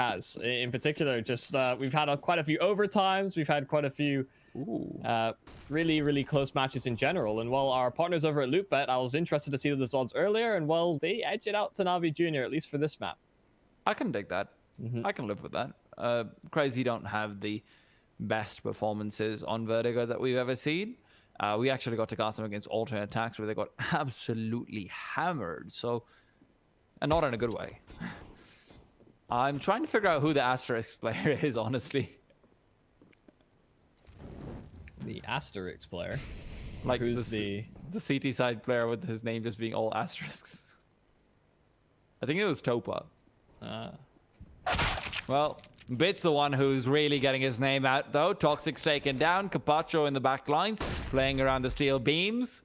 has. In particular, just we've had quite a few overtimes. We've had quite a few really, really close matches in general. And while our partners over at LootBet, I was interested to see the results earlier, and well, they edge it out to Navi Jr., at least for this map. I can dig that. I can live with that. Crazy don't have the best performances on Vertigo that we've ever seen. We actually got to cast them against alternate attacks where they got absolutely hammered. So, and not in a good way. I'm trying to figure out who the Asterisk player is, honestly. The Asterisk player? Like who's the CT side player with his name just being all asterisks. I think it was Topa. Well, Bit's the one who's really getting his name out, though. Toxic's taken down. Capacho in the back lines, playing around the steel beams.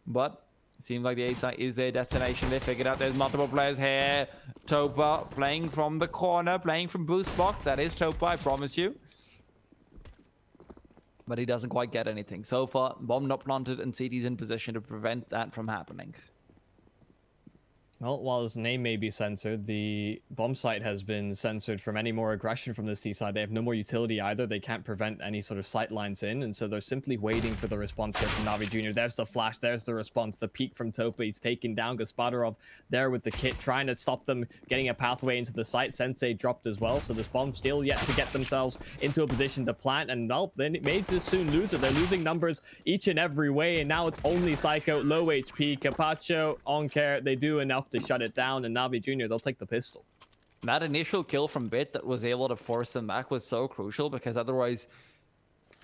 But it seems like the A site is their destination. They figured out there's multiple players here. Topa playing from the corner, playing from boost box. That is Topa, I promise you. But he doesn't quite get anything. So far, bomb not planted and CT's in position to prevent that from happening. Well, while his name may be censored, the bomb site has been censored from any more aggression from the C side. They have no more utility either. They can't prevent any sort of sight lines in, and so they're simply waiting for the response here from Navi Jr. There's the flash, there's the response, the peek from Topa. He's taking down Gaspadarov there with the kit, trying to stop them getting a pathway into the site. Sensei dropped as well, so this bomb still yet to get themselves into a position to plant, and well, they may just soon lose it. They're losing numbers each and every way, and now it's only Psycho, low HP, Capacho, on care. They do enough to shut it down, and Navi Jr., they'll take the pistol. That initial kill from Bit that was able to force them back was so crucial, because otherwise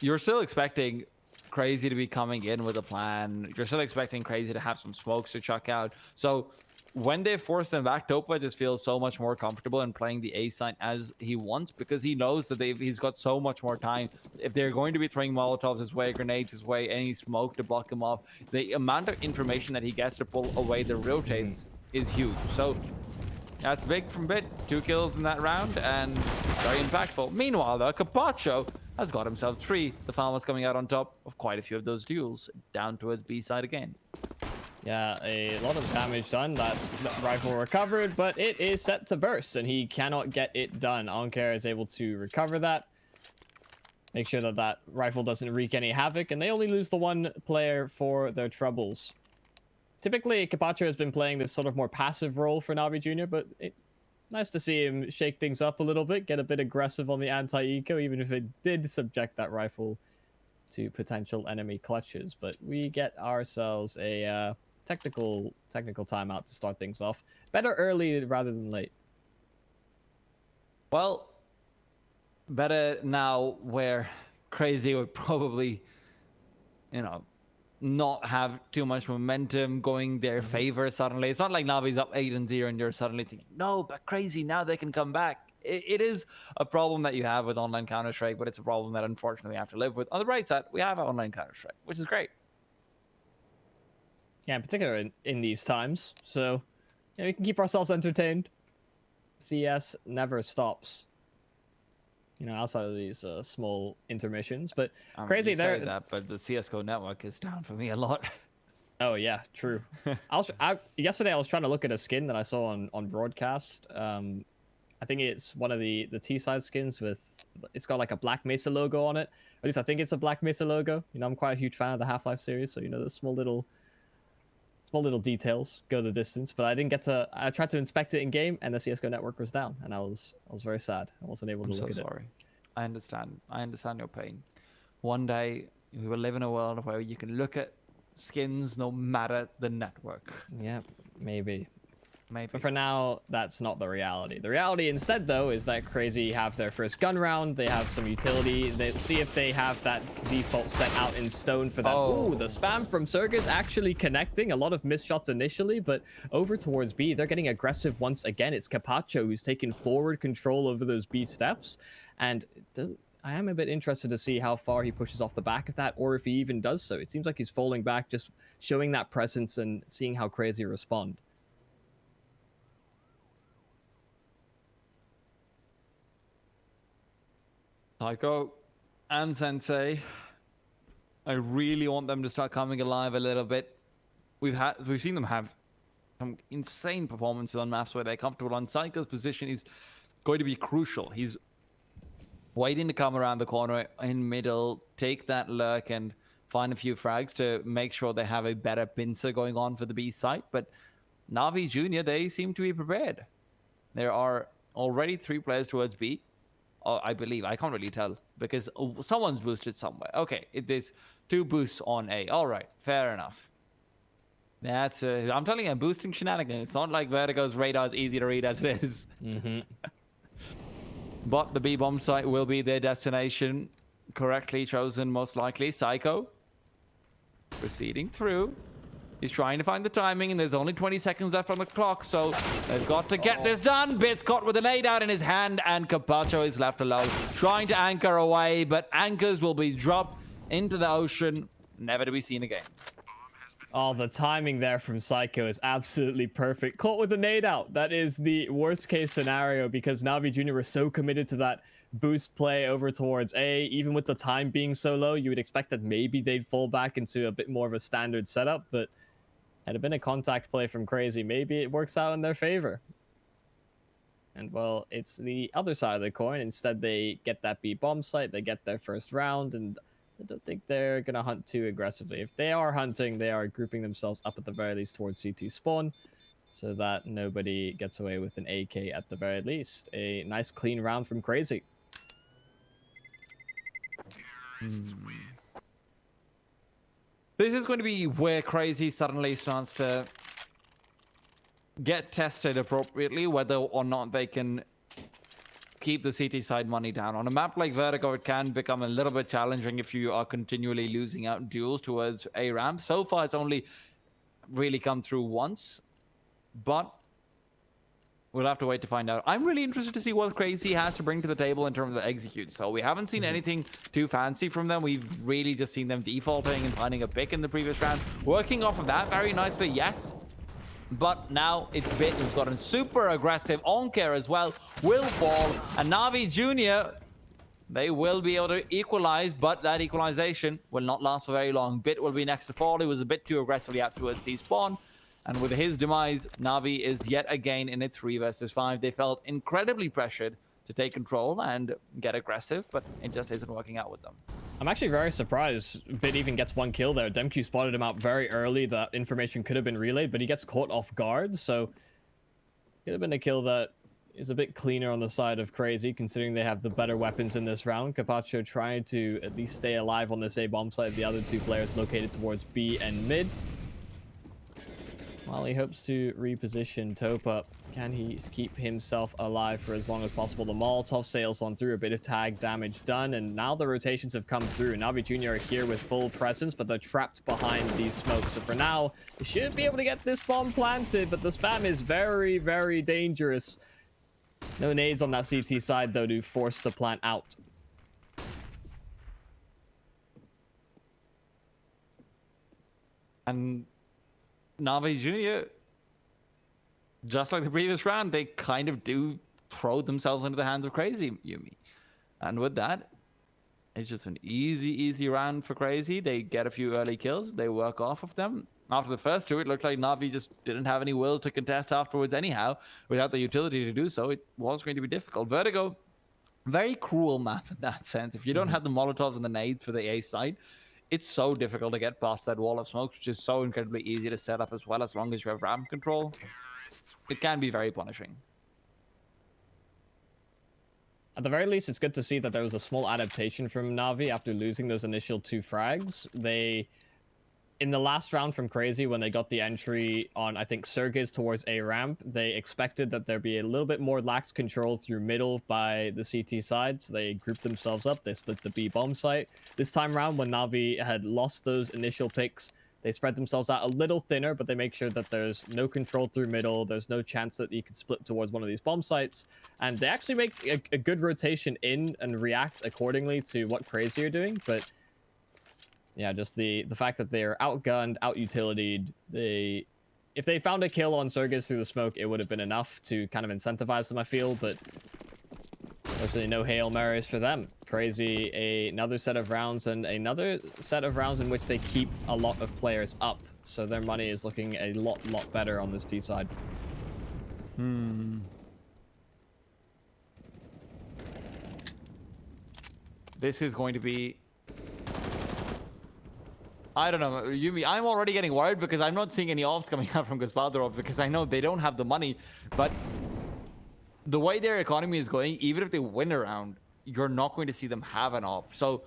you're still expecting Crazy to be coming in with a plan. You're still expecting Crazy to have some smokes to chuck out. So when they force them back, Topa just feels so much more comfortable in playing the A site as he wants, because he knows that he's got so much more time. If they're going to be throwing Molotovs his way, grenades his way, any smoke to block him off, the amount of information that he gets to pull away the rotates is huge. So that's big from Bit. 2 kills in that round and very impactful. Meanwhile, though, Capacho has got himself 3. The Farmer's coming out on top of quite a few of those duels, down towards B side again. Yeah, a lot of damage done. That rifle recovered, but it is set to burst, and he cannot get it done. Oncare is able to recover that, make sure that that rifle doesn't wreak any havoc, and they only lose the 1 player for their troubles. Typically, Capacho has been playing this sort of more passive role for Navi Jr., but nice to see him shake things up a little bit, get a bit aggressive on the anti-eco, even if it did subject that rifle to potential enemy clutches. But we get ourselves a technical timeout to start things off. Better early rather than late. Well, better now where Crazy would probably, not have too much momentum going their favor suddenly. It's not like Navi's up 8-0 and you're suddenly thinking, no, but Crazy, now they can come back. It is a problem that you have with online Counter-Strike, but it's a problem that unfortunately we have to live with. On the bright side, we have online Counter-Strike, which is great. Yeah, in particular in these times. So yeah, we can keep ourselves entertained. CS never stops. Outside of these small intermissions, but Crazy there. That, but the CS:GO network is down for me a lot. Oh yeah, true. Yesterday I was trying to look at a skin that I saw on broadcast. I think it's one of the T-side skins with, it's got like a Black Mesa logo on it. At least I think it's a Black Mesa logo. I'm quite a huge fan of the Half-Life series, so the small little details go the distance. But I tried to inspect it in game, and the CS:GO network was down, and I was very sad. I wasn't able to look at it. I'm so sorry. I understand your pain. One day we will live in a world where you can look at skins no matter the network. Yeah, maybe. But for now, that's not the reality. The reality instead, though, is that Crazy have their first gun round. They have some utility. They see if they have that default set out in stone for that. Oh, the spam from Surge actually connecting. A lot of missed shots initially, but over towards B, they're getting aggressive once again. It's Capacho who's taking forward control over those B steps. And I am a bit interested to see how far he pushes off the back of that, or if he even does so. It seems like he's falling back, just showing that presence and seeing how Crazy respond. Psycho and Sensei, I really want them to start coming alive a little bit. We've seen them have some insane performances on maps where they're comfortable on. Psycho's position is going to be crucial. He's waiting to come around the corner in middle, take that lurk, and find a few frags to make sure they have a better pincer going on for the B site. But Na'Vi Jr., they seem to be prepared. There are already 3 players towards B. Oh, I believe. I can't really tell because someone's boosted somewhere. Okay, there's 2 boosts on A. All right, fair enough. That's I'm telling you, boosting shenanigans. It's not like Vertigo's radar is easy to read as it is. But the B bomb site will be their destination. Correctly chosen, most likely. Psycho proceeding through. He's trying to find the timing, and there's only 20 seconds left on the clock, so they've got to get this done. Bit's caught with a nade out in his hand, and Carpaccio is left alone, trying to anchor away, but anchors will be dropped into the ocean, never to be seen again. Oh, the timing there from Psycho is absolutely perfect. Caught with a nade out. That is the worst case scenario because Na'Vi Jr. was so committed to that boost play over towards A. Even with the time being so low, you would expect that maybe they'd fall back into a bit more of a standard setup, but had it been a contact play from Crazy, maybe it works out in their favor. And well, it's the other side of the coin. Instead, they get that B bomb site, they get their first round, and I don't think they're going to hunt too aggressively. If they are hunting, they are grouping themselves up at the very least towards CT spawn, so that nobody gets away with an AK at the very least. A nice clean round from Crazy. This is going to be where Crazy suddenly starts to get tested appropriately, whether or not they can keep the CT side money down. On a map like Vertigo, it can become a little bit challenging if you are continually losing out duels towards A ramp. So far, it's only really come through once, but we'll have to wait to find out. I'm really interested to see what Crazy has to bring to the table in terms of execute. So we haven't seen anything too fancy from them. We've really just seen them defaulting and finding a pick in the previous round. Working off of that very nicely, yes. But now it's Bit who's gotten super aggressive. Onker as well will fall. And Na'Vi Jr., they will be able to equalize, but that equalization will not last for very long. Bit will be next to fall. He was a bit too aggressively out towards T-spawn. And with his demise, Na'Vi is yet again in a 3 versus 5. They felt incredibly pressured to take control and get aggressive, but it just isn't working out with them. I'm actually very surprised Bit even gets 1 kill there. Demq spotted him out very early. That information could have been relayed, but he gets caught off guard, so could have been a kill that is a bit cleaner on the side of Crazy, considering they have the better weapons in this round. Carpaccio trying to at least stay alive on this A bomb site. The other 2 players located towards B and mid. While he hopes to reposition Topa, can he keep himself alive for as long as possible? The Molotov sails on through, a bit of tag damage done, and now the rotations have come through. Na'Vi Jr. are here with full presence, but they're trapped behind these smokes. So for now, they should be able to get this bomb planted, but the spam is very, very dangerous. No nades on that CT side, though, to force the plant out. And Na'Vi Jr., just like the previous round, they kind of do throw themselves into the hands of Crazy, Yumi. And with that, it's just an easy round for Crazy. They get a few early kills. They work off of them. After the first 2, it looked like Na'Vi just didn't have any will to contest afterwards anyhow. Without the utility to do so, it was going to be difficult. Vertigo, very cruel map in that sense. If you don't have the Molotovs and the nades for the A site, it's so difficult to get past that wall of smoke, which is so incredibly easy to set up as well, as long as you have ramp control. It can be very punishing. At the very least, it's good to see that there was a small adaptation from Na'Vi after losing those initial 2 frags. They, in the last round from Crazy, when they got the entry on, I think, Sergis towards A ramp, they expected that there'd be a little bit more lax control through middle by the CT side, so they grouped themselves up. They split the B bomb site. This time around, when Na'Vi had lost those initial picks, they spread themselves out a little thinner, but they make sure that there's no control through middle. There's no chance that you could split towards one of these bomb sites. And they actually make a good rotation in and react accordingly to what Crazy are doing. But yeah, just the fact that they're outgunned, out-utilitied. If they found a kill on Sergis through the smoke, it would have been enough to kind of incentivize them, I feel. But unfortunately, no Hail Marys for them. Crazy, another set of rounds, and another set of rounds in which they keep a lot of players up. So their money is looking a lot better on this T side. This is going to be... I don't know, Yumi, I'm already getting worried because I'm not seeing any offs coming out from Gospodarov because I know they don't have the money, but the way their economy is going, even if they win a round, you're not going to see them have an off. So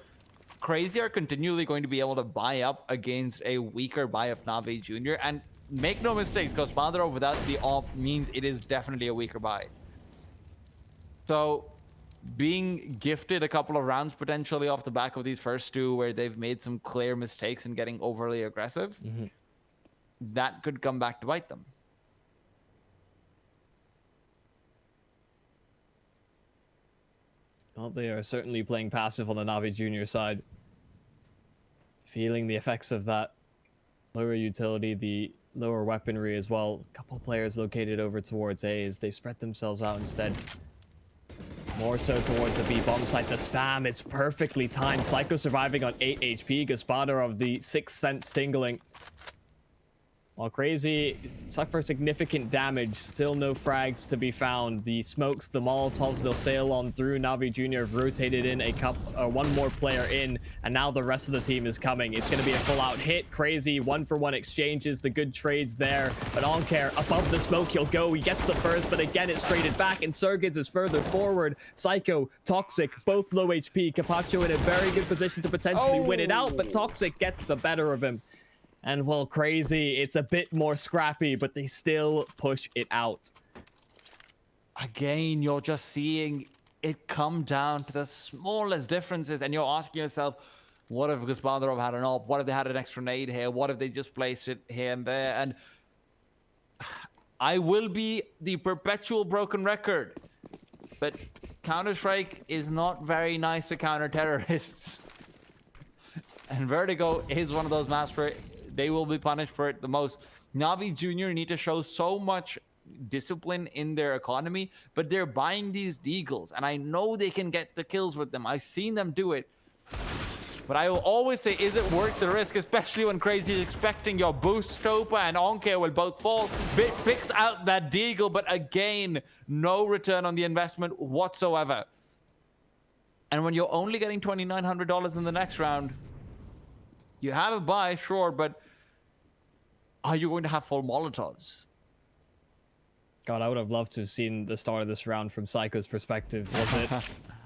Crazy are continually going to be able to buy up against a weaker buy of Na'Vi Jr. And make no mistake, Gospodarov without the off means it is definitely a weaker buy. So being gifted a couple of rounds potentially off the back of these first two where they've made some clear mistakes in getting overly aggressive, that could come back to bite them. Well, they are certainly playing passive on the Na'Vi Junior side. Feeling the effects of that lower utility, the lower weaponry as well. A couple players located over towards A as they spread themselves out instead. More so towards the B bomb site. The spam is perfectly timed. Psycho surviving on 8 HP. Gospodarov the 6th sense tingling. While Crazy suffer significant damage, still no frags to be found. The smokes, the Molotovs, they'll sail on through. Na'Vi Jr. have rotated in one more player in, and now the rest of the team is coming. It's going to be a full-out hit. Crazy, 1-for-1 exchanges, the good trades there. But Onker, above the smoke, he'll go. He gets the first, but again, it's traded back, and Sergids is further forward. Psycho, Toxic, both low HP. Capacho in a very good position to potentially win it out, but Toxic gets the better of him. And well, Crazy, it's a bit more scrappy, but they still push it out. Again, you're just seeing it come down to the smallest differences, and you're asking yourself, what if Gospodarov had an op? What if they had an extra nade here? What if they just placed it here and there? And I will be the perpetual broken record, but Counter-Strike is not very nice to counter-terrorists. And Vertigo is one of those maps where they will be punished for it the most. Na'Vi Jr. need to show so much discipline in their economy, but they're buying these deagles, and I know they can get the kills with them. I've seen them do it. But I will always say, is it worth the risk, especially when Crazy is expecting your boost? Topa and Onke will both fall. Bit picks out that deagle, but again, no return on the investment whatsoever. And when you're only getting $2,900 in the next round, you have a buy, sure, but are you going to have full Molotovs? God, I would have loved to have seen the start of this round from Psycho's perspective. Was it?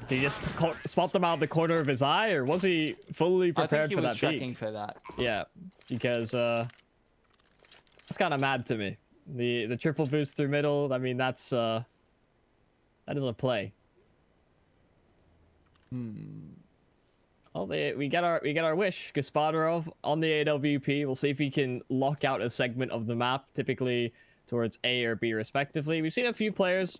Did he just spot them out of the corner of his eye, or was he fully prepared for that peak? I think he was checking for that. Yeah, because that's kind of mad to me. The triple boost through middle. I mean, that is a play. Well, we get our wish. Gospodarov on the AWP. We'll see if he can lock out a segment of the map, typically towards A or B respectively. We've seen a few players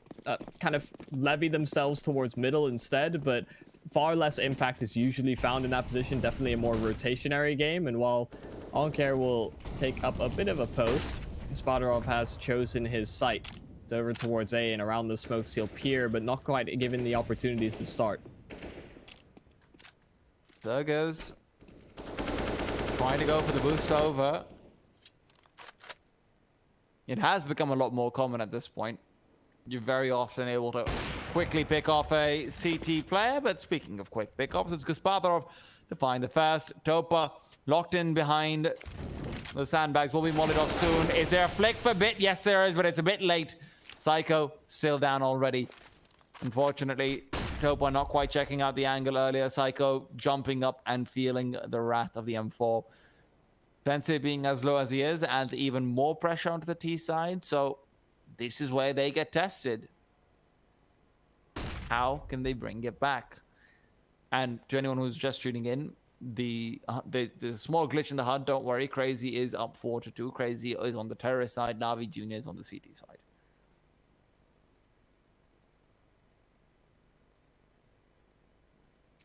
kind of levy themselves towards middle instead, but far less impact is usually found in that position. Definitely a more rotationary game. And while Onker will take up a bit of a post, Gospodarov has chosen his site. It's over towards A and around the smoke seal pier, but not quite given the opportunities to start. There goes. Trying to go for the boost over. It has become a lot more common at this point. You're very often able to quickly pick off a CT player, but speaking of quick pickoffs, it's Gospodarov to find the first. Topa locked in behind the sandbags. Will be Molotov soon. Is there a flick for Bit? Yes, there is, but it's a bit late. Psycho still down already. Unfortunately, Topa not quite checking out the angle earlier. Psycho jumping up and feeling the wrath of the M4. Sensei being as low as he is adds even more pressure onto the T side. So this is where they get tested. How can they bring it back? And to anyone who's just tuning in, the small glitch in the HUD, don't worry. Crazy is up 4-2. Crazy is on the terrorist side. Na'Vi Jr. is on the CT side.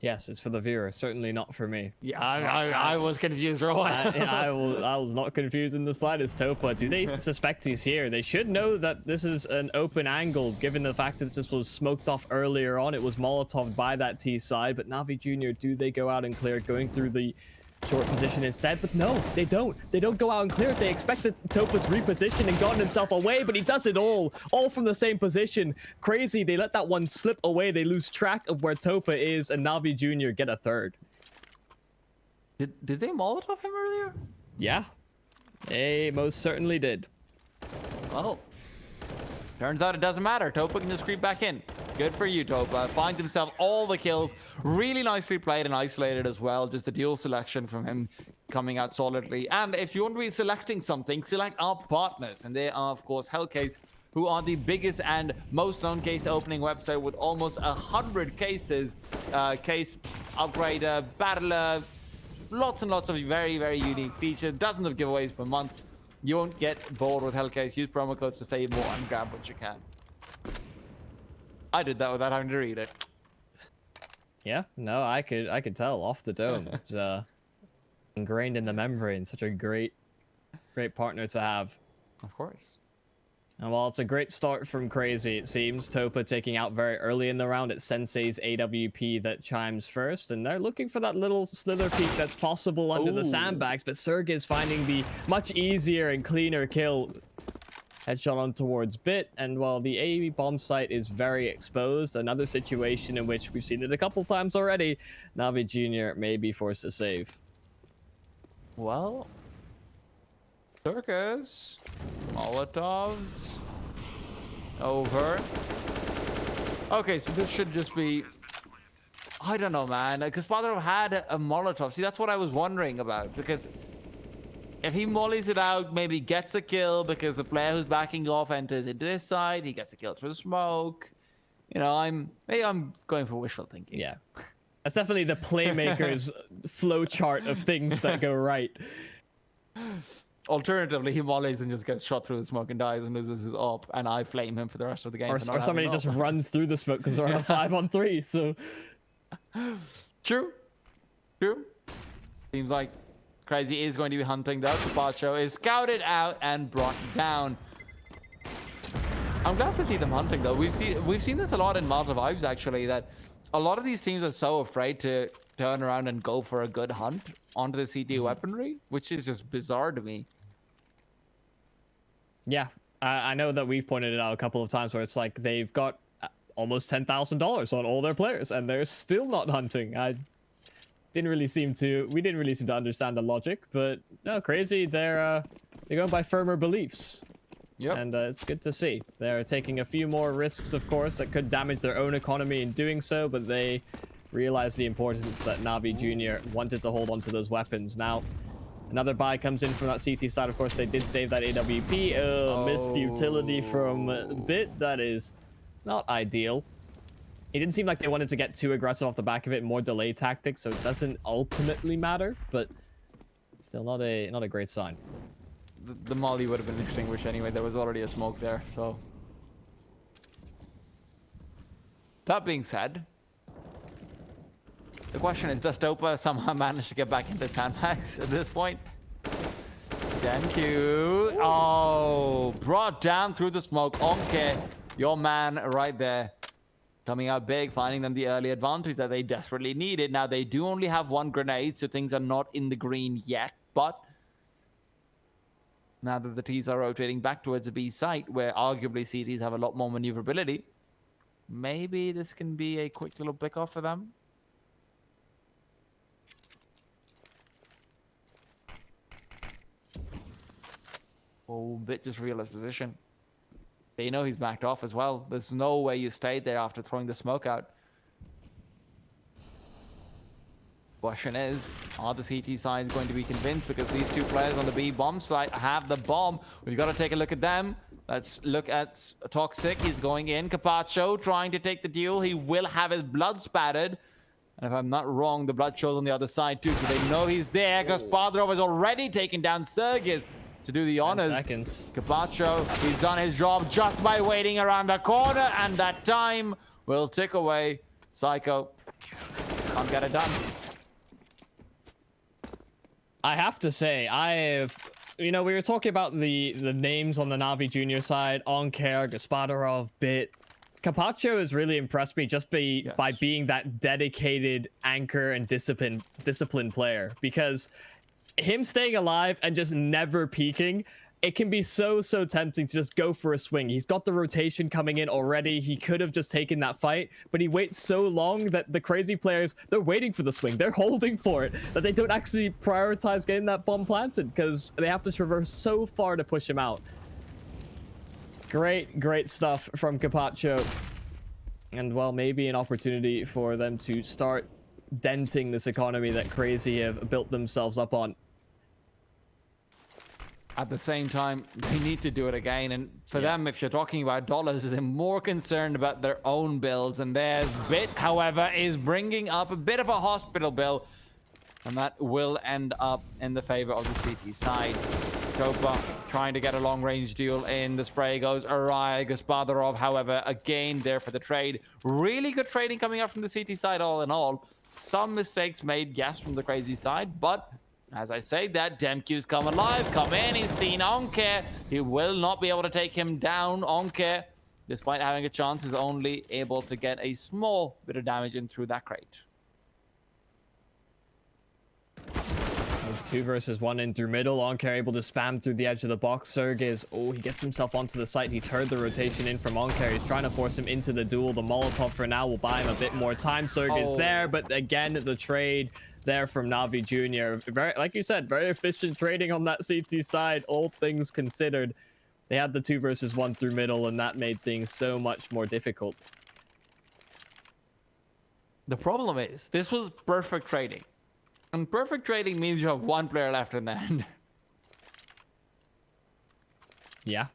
Yes, it's for the viewer, certainly not for me. Yeah, I was confused, Roy. I was not confused in the slightest. Topa, do they suspect he's here? They should know that this is an open angle, given the fact that this was smoked off earlier on. It was Molotov by that T side, but Na'Vi Jr., do they go out and clear, going through the short position instead, but no, they don't. They don't go out and clear it. They expect that Topa's repositioned and gotten himself away, but he does it all from the same position. Crazy, they let that one slip away. They lose track of where Topa is, and Navi Jr. get a third. Did they Molotov him earlier? Yeah, they most certainly did. Well, turns out it doesn't matter. Topa can just creep back in. Good for you, Topa. Finds himself all the kills. Really nicely played and isolated as well. Just the dual selection from him coming out solidly. And if you want to be selecting something, select our partners. And they are, of course, Hellcase, who are the biggest and most known case opening website with almost 100 cases. Case upgrader, battler, lots and lots of very, very unique features. Dozens of giveaways per month. You won't get bored with Hellcase. Use promo codes to save more and grab what you can. I did that without having to read it. Yeah, no, I could tell off the dome. It's ingrained in the memory and such a great partner to have. Of course. And while it's a great start from Crazy, it seems Topa taking out very early in the round. It's Sensei's AWP that chimes first, and they're looking for that little slither peek that's possible under the sandbags, but Serg is finding the much easier and cleaner kill. Headshot on towards Bit, and while the A bomb site is very exposed, another situation in which we've seen it a couple times already, Navi Jr. may be forced to save. Well, Circus, Molotovs, over. Okay, so this should just be, I don't know, man, because Padrov had a Molotov. See, that's what I was wondering about, because if he mollies it out, maybe gets a kill because the player who's backing off enters into this side, he gets a kill through the smoke. You know, maybe I'm going for wishful thinking. Yeah, that's definitely the playmaker's flow chart of things that go right. Alternatively, he mollies and just gets shot through the smoke and dies and loses his op, and I flame him for the rest of the game. Or somebody just runs through the smoke because they're on a 5-on-3. So true. Seems like Crazy is going to be hunting though. Capacho is scouted out and brought down. I'm glad to see them hunting though. We've seen this a lot in Malta Vibes actually, that a lot of these teams are so afraid to turn around and go for a good hunt onto the CT weaponry, which is just bizarre to me. Yeah, I know that we've pointed it out a couple of times where it's like they've got almost $10,000 on all their players and they're still not hunting. We didn't really seem to understand the logic, but no, Crazy, they're going by firmer beliefs. Yep. And it's good to see. They're taking a few more risks, of course, that could damage their own economy in doing so, but they realize the importance that Navi Jr. wanted to hold onto those weapons. Now, another buy comes in from that CT side. Of course, they did save that AWP. Missed utility from Bit. That is not ideal. It didn't seem like they wanted to get too aggressive off the back of it. More delay tactics, so it doesn't ultimately matter, but still not a great sign. The molly would have been extinguished anyway. There was already a smoke there, so. That being said, the question is, does Topa somehow manage to get back into sandbags at this point? Thank you. Oh, brought down through the smoke. Okay, your man right there. Coming out big, finding them the early advantage that they desperately needed. Now, they do only have one grenade, so things are not in the green yet. But now that the T's are rotating back towards the B site, where arguably CTs have a lot more maneuverability, maybe this can be a quick little pick-off for them. Oh, Bit just realized position. They know he's backed off as well. There's no way you stayed there after throwing the smoke out. Question is, are the CT sides going to be convinced? Because these two players on the B bomb site have the bomb. We've got to take a look at them. Let's look at Toxic. He's going in. Capacho trying to take the duel. He will have his blood spattered. And if I'm not wrong, the blood shows on the other side too. So they know he's there because Padrov has already taken down Sergis to do the honors. Capacho, he's done his job just by waiting around the corner, and that time will tick away. Psycho can't get it done. I have to say, we were talking about the names on the Navi Junior side, Onker, Gaspadarov, Bit. Carpaccio has really impressed me just by being that dedicated anchor and disciplined player, because him staying alive and just never peeking, it can be so tempting to just go for a swing. He's got the rotation coming in already. He could have just taken that fight, but he waits so long that the crazy players, they're waiting for the swing. They're holding for it, that they don't actually prioritize getting that bomb planted because they have to traverse so far to push him out. Great stuff from Carpaccio. And, well, maybe an opportunity for them to start denting this economy that Crazy have built themselves up on. At the same time, they need to do it again. And for them, if you're talking about dollars, they're more concerned about their own bills. And theirs. Bit, however, is bringing up a bit of a hospital bill. And that will end up in the favor of the CT side. Topa trying to get a long-range duel in. The spray goes awry. Gospodarov, however, again there for the trade. Really good trading coming up from the CT side all in all. Some mistakes made, yes, from the Crazy side, but as I say that, Demq's come alive, come in, he's seen Onke. He will not be able to take him down. Onke, despite having a chance, is only able to get a small bit of damage in through that crate. 2 versus 1 in through middle. Onke able to spam through the edge of the box. Sergey he gets himself onto the site. He's heard the rotation in from Onke. He's trying to force him into the duel. The Molotov for now will buy him a bit more time. Sergey's there, but again, the trade there from Na'Vi Jr. Very, like you said, very efficient trading on that CT side, all things considered. They had the 2 versus 1 through middle, and that made things so much more difficult. The problem is, this was perfect trading. And perfect trading means you have 1 player left in the end. Yeah.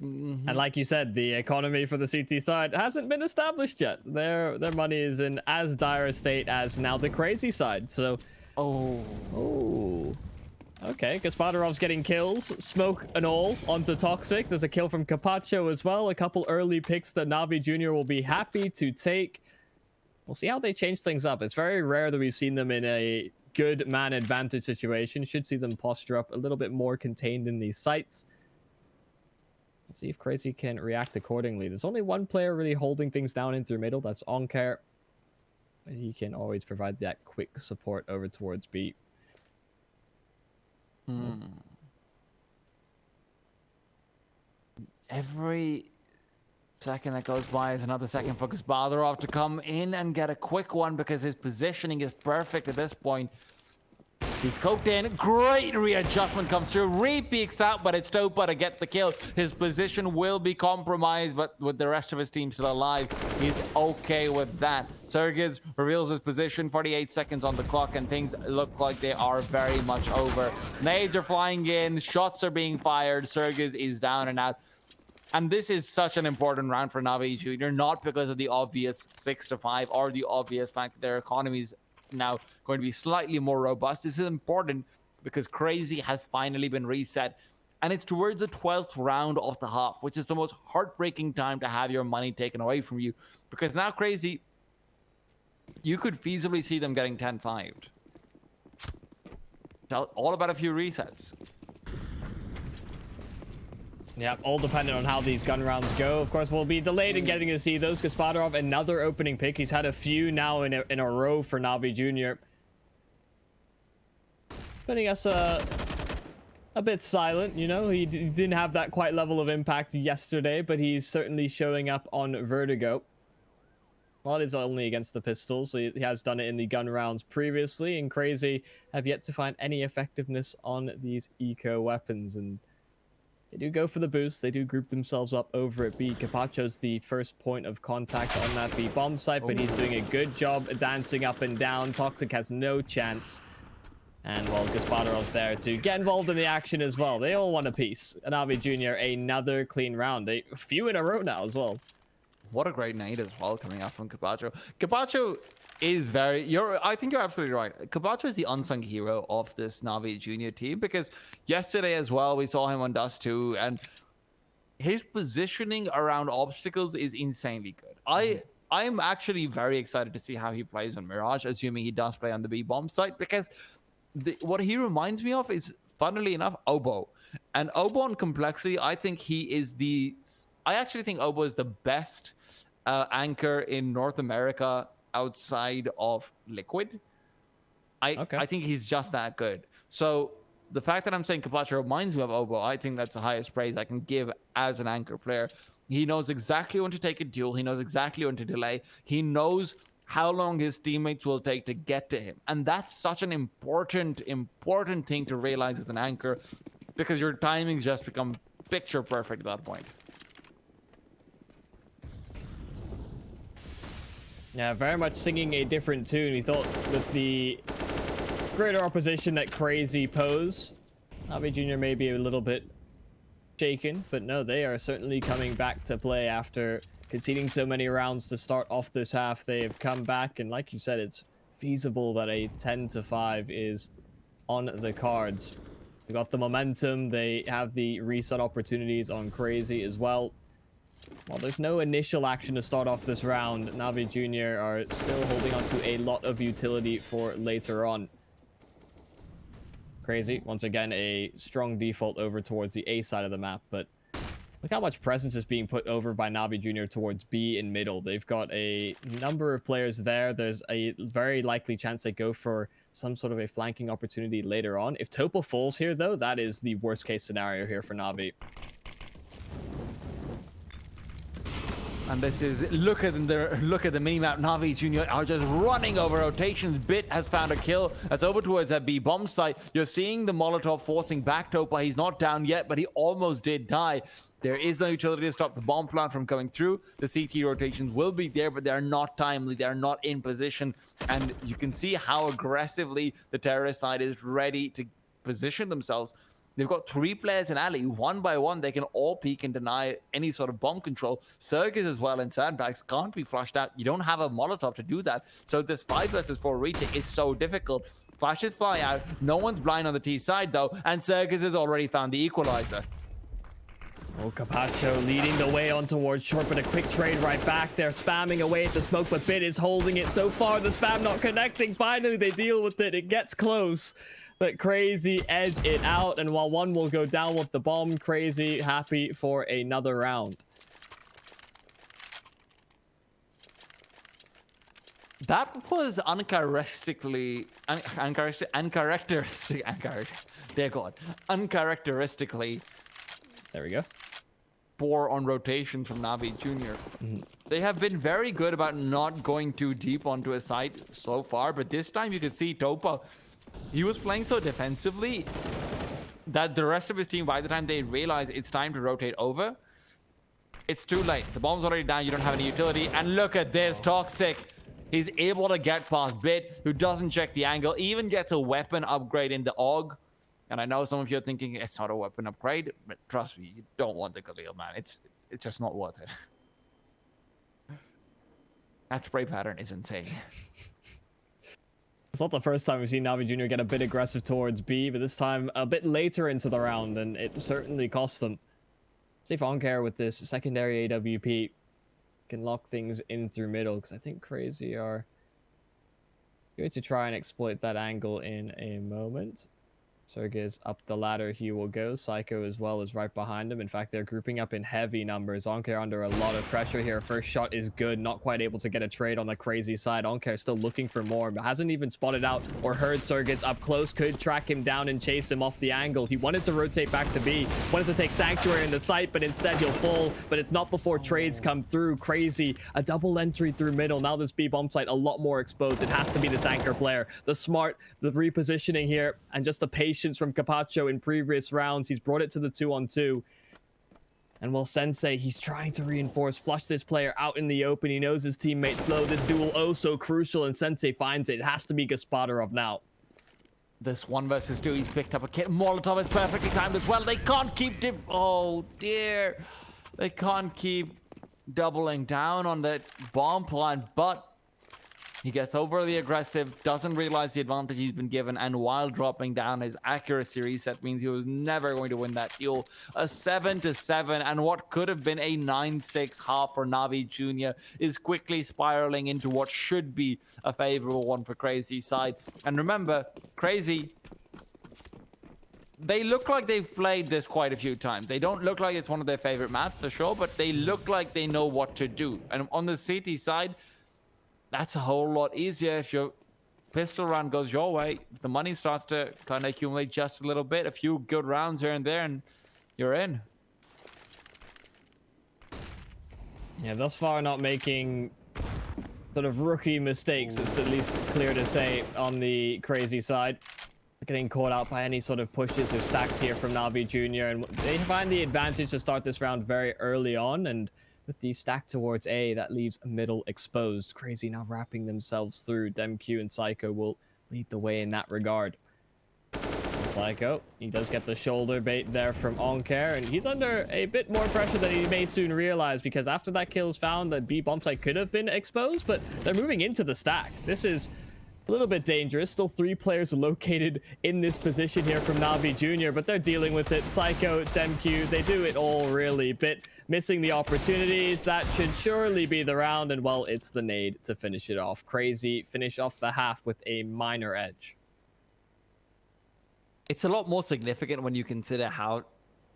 And like you said, the economy for the CT side hasn't been established yet. Their money is in as dire a state as now the Crazy side. So, okay, Gospodarov's getting kills, smoke and all onto Toxic. There's a kill from Carpaccio as well. A couple early picks that Na'Vi Jr. will be happy to take. We'll see how they change things up. It's very rare that we've seen them in a good man advantage situation. Should see them posture up a little bit more contained in these sites. Let's see if Crazy can react accordingly. There's only 1 player really holding things down in through middle. That's Onke. He can always provide that quick support over towards B. Every second that goes by is another second for Gospodarov to come in and get a quick one because his positioning is perfect at this point. He's scoped in. Great readjustment comes through. Re-peeks out, but it's Topa to get the kill. His position will be compromised, but with the rest of his team still alive, he's okay with that. Sergiz reveals his position. 48 seconds on the clock, and things look like they are very much over. Nades are flying in. Shots are being fired. Sergiz is down and out. And this is such an important round for Na'Vi Jr., not because of the obvious 6-5 or the obvious fact that their economy is now going to be slightly more robust. This is important because Crazy has finally been reset, and it's towards the 12th round of the half, which is the most heartbreaking time to have your money taken away from you, because now Crazy, you could feasibly see them getting 10-5. It's all about a few resets. Yeah, all dependent on how these gun rounds go. Of course, we'll be delayed in getting to see those. Gospodarov, another opening pick. He's had a few now in a row for Na'Vi Jr. Putting us a bit silent, you know. He didn't have that quite level of impact yesterday, but he's certainly showing up on Vertigo. Well, it is only against the pistols, so he has done it in the gun rounds previously, and Crazy have yet to find any effectiveness on these eco weapons, and they do go for the boost. They do group themselves up over at B. Carpaccio's the first point of contact on that B bomb site, but he's doing a good job dancing up and down. Toxic has no chance. And, well, Gospodarov's there to get involved in the action as well. They all want a piece. Na'Vi Jr., another clean round. A few in a row now as well. What a great nade as well coming out from Carpaccio. Carpaccio is very... I think you're absolutely right. Carpaccio is the unsung hero of this Na'Vi Junior team, because yesterday as well, we saw him on Dust 2, and his positioning around obstacles is insanely good. I'm actually very excited to see how he plays on Mirage, assuming he does play on the B-bomb site, because what he reminds me of is, funnily enough, Obo. And Obo on complexity, I think he is the I actually think Obo is the best anchor in North America outside of Liquid. I think he's just that good. So the fact that I'm saying Capacho reminds me of Obo, I think that's the highest praise I can give as an anchor player. He knows exactly when to take a duel. He knows exactly when to delay. He knows how long his teammates will take to get to him. And that's such an important thing to realize as an anchor, because your timings just become picture perfect at that point. Yeah, very much singing a different tune. We thought with the greater opposition that CR4ZY pose, Navi Jr. may be a little bit shaken, but no, they are certainly coming back to play after conceding so many rounds to start off this half. They have come back, and like you said, it's feasible that a 10-5 is on the cards. They got the momentum. They have the reset opportunities on CR4ZY as well. While there's no initial action to start off this round, Navi Jr. are still holding on to a lot of utility for later on. CR4ZY, once again, a strong default over towards the A side of the map, but look how much presence is being put over by Navi Jr. towards B in middle. They've got a number of players there. There's a very likely chance they go for some sort of a flanking opportunity later on. If Topo falls here, though, that is the worst case scenario here for Navi. And this is, look at the mini-map. Navi Jr. are just running over rotations. Bit has found a kill. That's over towards that B bomb site. You're seeing the Molotov forcing back Topa. He's not down yet, but he almost did die. There is no utility to stop the bomb plant from going through. The CT rotations will be there, but they're not timely. They're not in position. And you can see how aggressively the terrorist side is ready to position themselves. They've got 3 players in alley. One by one, they can all peek and deny any sort of bomb control. Circus as well in sandbags can't be flushed out. You don't have a Molotov to do that. So this 5 versus 4 retake is so difficult. Flashes fly out. No one's blind on the T side, though. And Circus has already found the equalizer. Oh, Capacho leading the way on towards short, but a quick trade right back. They're spamming away at the smoke, but Bit is holding it. So far, the spam not connecting. Finally, they deal with it. It gets close. But CR4ZY edge it out, and while one will go down with the bomb, CR4ZY happy for another round. That was uncharacteristically There we go. poor on rotation from Navi Jr. They have been very good about not going too deep onto a site so far, but this time you could see Topa, he was playing so defensively that the rest of his team, by the time they realize it's time to rotate over, it's too late. The bomb's already down, you don't have any utility, and look at this, Toxic. He's able to get past Bit, who doesn't check the angle, even gets a weapon upgrade in the AUG. And I know some of you are thinking it's not a weapon upgrade, but trust me, you don't want the Galil, man. It's just not worth it. That spray pattern is insane. It's not the first time we've seen Navi Jr. get a bit aggressive towards B, but this time a bit later into the round, and it certainly cost them. See if Oncare with this secondary AWP can lock things in through middle, because I think CR4ZY are going to try and exploit that angle in a moment. Sergey's up the ladder, he will go. Psycho as well is right behind him. In fact, they're grouping up in heavy numbers. Oncare under a lot of pressure here. First shot is good, not quite able to get a trade on the CR4ZY side. Oncare still looking for more, but hasn't even spotted out or heard Sergey's up close. Could track him down and chase him off the angle. He wanted to rotate back to B, wanted to take Sanctuary in the site, but instead he'll fall. But it's not before trades come through. CR4ZY, a double entry through middle. Now this B bomb site a lot more exposed. It has to be this anchor player. The smart, the repositioning here, and just the patience from Capacho in previous rounds. He's brought it to the 2-on-2. And while Sensei, he's trying to reinforce, flush this player out in the open. He knows his teammate's slow. This duel oh so crucial, and Sensei finds it. It has to be Gaspadarov now. This 1 versus 2, he's picked up a kit. Molotov is perfectly timed as well. They can't keep oh dear. They can't keep doubling down on that bomb plant, but he gets overly aggressive, doesn't realize the advantage he's been given, and while dropping down, his accuracy reset means he was never going to win that duel. A 7-7, and what could have been a 9-6 half for Navi Jr. is quickly spiraling into what should be a favorable one for CR4ZY's side. And remember, CR4ZY, they look like they've played this quite a few times. They don't look like it's one of their favorite maps for sure, but they look like they know what to do. And on the CT side, that's a whole lot easier if your pistol round goes your way. If the money starts to kind of accumulate just a little bit, a few good rounds here and there, and you're in. Yeah, thus far not making sort of rookie mistakes. It's at least clear to say on the crazy side. Getting caught out by any sort of pushes or stacks here from Navi Jr. And they find the advantage to start this round very early on. And with the stack towards A, that leaves middle exposed. Crazy now wrapping themselves through. DemQ and Psycho will lead the way in that regard. Psycho, he does get the shoulder bait there from Oncare, and he's under a bit more pressure than he may soon realize, because after that kill is found, the B bomb site could have been exposed, but they're moving into the stack. This is a little bit dangerous. Still 3 players located in this position here from Navi Jr., but they're dealing with it. Psycho, DemQ, they do it all really. Bit missing the opportunities. That should surely be the round, and well, it's the nade to finish it off. Crazy finish off the half with a minor edge. It's a lot more significant when you consider how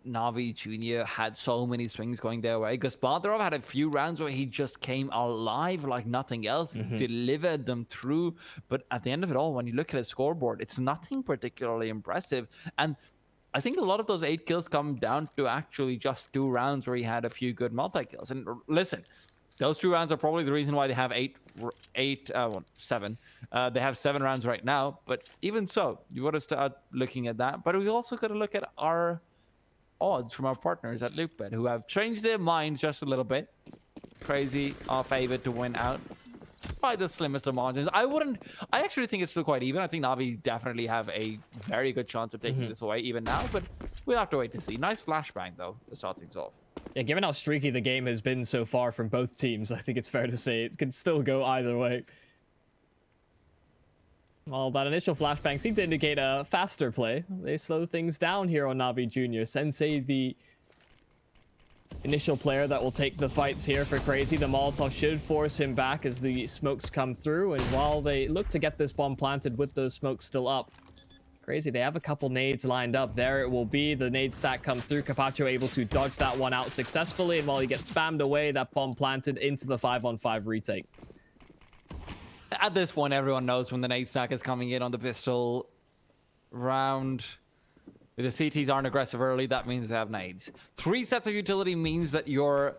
Navi Jr. had so many swings going their way. Gasparov had a few rounds where he just came alive like nothing else, delivered them through. But at the end of it all, when you look at his scoreboard, it's nothing particularly impressive. And I think a lot of those 8 kills come down to actually just 2 rounds where he had a few good multi-kills. And listen, those 2 rounds are probably the reason why they have 7. They have 7 rounds right now, but even so, you got to start looking at that. But we also got to look at our odds from our partners at LukeBet, who have changed their mind just a little bit. Crazy are favored to win out by the slimmest of margins. I actually think it's still quite even. I think Navi definitely have a very good chance of taking this away even now, but we'll have to wait to see. Nice flashbang though to start things off. Yeah, given how streaky the game has been so far from both teams, I think it's fair to say it could still go either way. Well, that initial flashbang seemed to indicate a faster play. They slow things down here on Navi Jr. Sensei, the initial player that will take the fights here for Crazy. The Molotov should force him back as the smokes come through. And while they look to get this bomb planted with those smokes still up, Crazy, they have a couple nades lined up. There it will be. The nade stack comes through. Capacho able to dodge that one out successfully. And while he gets spammed away, that bomb planted into the 5-on-5 retake. At this point, everyone knows when the nade stack is coming in on the pistol round. If the CTs aren't aggressive early, that means they have nades. 3 sets of utility means that your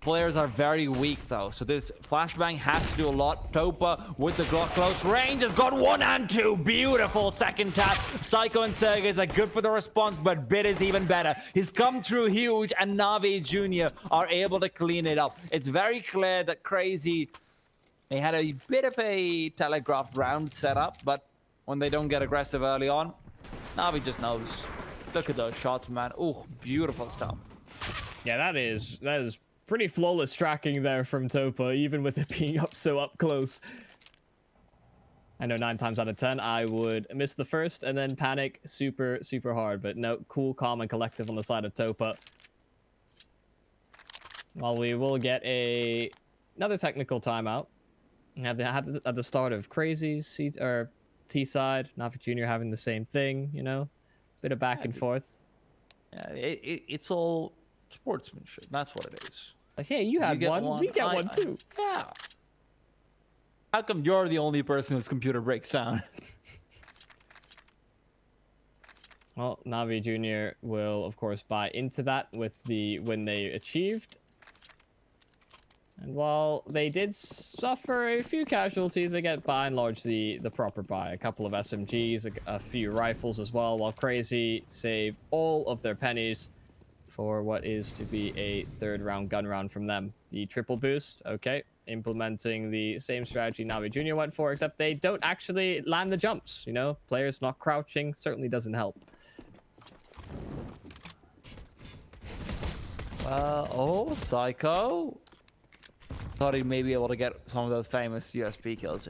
players are very weak, though. So this flashbang has to do a lot. Topa with the Glock close range has got 1 and 2. Beautiful second tap. Psycho and Sergez are good for the response, but Bit is even better. He's come through huge, and Navi Jr. are able to clean it up. It's very clear that Crazy, they had a bit of a telegraphed round set up, but when they don't get aggressive early on, Navi just knows. Look at those shots, man. Oh, beautiful stuff. Yeah, that is pretty flawless tracking there from Topa, even with it being so up close. I know 9 times out of 10 I would miss the first and then panic super hard, but no, cool, calm, and collective on the side of Topa. Well, we will get another technical timeout. At the start of Crazy's T side, Navi Jr. having the same thing, you know, bit of back and forth. Yeah, it's all sportsmanship. That's what it is. Like, hey, you had one, we get one too. Yeah. How come you're the only person whose computer breaks down? Well, Navi Jr. will, of course, buy into that with the win they achieved. And while they did suffer a few casualties, they get by and large the proper buy. A couple of SMGs, a few rifles as well, while Crazy save all of their pennies for what is to be a 3rd round gun round from them. The triple boost, okay, implementing the same strategy Navi Jr. went for, except they don't actually land the jumps, you know? Players not crouching certainly doesn't help. Oh, Psycho. Thought he'd maybe be able to get some of those famous USP kills.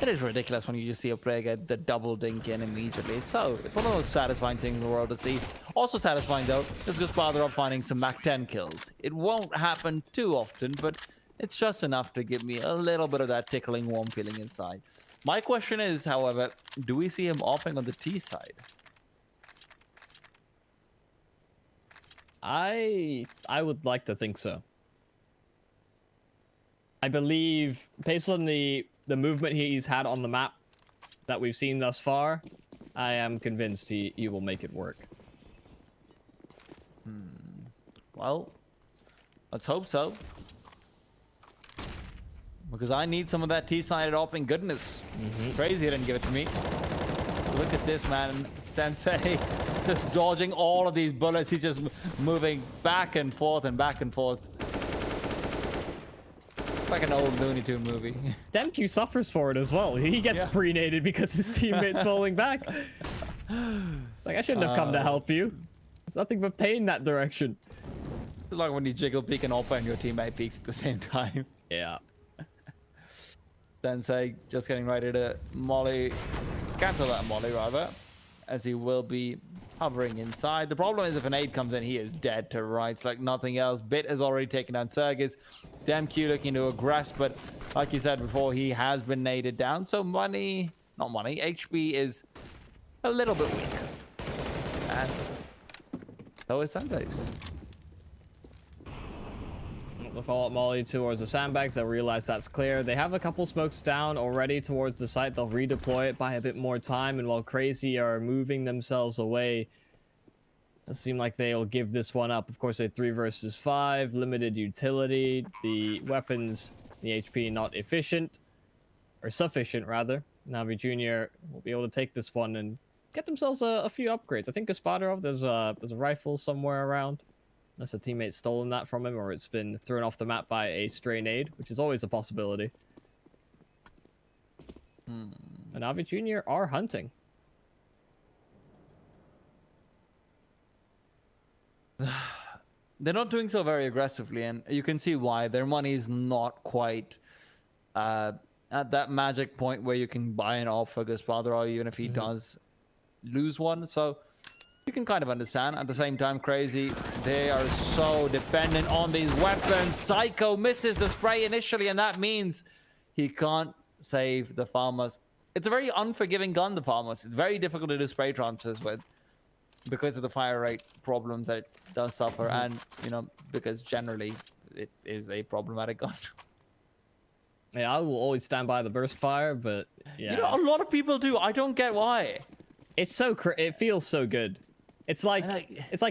It is ridiculous when you just see a player get the double dink in immediately. It's one of the most satisfying things in the world to see. Also satisfying though is just bother up finding some Mach 10 kills. It won't happen too often, but it's just enough to give me a little bit of that tickling warm feeling inside. My question is, however, do we see him offing on the T side? I would like to think so. I believe, based on the movement he's had on the map that we've seen thus far, I am convinced he will make it work. Well, let's hope so. Because I need some of that T-sided open goodness. Crazy didn't give it to me. Look at this, man. Sensei just dodging all of these bullets. He's just moving back and forth and back and forth. It's like an old Looney Tune movie. Demq suffers for it as well. He gets pre-naded because his teammate's falling back. Like, I shouldn't have come to help you. There's nothing but pain that direction. It's like when you jiggle peek and Oppa and your teammate peeks at the same time. Yeah. Sensei just getting ready to molly, cancel that molly rather, as he will be hovering inside. The problem is if an aid comes in, he is dead to rights like nothing else. Bit has already taken down Sergis. Demq looking to aggress, but like you said before, he has been naded down. So HP is a little bit weak. And so is Sensei's. The follow-up molly towards the sandbags. They'll realize that's clear. They have a couple smokes down already towards the site. They'll redeploy it, buy a bit more time, and while Crazy are moving themselves away, it seems like they'll give this one up. Of course, a 3 versus 5, limited utility. The weapons, the HP not efficient, or sufficient rather. Navi Jr. will be able to take this one and get themselves a few upgrades. I think Gaspadarov, there's a rifle somewhere around. Unless a teammate's stolen that from him or it's been thrown off the map by a stray nade, which is always a possibility. And Navi Jr. are hunting. They're not doing so very aggressively, and you can see why. Their money is not quite at that magic point where you can buy an AWP for Gaspadarov even if he does lose one. So you can kind of understand. At the same time, Crazy, they are so dependent on these weapons. Psycho misses the spray initially, and that means he can't save the Farmers. It's a very unforgiving gun, the Farmers. It's very difficult to do spray transfers with because of the fire rate problems that it does suffer, and, you know, because generally it is a problematic gun. Yeah, I will always stand by the burst fire, but yeah. You know, a lot of people do. I don't get why. It's so it feels so good. It's like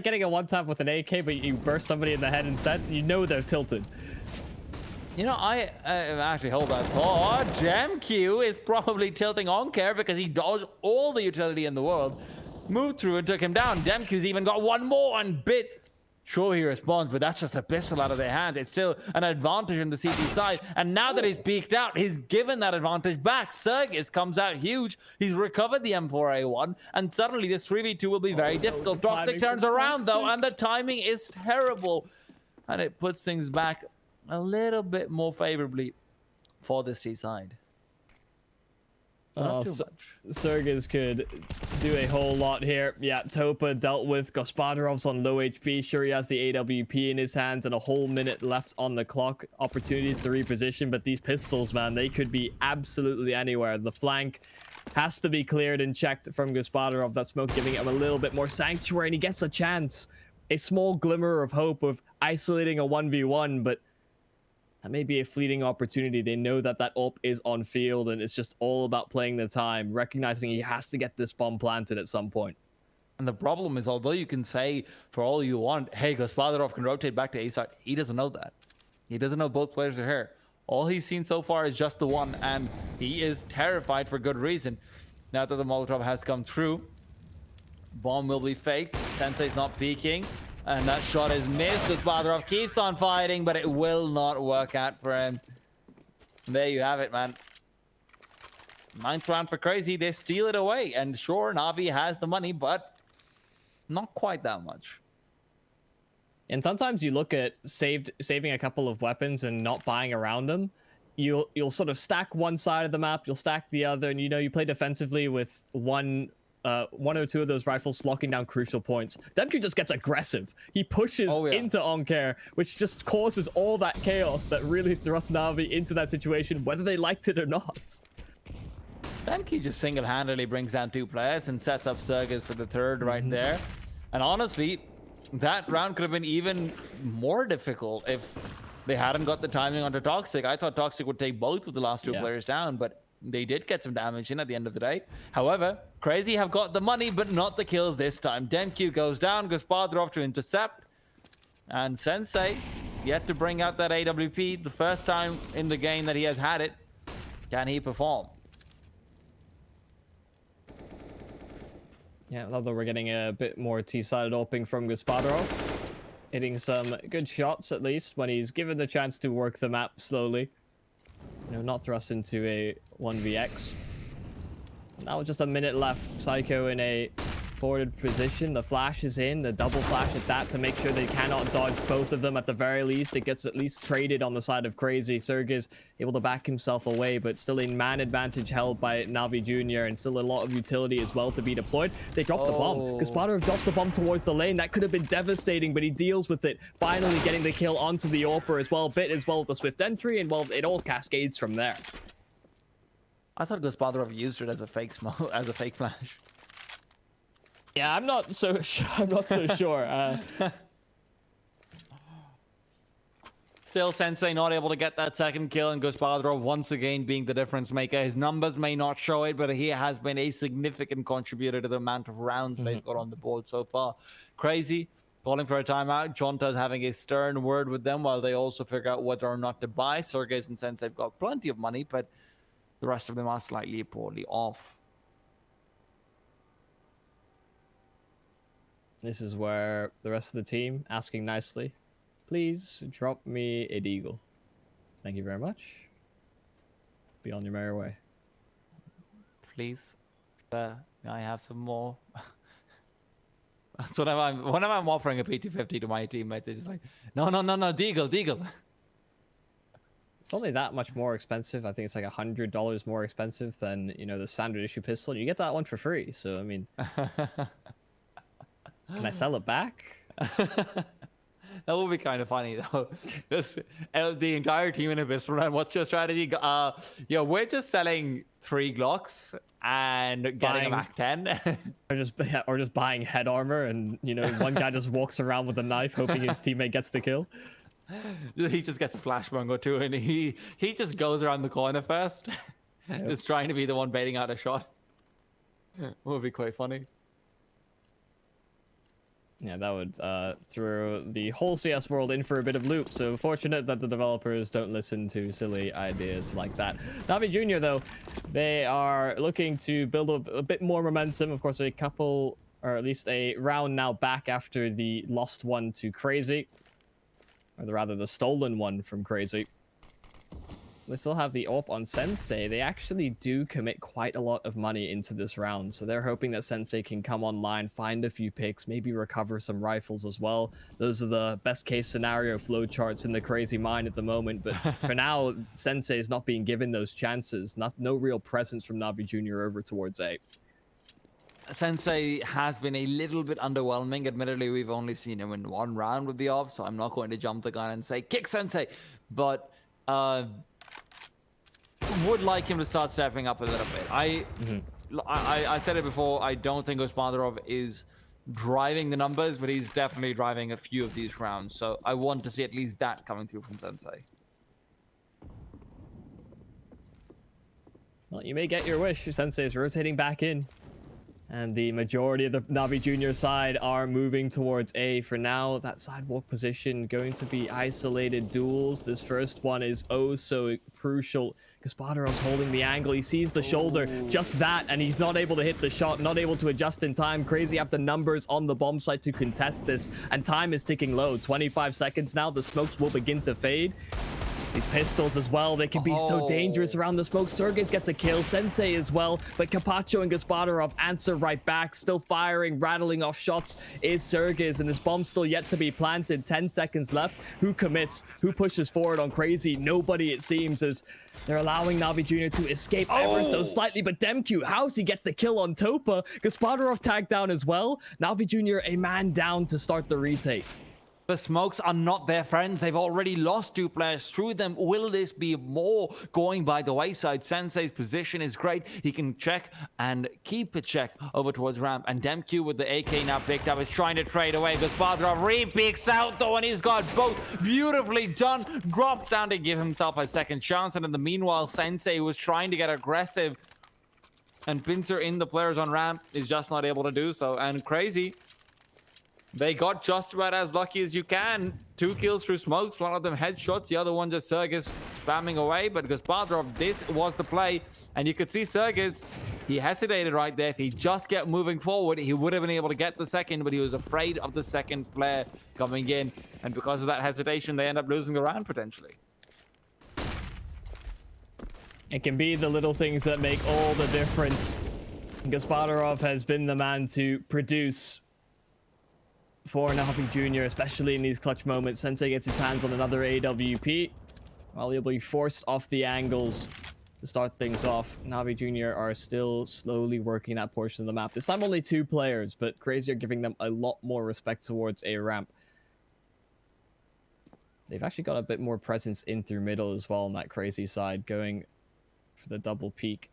getting a one-tap with an AK, but you burst somebody in the head instead. You know they're tilted. You know, I actually hold that thought. Demq is probably tilting on care because he dodged all the utility in the world, moved through and took him down. Demq's even got one more and Bit. Sure, he responds, but that's just a pistol out of their hand. It's still an advantage in the CT side. And now that he's peeked out, he's given that advantage back. Sergis comes out huge. He's recovered the M4A1, and suddenly this 3v2 will be very difficult. Toxic turns around, though, and the timing is terrible. And it puts things back a little bit more favorably for the C side. Not too much. Sergis could do a whole lot here. Yeah, Topa dealt with. Gaspadarov's on low HP. Sure, he has the AWP in his hands and a whole minute left on the clock. Opportunities to reposition, but these pistols, man, they could be absolutely anywhere. The flank has to be cleared and checked from Gaspadarov. That smoke giving him a little bit more sanctuary, and he gets a chance. A small glimmer of hope of isolating a 1v1, but that may be a fleeting opportunity. They know that that AWP is on field, and it's just all about playing the time, recognizing he has to get this bomb planted at some point. And the problem is, although you can say for all you want, hey, Gaspadarov can rotate back to A side, he doesn't know that. He doesn't know both players are here. All he's seen so far is just the one, and he is terrified for good reason. Now that the Molotov has come through, bomb will be faked. Sensei's not peeking. And that shot is missed. Gaspadarov keeps on fighting, but it will not work out for him. And there you have it, man. 9th round for Crazy. They steal it away. And sure, Navi has the money, but not quite that much. And sometimes you look at saving a couple of weapons and not buying around them. You'll sort of stack one side of the map, you'll stack the other, and you play defensively with one or two of those rifles locking down crucial points. Demq just gets aggressive. He pushes into Oncare, which just causes all that chaos that really thrusts Navi into that situation, whether they liked it or not. Demq just single-handedly brings down 2 players and sets up Sergis for the 3rd right there. And honestly, that round could have been even more difficult if they hadn't got the timing onto Toxic. I thought Toxic would take both of the last two players down, but they did get some damage in at the end of the day. However, Crazy have got the money, but not the kills this time. Demq goes down, Gospodarov to intercept, and Sensei yet to bring out that AWP. The first time in the game that he has had it. Can he perform? Yeah, although we're getting a bit more T-sided opening from Gospodarov. Hitting some good shots, at least, when he's given the chance to work the map slowly. You know, not thrust into a 1vx. Now just a minute left. Psycho in a forwarded position. The flash is in. The double flash at that to make sure they cannot dodge both of them at the very least. It gets at least traded on the side of Crazy. Sergey's able to back himself away, but still a man advantage held by Navi Jr. and still a lot of utility as well to be deployed. They drop the bomb. Gospodarov drops the bomb towards the lane. That could have been devastating, but he deals with it. Finally getting the kill onto the AWPer as well. Bit as well with the swift entry, and well, it all cascades from there. I thought Gospodarov used it as a fake smoke, as a fake flash. Yeah, I'm not so sure. Still, Sensei not able to get that second kill, and Gospodarov once again being the difference maker. His numbers may not show it, but he has been a significant contributor to the amount of rounds they've got on the board so far. Crazy calling for a timeout. Jonta's having a stern word with them while they also figure out whether or not to buy. Sergey's and Sensei have got plenty of money, but the rest of them are slightly poorly off. This is where the rest of the team asking nicely, please drop me a deagle. Thank you very much. Be on your merry way. Please, may I have some more? That's what whenever I'm offering a P250 to my teammates, they're just like, no, deagle. It's only that much more expensive. I think it's like $100 more expensive than, you know, the standard issue pistol. You get that one for free. So, I mean... Can I sell it back? That would be kind of funny though. The entire team in Abyss round. What's your strategy? Yeah, we're just selling 3 Glocks and getting a Mac 10. or just buying head armor, and you know, one guy just walks around with a knife, hoping his teammate gets the kill. He just gets a flashbang or two, and he just goes around the corner first, just trying to be the one baiting out a shot. Would be quite funny. Yeah, that would throw the whole CS world in for a bit of loop. So fortunate that the developers don't listen to silly ideas like that. Navi Jr. though, they are looking to build a bit more momentum. Of course, a couple, or at least a round now back after the lost one to Crazy. Or rather, the stolen one from Crazy. They still have the AWP on Sensei. They actually do commit quite a lot of money into this round. So they're hoping that Sensei can come online, find a few picks, maybe recover some rifles as well. Those are the best case scenario flowcharts in the Crazy mind at the moment. But for now, Sensei is not being given those chances. No real presence from Navi Jr. over towards A. Sensei has been a little bit underwhelming. Admittedly, we've only seen him in 1 round with the AWP, so I'm not going to jump the gun and say, kick Sensei. But... would like him to start stepping up a little bit. I said it before, I don't think Gospodarov is driving the numbers, but he's definitely driving a few of these rounds. So I want to see at least that coming through from Sensei. Well, you may get your wish. Sensei is rotating back in. And the majority of the Navi Jr. side are moving towards A for now. That sidewalk position going to be isolated duels. This first one is oh so crucial. Gospodarov's holding the angle. He sees the shoulder, just that, and he's not able to hit the shot, not able to adjust in time. Crazy have the numbers on the bomb site to contest this, and time is ticking low. 25 seconds now. The smokes will begin to fade. These pistols as well, they can be so dangerous around the smoke. Sergey gets a kill, Sensei as well, but Capacho and Gospodarov answer right back, still firing, rattling off shots is Sergey's, and this bomb's still yet to be planted. 10 seconds left. Who commits? Who pushes forward on Crazy? Nobody, it seems, as they're allowing Navi Jr. to escape ever so slightly, but Demq, how's he get the kill on Topa? Gospodarov tagged down as well. Navi Jr. a man down to start the retake. The smokes are not their friends. They've already lost 2 players through them. Will this be more going by the wayside? Sensei's position is great. He can check and keep a check over towards ramp. And Demq with the AK now picked up is trying to trade away. Gospodarov re-peeks out though, and he's got both beautifully done. Drops down to give himself a second chance. And in the meanwhile, Sensei was trying to get aggressive. And Pincer in the players on ramp is just not able to do so. And Crazy, they got just about as lucky as you can. 2 kills through smokes, one of them headshots, the other one just Sergis spamming away. But Gospodarov, this was the play. And you could see Sergis, he hesitated right there. If he just kept moving forward, he would have been able to get the second, but he was afraid of the second player coming in. And because of that hesitation, they end up losing the round potentially. It can be the little things that make all the difference. Gospodarov has been the man to produce for Navi Jr., especially in these clutch moments. Sensei gets his hands on another AWP. While he'll be forced off the angles to start things off. Navi Jr. are still slowly working that portion of the map. This time only 2 players, but Crazy are giving them a lot more respect towards a ramp. They've actually got a bit more presence in through middle as well on that Crazy side, going for the double peak.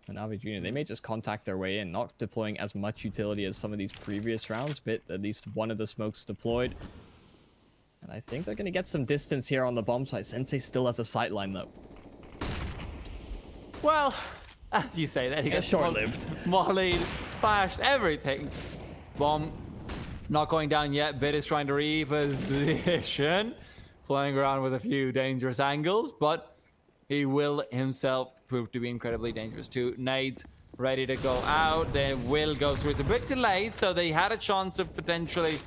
And Navi Jr., they may just contact their way in, not deploying as much utility as some of these previous rounds, but at least one of the smokes deployed. And I think they're going to get some distance here on the bomb site. Sensei still has a sightline, though. Well, as you say, that he gets short-lived. Molly flashed everything. Bomb not going down yet. Bit is trying to reposition. Playing around with a few dangerous angles, but he will himself prove to be incredibly dangerous too. Nades ready to go out. They will go through. It's a bit delayed, so they had a chance of potentially,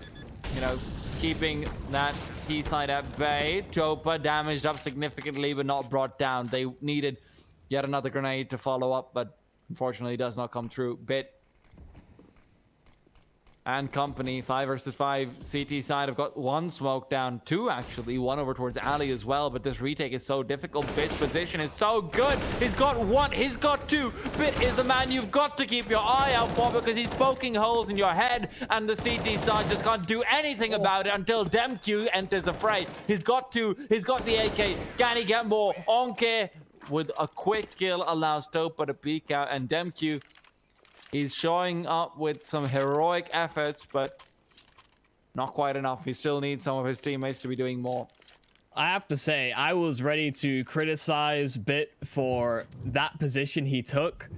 you know, keeping that T side at bay. Chopa damaged up significantly, but not brought down. They needed yet another grenade to follow up, but unfortunately does not come through. Bit and company, 5 versus 5. CT side have got 1 smoke down, 2 actually, 1 over towards Ali as well, but this retake is so difficult. Bit's position is so good. He's got 1, he's got 2. Bit is the man you've got to keep your eye out for because he's poking holes in your head, and the CT side just can't do anything about it until Demq enters the fray. He's got 2, he's got the AK. Can he get more? Onke with a quick kill allows Topa to peek out, and Demq, he's showing up with some heroic efforts, but not quite enough. He still needs some of his teammates to be doing more. I have to say, I was ready to criticize Bit for that position he took,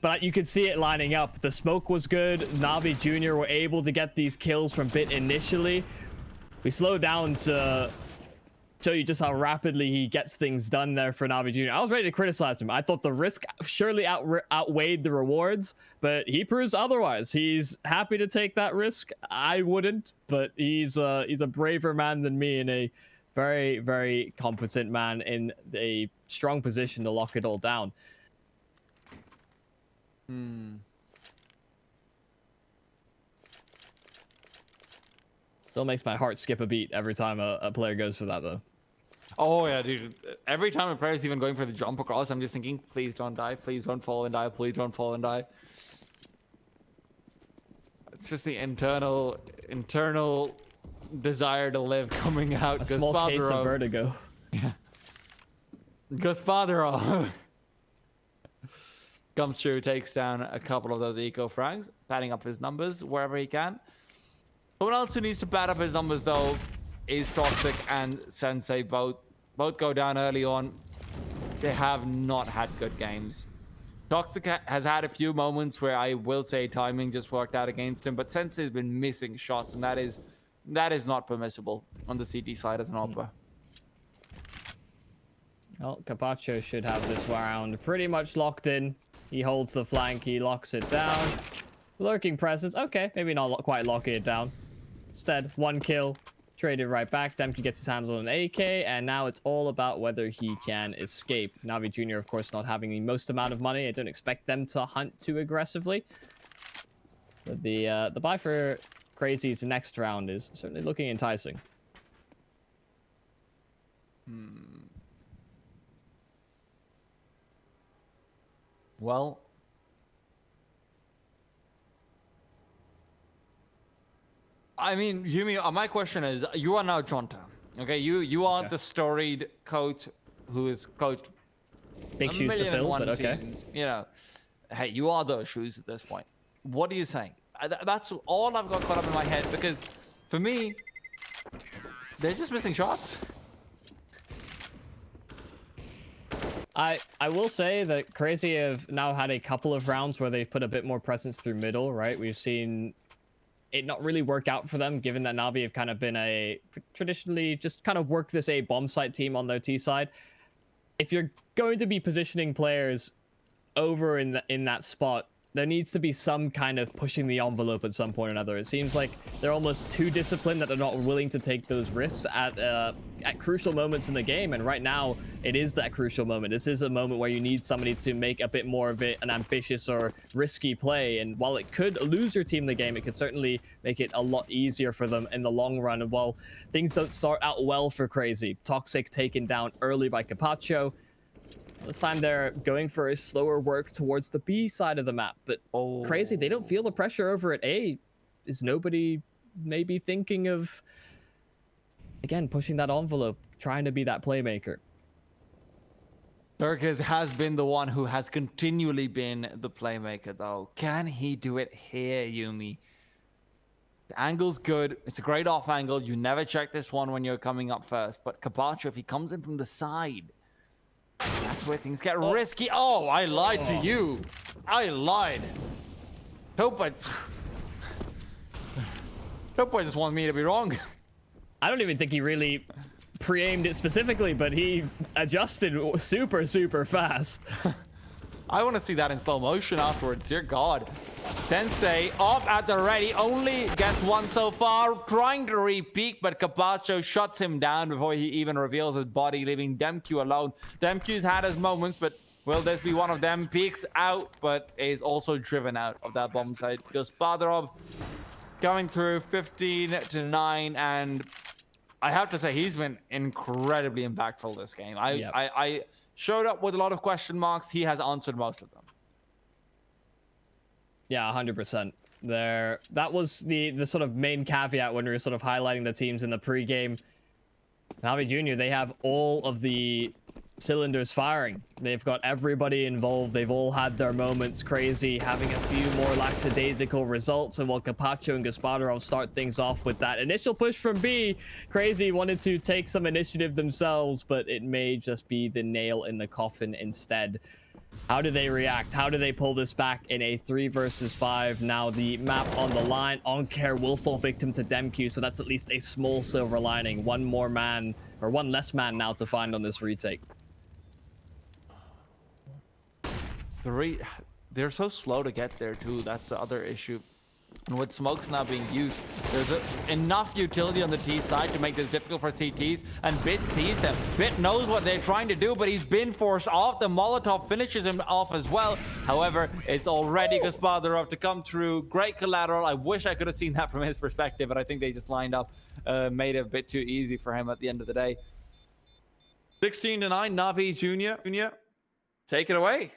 but you could see it lining up. The smoke was good. Navi Jr. were able to get these kills from Bit initially. We slowed down to show you just how rapidly he gets things done there for Navi Jr. I was ready to criticize him. I thought the risk surely outweighed the rewards, but he proves otherwise. He's happy to take that risk. I wouldn't, but he's a braver man than me, and a very, very competent man in a strong position to lock it all down. Still makes my heart skip a beat every time a player goes for that, though. Oh yeah, dude. Every time a player is even going for the jump across, I'm just thinking, please don't die. Please don't fall and die. Please don't fall and die. It's just the internal desire to live coming out. A small case of vertigo. Yeah. Gospodarov comes through, takes down a couple of those eco frags, padding up his numbers wherever he can. Someone else who needs to pad up his numbers though is Toxic and Sensei. Both go down early on. They have not had good games. Toxic has had a few moments where I will say timing just worked out against him, but Sensei has been missing shots, and that is not permissible on the CT side as an Opera. Well, Carpaccio should have this round pretty much locked in. He holds the flank, he locks it down. Lurking presence, okay, maybe not quite locking it down. Instead, 1 kill, traded right back. Demke gets his hands on an AK, and now it's all about whether he can escape. Navi Jr., of course, not having the most amount of money. I don't expect them to hunt too aggressively. But the buy for Crazy's next round is certainly looking enticing. Well, I mean, Yumi, my question is, you are now Jonta. Okay, you are the storied coach who has coached Big shoes to fill, but okay. teams. You know, hey, you are those shoes at this point. What are you saying? That's all I've got caught up in my head, because for me, they're just missing shots. I will say that Crazy have now had a couple of rounds where they've put a bit more presence through middle, right? We've seen it not really work out for them, given that Na'Vi have kind of been a traditionally just kind of work this A bomb site team on their T side. If you're going to be positioning players over in that spot, there needs to be some kind of pushing the envelope at some point or another. It seems like they're almost too disciplined that they're not willing to take those risks at crucial moments in the game. And right now, it is that crucial moment. This is a moment where you need somebody to make a bit more of it an ambitious or risky play. And while it could lose your team the game, it could certainly make it a lot easier for them in the long run. And while things don't start out well for Crazy, Toxic taken down early by Capacho. This time they're going for a slower work towards the B side of the map. But Crazy, they don't feel the pressure over at A. Is nobody maybe thinking of, again, pushing that envelope, trying to be that playmaker? Durkaz has been the one who has continually been the playmaker, though. Can he do it here, Yumi? The angle's good. It's a great off angle. You never check this one when you're coming up first. But Capacho, if he comes in from the side, that's where things get risky. Oh, I lied to you. I lied. Hope I just want me to be wrong. I don't even think he really pre-aimed it specifically, but he adjusted super fast. I want to see that in slow motion afterwards. Dear God. Sensei up at the ready. Only gets one so far. Trying to re-peek, but Capacho shuts him down before he even reveals his body, leaving Demku alone. Demku's had his moments, but will this be one of them? Peeks out, but is also driven out of that bomb site. Gospodarov going through 15-9, and I have to say he's been incredibly impactful this game. I showed up with a lot of question marks. He has answered most of them. Yeah, 100%. That was the sort of main caveat when we were sort of highlighting the teams in the pregame. Na'Vi Junior, they have all of the cylinders firing. They've got everybody involved. They've all had their moments. Crazy having a few more lackadaisical results, and while Capacho and Gospodarov start things off with that initial push from B, Crazy wanted to take some initiative themselves, but it may just be the nail in the coffin instead. How do they react? How do they pull this back in a 3 versus 5? Now the map on the line. Oncare will fall victim to Demku, so that's at least a small silver lining. One more man, or one less man now to find on this retake. They're so slow to get there too. That's the other issue. And with smokes not being used, there's enough utility on the T side to make this difficult for CTs, and Bit sees them. Bit knows what they're trying to do, but he's been forced off. The Molotov finishes him off as well. However, it's already Gospodarov to come through. Great collateral. I wish I could have seen that from his perspective, but I think they just lined up, made it a bit too easy for him at the end of the day. 16-9, Na'Vi Junior. Take it away.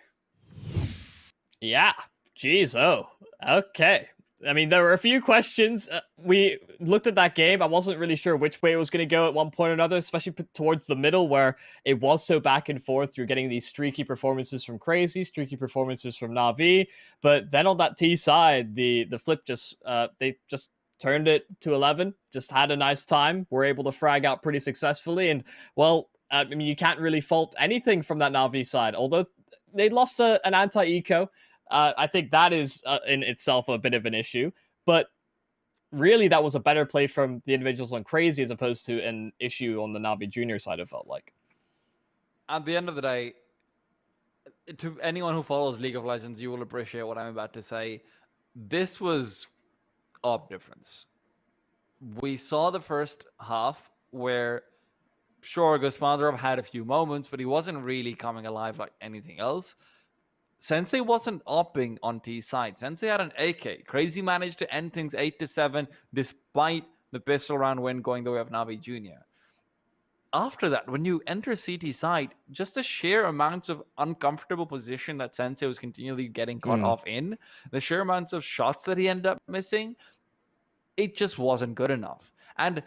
Yeah. Jeez. Oh, okay. I mean, there were a few questions. We looked at that game. I wasn't really sure which way it was going to go at one point or another, especially towards the middle where it was so back and forth. You're getting these streaky performances from Crazy, streaky performances from Na'Vi. But then on that T side, the flip just, they just turned it to 11, just had a nice time. Were able to frag out pretty successfully. And, well, I mean, you can't really fault anything from that Na'Vi side. Although they lost an anti-eco. I think that is in itself a bit of an issue, but really that was a better play from the individuals on Crazy as opposed to an issue on the Na'Vi Junior side, it felt like. At the end of the day, to anyone who follows League of Legends, you will appreciate what I'm about to say. This was of difference. We saw the first half where, sure, Gospodarov had a few moments, but he wasn't really coming alive like anything else. Sensei wasn't upping on T side. Sensei had an AK. Crazy managed to end things 8-7 despite the pistol round win going the way of Na'Vi Junior. After that, when you enter CT side, just the sheer amounts of uncomfortable position that Sensei was continually getting caught off in, the sheer amounts of shots that he ended up missing, it just wasn't good enough. And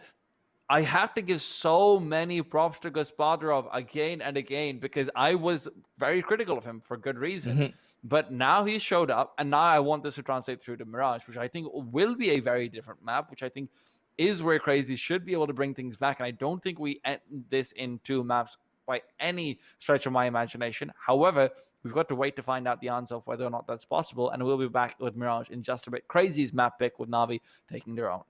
I have to give so many props to Gospodarov again and again, because I was very critical of him for good reason. But now he showed up, and now I want this to translate through to Mirage, which I think will be a very different map, which I think is where Crazy should be able to bring things back. And I don't think we end this in 2 maps by any stretch of my imagination. However, we've got to wait to find out the answer of whether or not that's possible, and we'll be back with Mirage in just a bit. Crazy's map pick with Na'Vi taking their own.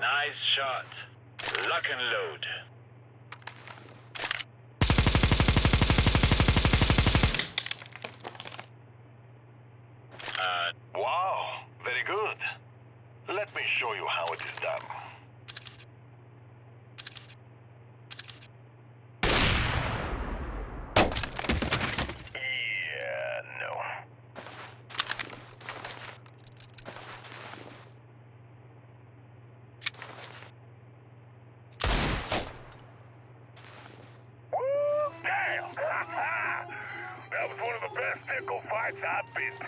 Nice shot. Lock and load. Wow, very good. Let me show you how it is done. Yeah, no. Damn! That was one of the best nickel fights I've been to.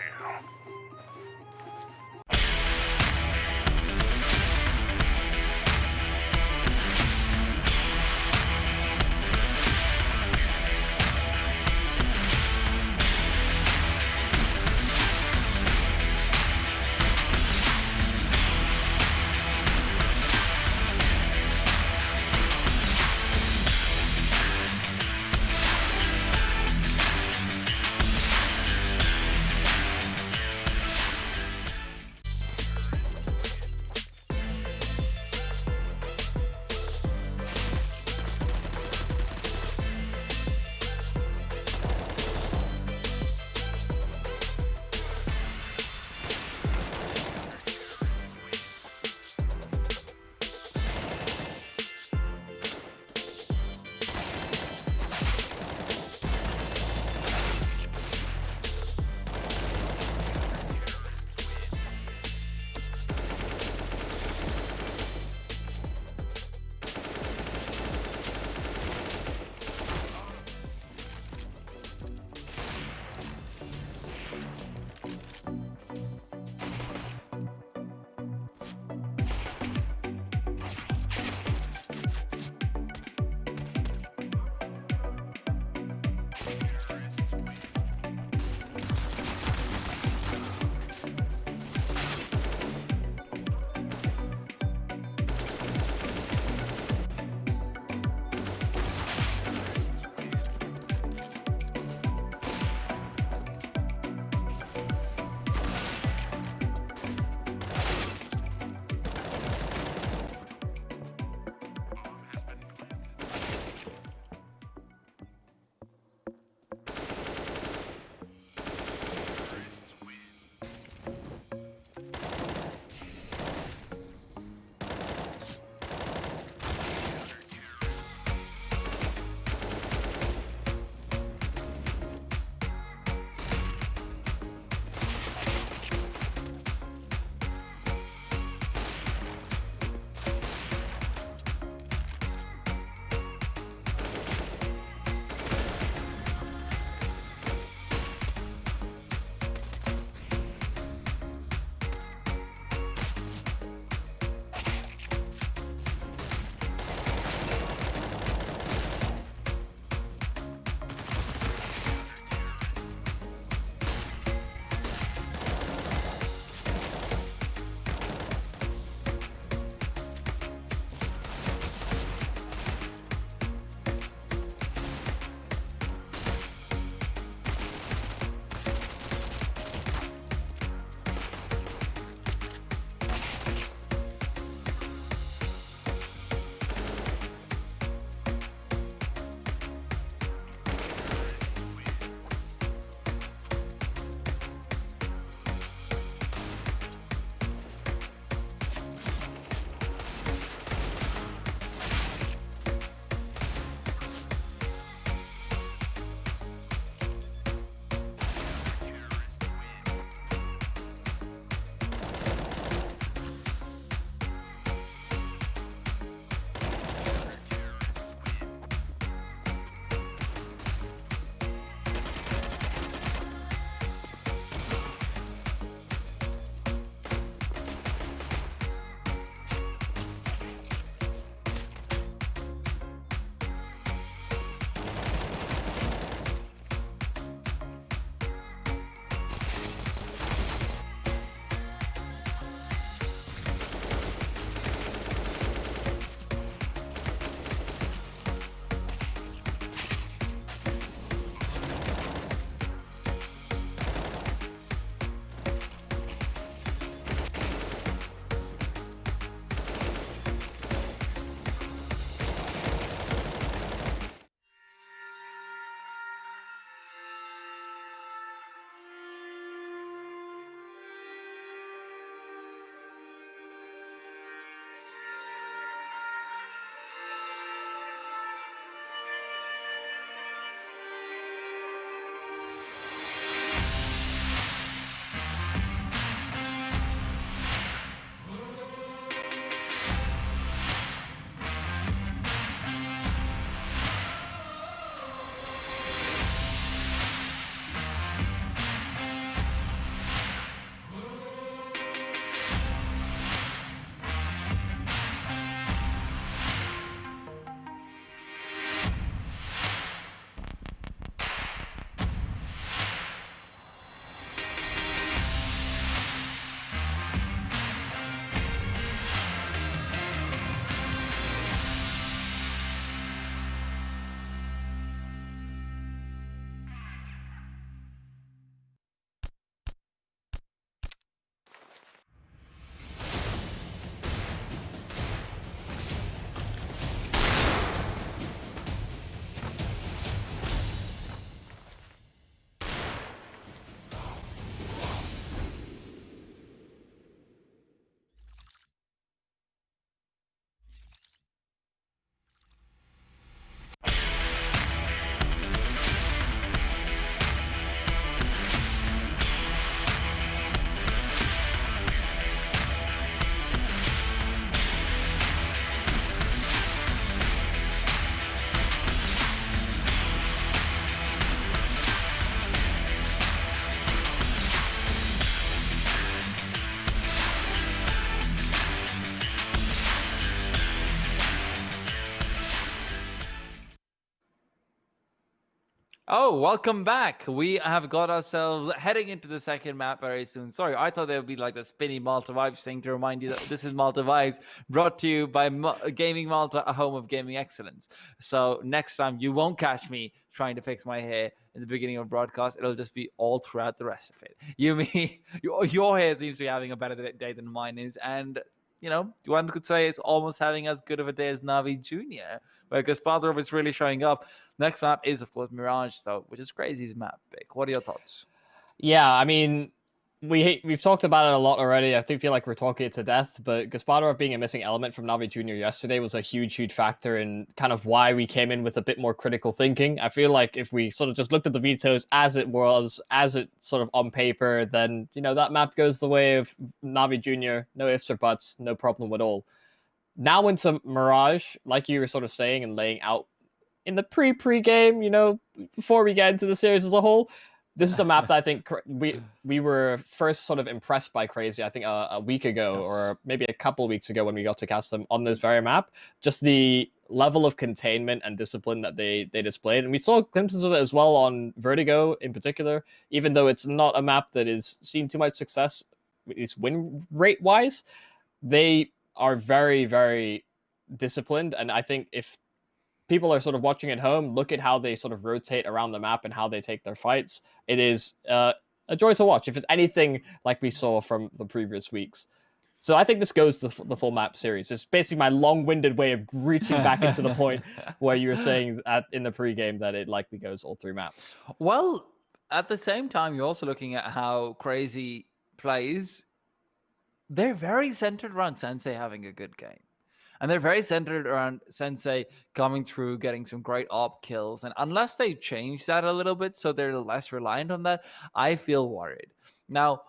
Oh, welcome back. We have got ourselves heading into the second map very soon. Sorry, I thought there would be like the spinny Malta Vibes thing to remind you that this is Malta Vibes, brought to you by Gaming Malta, a home of gaming excellence. So next time you won't catch me trying to fix my hair in the beginning of broadcast. It'll just be all throughout the rest of it. Your hair seems to be having a better day than mine is, and you know, one could say it's almost having as good of a day as Navi Jr., where Gaspadrov is really showing up. Next map is, of course, Mirage, though, which is Crazy's map pick. What are your thoughts? Yeah, I mean, we've talked about it a lot already. I think feel like we're talking it to death, but Gasparov being a missing element from Navi Jr. yesterday was a huge factor in kind of why we came in with a bit more critical thinking. I feel like if we sort of just looked at the vetoes as it was, as it sort of on paper, then, you know, that map goes the way of Navi Jr., no ifs or buts, no problem at all. Now into Mirage, like you were sort of saying and laying out in the pre-game, you know, before we get into the series as a whole, this is a map that I think we were first sort of impressed by Crazy. I think a week ago, Yes. or maybe a couple of weeks ago when we got to cast them on this very map. Just the level of containment and discipline that they displayed, and we saw glimpses of it as well on Vertigo in particular. Even though it's not a map that is seen too much success, at least win rate wise, they are very disciplined, and I think if people are sort of watching at home, look at how they sort of rotate around the map and how they take their fights. It is a joy to watch, if it's anything like we saw from the previous weeks. So I think this goes to the full map series. It's basically my long-winded way of reaching back into the point where you were saying in the pregame that it likely goes all 3 maps. Well, at the same time, you're also looking at how Crazy plays. They're very centered around Sensei having a good game. And they're very centered around Sensei coming through, getting some great op kills. And unless they change that a little bit so they're less reliant on that, I feel worried. Now,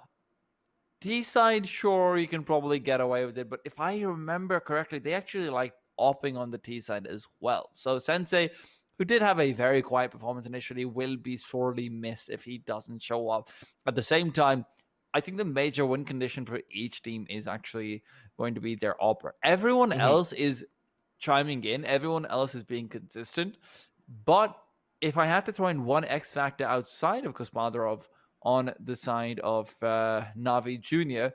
T-side, sure, you can probably get away with it. But if I remember correctly, they actually like opping on the T-side as well. So Sensei, who did have a very quiet performance initially, will be sorely missed if he doesn't show up. At the same time, I think the major win condition for each team is actually going to be their opera. Everyone else is chiming in. Everyone else is being consistent. But if I have to throw in one X factor outside of Kosmadorov on the side of Navi Jr.,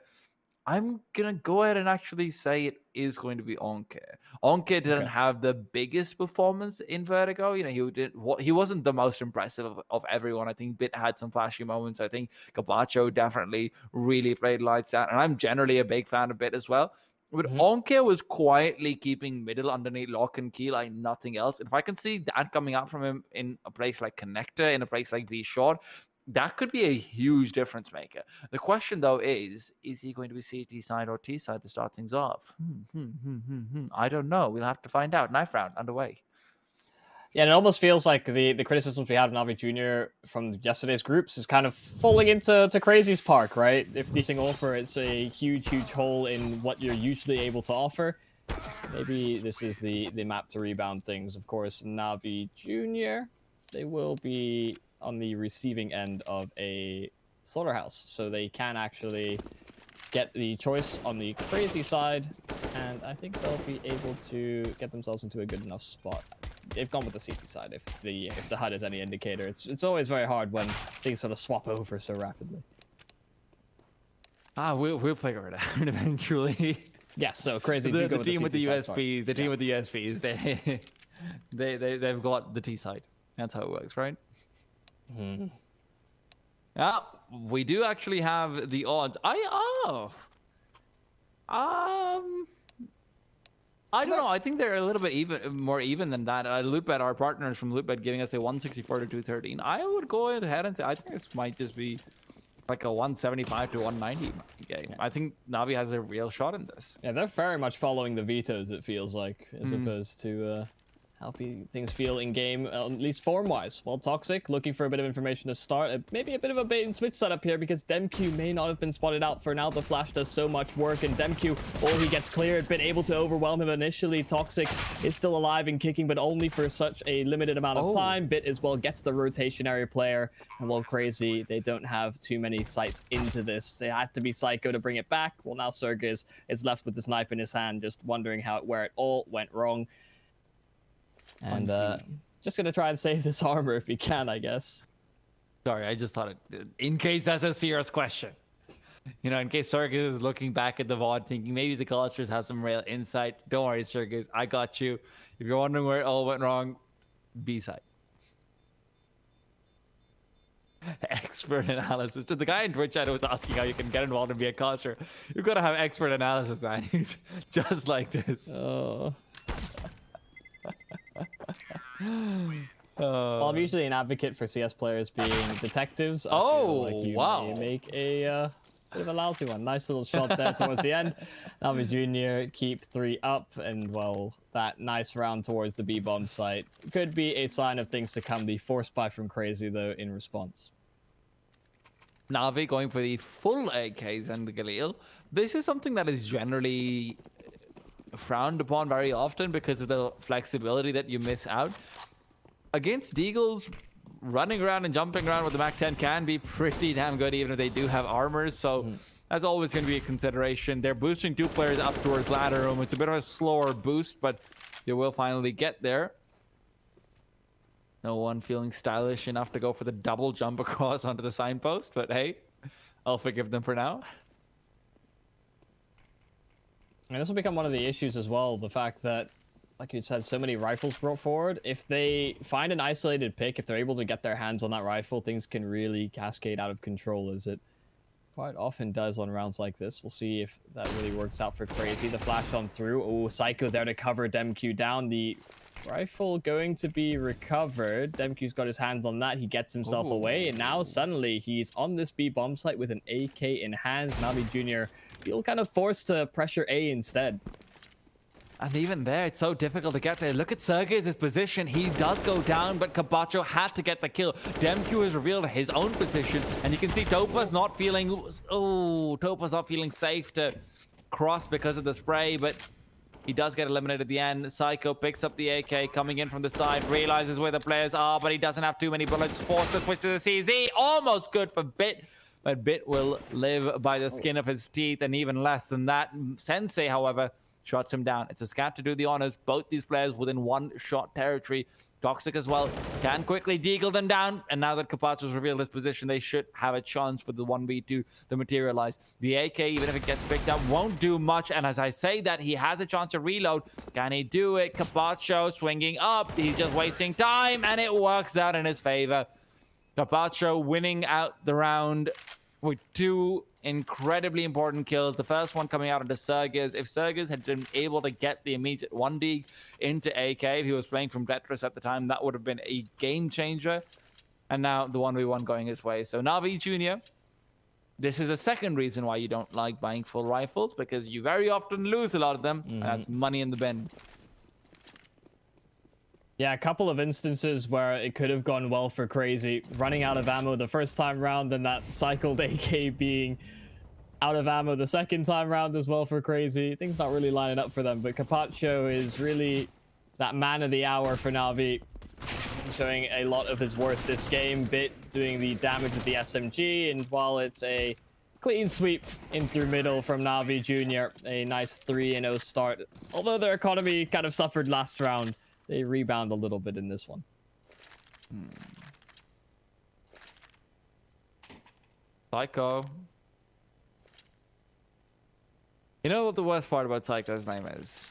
I'm going to go ahead and actually say it is going to be Onke. Onke didn't have the biggest performance in Vertigo. You know, he wasn't the most impressive of everyone. I think Bit had some flashy moments. I think Gabacho definitely really played lights out. And I'm generally a big fan of Bit as well. But Onke was quietly keeping middle underneath lock and key like nothing else. And if I can see that coming out from him in a place like Connector, in a place like B Short, that could be a huge difference maker. The question, though, is he going to be CT side or T side to start things off? I don't know. We'll have to find out. Knife round underway. Yeah, and it almost feels like the criticisms we had of Navi Jr. from yesterday's groups is kind of falling into Crazy's park, right? If the single offer, it's a huge hole in what you're usually able to offer. Maybe this is the map to rebound things. Of course, Navi Jr., they will be on the receiving end of a slaughterhouse, so they can actually get the choice on the Crazy side, and I think they'll be able to get themselves into a good enough spot. They've gone with the CT side if the HUD is any indicator. It's always very hard when things sort of swap over so rapidly. We'll figure it out eventually. Yes, so Crazy. The team with the USPs, the team with the USPs, they've got the T side. That's how it works, right? Yeah, we do actually have the odds. I don't know. I think they're a little bit more even than that. Lootbet, our partners from Lootbet, giving us a 164 to 213. I would go ahead and say I think this might just be like a 175 to 190 game. I think Navi has a real shot in this. Yeah, they're very much following the vetoes, it feels like, as opposed to how things feel in game, at least form-wise. Well, Toxic looking for a bit of information to start. Maybe a bit of a bait and switch setup here because Demq may not have been spotted out for now. The flash does so much work, and Demq, he gets cleared, been able to overwhelm him initially. Toxic is still alive and kicking, but only for such a limited amount of time. Bit as well gets the rotationary player, and well, Crazy, they don't have too many sights into this. They had to be Psycho to bring it back. Well, now Sergis is left with this knife in his hand, just wondering where it all went wrong. And Just gonna try and save this armor if he can, I guess. Sorry, I just thought it. In case that's a serious question. You know, in case Sergis is looking back at the VOD thinking maybe the Costers have some real insight. Don't worry, Sergis. I got you. If you're wondering where it all went wrong, B-side. Expert analysis. The guy in Twitch chat was asking how you can get involved and be a Coster. You've got to have expert analysis, man. He's just like this. Oh. Well, I'm usually an advocate for CS players being detectives. I feel like you may make a bit of a lousy one. Nice little shot there towards the end. Navi Jr. keep 3 up, and well, that nice round towards the B-bomb site could be a sign of things to come. The force buy from Crazy, though, in response. Navi going for the full AKs and the Galil. This is something that is generally frowned upon very often because of the flexibility that you miss out. Against Deagles, running around and jumping around with the Mac-10 can be pretty damn good, even if they do have armors. So that's always going to be a consideration. They're boosting 2 players up towards ladder room. It's a bit of a slower boost, but they will finally get there. No one feeling stylish enough to go for the double jump across onto the signpost, but hey, I'll forgive them for now. And this will become one of the issues as well. The fact that, like you said, so many rifles brought forward. If they find an isolated pick, if they're able to get their hands on that rifle, things can really cascade out of control, as it quite often does on rounds like this. We'll see if that really works out for Crazy. The flash on through. Oh, Psycho there to cover Demq down. The rifle going to be recovered. Demq's got his hands on that. He gets himself away, and now suddenly he's on this B bomb site with an AK in hand. Navi Jr. feel kind of forced to pressure A instead. And even there, it's so difficult to get there. Look at Sergej's position. He does go down, but Cabacho had to get the kill. Demq has revealed his own position, and you can see Topa's not feeling... Oh, Topa's not feeling safe to cross because of the spray, but he does get eliminated at the end. Psycho picks up the AK, coming in from the side, realizes where the players are, but he doesn't have too many bullets. Forced to switch to the CZ. Almost good for Bit, but Bit will live by the skin of his teeth, and even less than that. Sensei, however, shots him down. It's a scat to do the honors. Both these players within 1-shot territory. Toxic as well. Can quickly deagle them down. And now that Capacho's revealed his position, they should have a chance for the 1v2 to materialize. The AK, even if it gets picked up, won't do much. And as I say that, he has a chance to reload. Can he do it? Capacho swinging up. He's just wasting time, and it works out in his favor. Capacho winning out the round with 2 incredibly important kills. The first one coming out into Sergis. If Sergis had been able to get the immediate 1D into AK, if he was playing from Tetris at the time, that would have been a game changer. And now the 1v1 going his way. So Navi Jr., this is a second reason why you don't like buying full rifles, because you very often lose a lot of them, and that's money in the bin. Yeah, a couple of instances where it could have gone well for Crazy. Running out of ammo the first time round, then that cycled AK being out of ammo the second time round as well for Crazy. Things not really lining up for them, but Capacho is really that man of the hour for Navi, showing a lot of his worth this game. Bit doing the damage with the SMG, and while it's a clean sweep in through middle from Navi Jr., a nice 3-0 start. Although their economy kind of suffered last round, they rebound a little bit in this one. Psycho. You know what the worst part about Psycho's name is?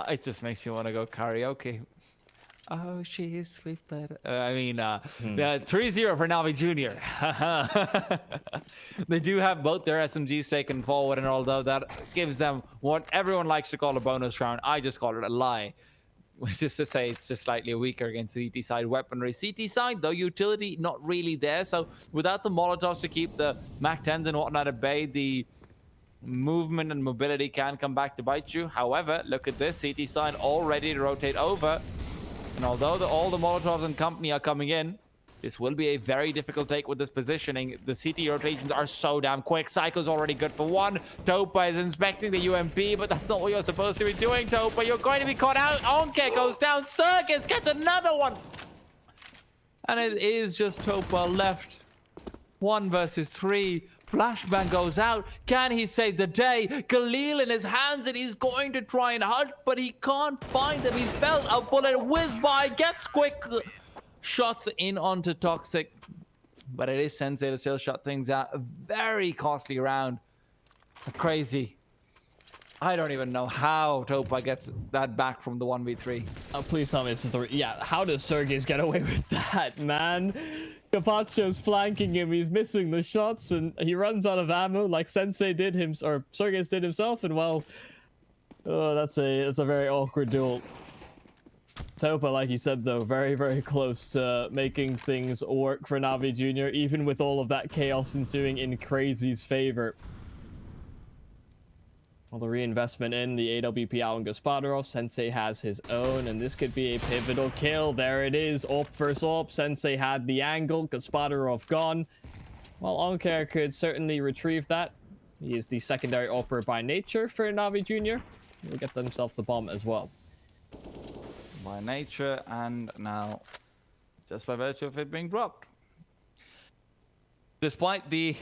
It just makes you want to go karaoke. Oh, she's sweet, but... I mean, 3-0 for Navi Jr. They do have both their SMGs taken forward, and although that gives them what everyone likes to call a bonus round, I just call it a lie. Which is to say, it's just slightly weaker against the CT side weaponry. CT side, though, utility not really there. So without the Molotovs to keep the Mac-10s and whatnot at bay, the movement and mobility can come back to bite you. However, look at this. CT side all ready to rotate over. And although all the Molotovs and company are coming in, this will be a very difficult take with this positioning. The CT rotations are so damn quick. Psycho's already good for 1. Topa is inspecting the UMP, but that's not what you're supposed to be doing, Topa. You're going to be caught out. Onke goes down. Sergis gets another one. And it is just Topa left. 1 versus 3. Flashbang goes out. Can he save the day? Khalil in his hands, and he's going to try and hunt, but he can't find them. He's felt a bullet whiz by, gets quick shots in onto Toxic. But it is Sensei to still shut things out. A very costly round. Crazy. I don't even know how Topa gets that back from the 1v3. Oh, please tell me it's a 3. Yeah, how does Sergej get away with that, man? Capaccio's flanking him, he's missing the shots, and he runs out of ammo like Sensei did or Sergej did himself, and well, oh, that's a very awkward duel. Topa, like you said, though, very, very close to making things work for Navi Jr., even with all of that chaos ensuing in Crazy's favor. Well, the reinvestment in the AWP out on Gaspadarov. Sensei has his own, and this could be a pivotal kill. There it is, AWP versus AWP. Sensei had the angle, Gaspadarov gone. Well, Onkar could certainly retrieve that. He is the secondary AWPer by nature for Navi Jr. He'll get themselves the bomb as well. By nature, and now just by virtue of it being dropped. Despite the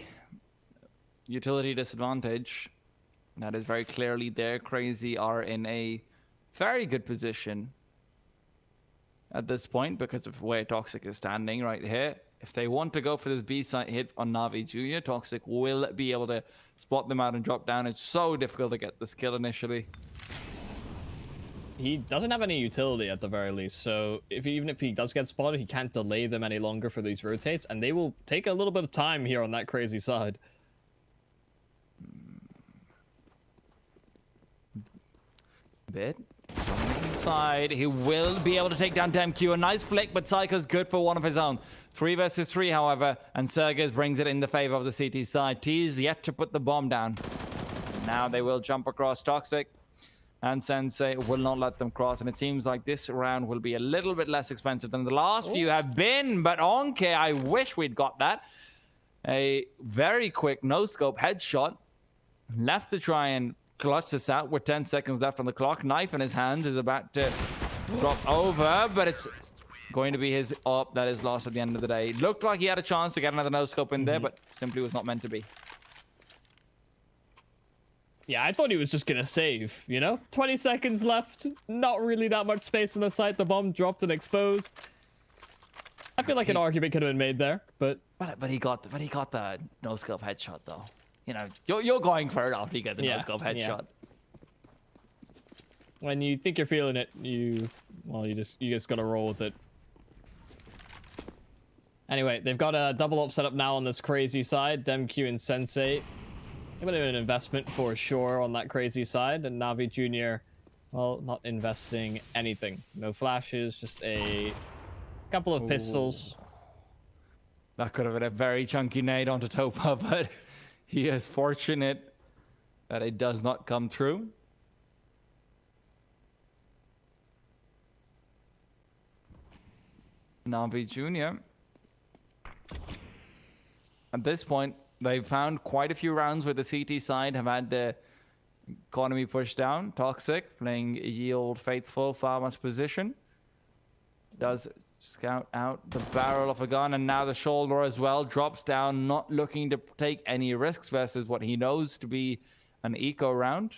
utility disadvantage that is very clearly there, Crazy are in a very good position at this point because of where Toxic is standing right here. If they want to go for this B site hit on Navi Jr., Toxic will be able to spot them out and drop down. It's so difficult to get this kill initially. He doesn't have any utility at the very least, so even if he does get spotted, he can't delay them any longer for these rotates, and they will take a little bit of time here on that Crazy side. Bit from the inside, he will be able to take down DemQ. A nice flick, but Psycho's good for one of his own. 3 versus 3, however, and Sergej brings it in the favor of the CT side. T's yet to put the bomb down. Now they will jump across Toxic, and Sensei will not let them cross, and it seems like this round will be a little bit less expensive than the last few have been, but Onke, I wish we'd got that. A very quick no-scope headshot. Left to try and clutch this out with 10 seconds left on the clock. Knife in his hands, is about to drop over, but it's going to be his AWP that is lost at the end of the day. It looked like he had a chance to get another no-scope in there, but simply was not meant to be. Yeah, I thought he was just gonna save, you know? 20 seconds left, not really that much space on the site. The bomb dropped and exposed. I feel like an argument could have been made there, but he got the no-scope headshot though. You know, you're going for it after you get the no-scope headshot. Yeah. When you think you're feeling it, you just gotta roll with it. Anyway, they've got a double up set up now on this Crazy side. DemQ and Sensei. A bit of an investment for sure on that Crazy side, and Navi Jr., well, not investing anything. No flashes, just a couple of pistols. That could have been a very chunky nade onto Topa, but he is fortunate that it does not come through. Navi Jr. At this point, they've found quite a few rounds where the CT side have had the economy pushed down. Toxic playing ye old faithful farmer's position. Does scout out the barrel of a gun, and now the shoulder as well. Drops down, not looking to take any risks versus what he knows to be an eco round.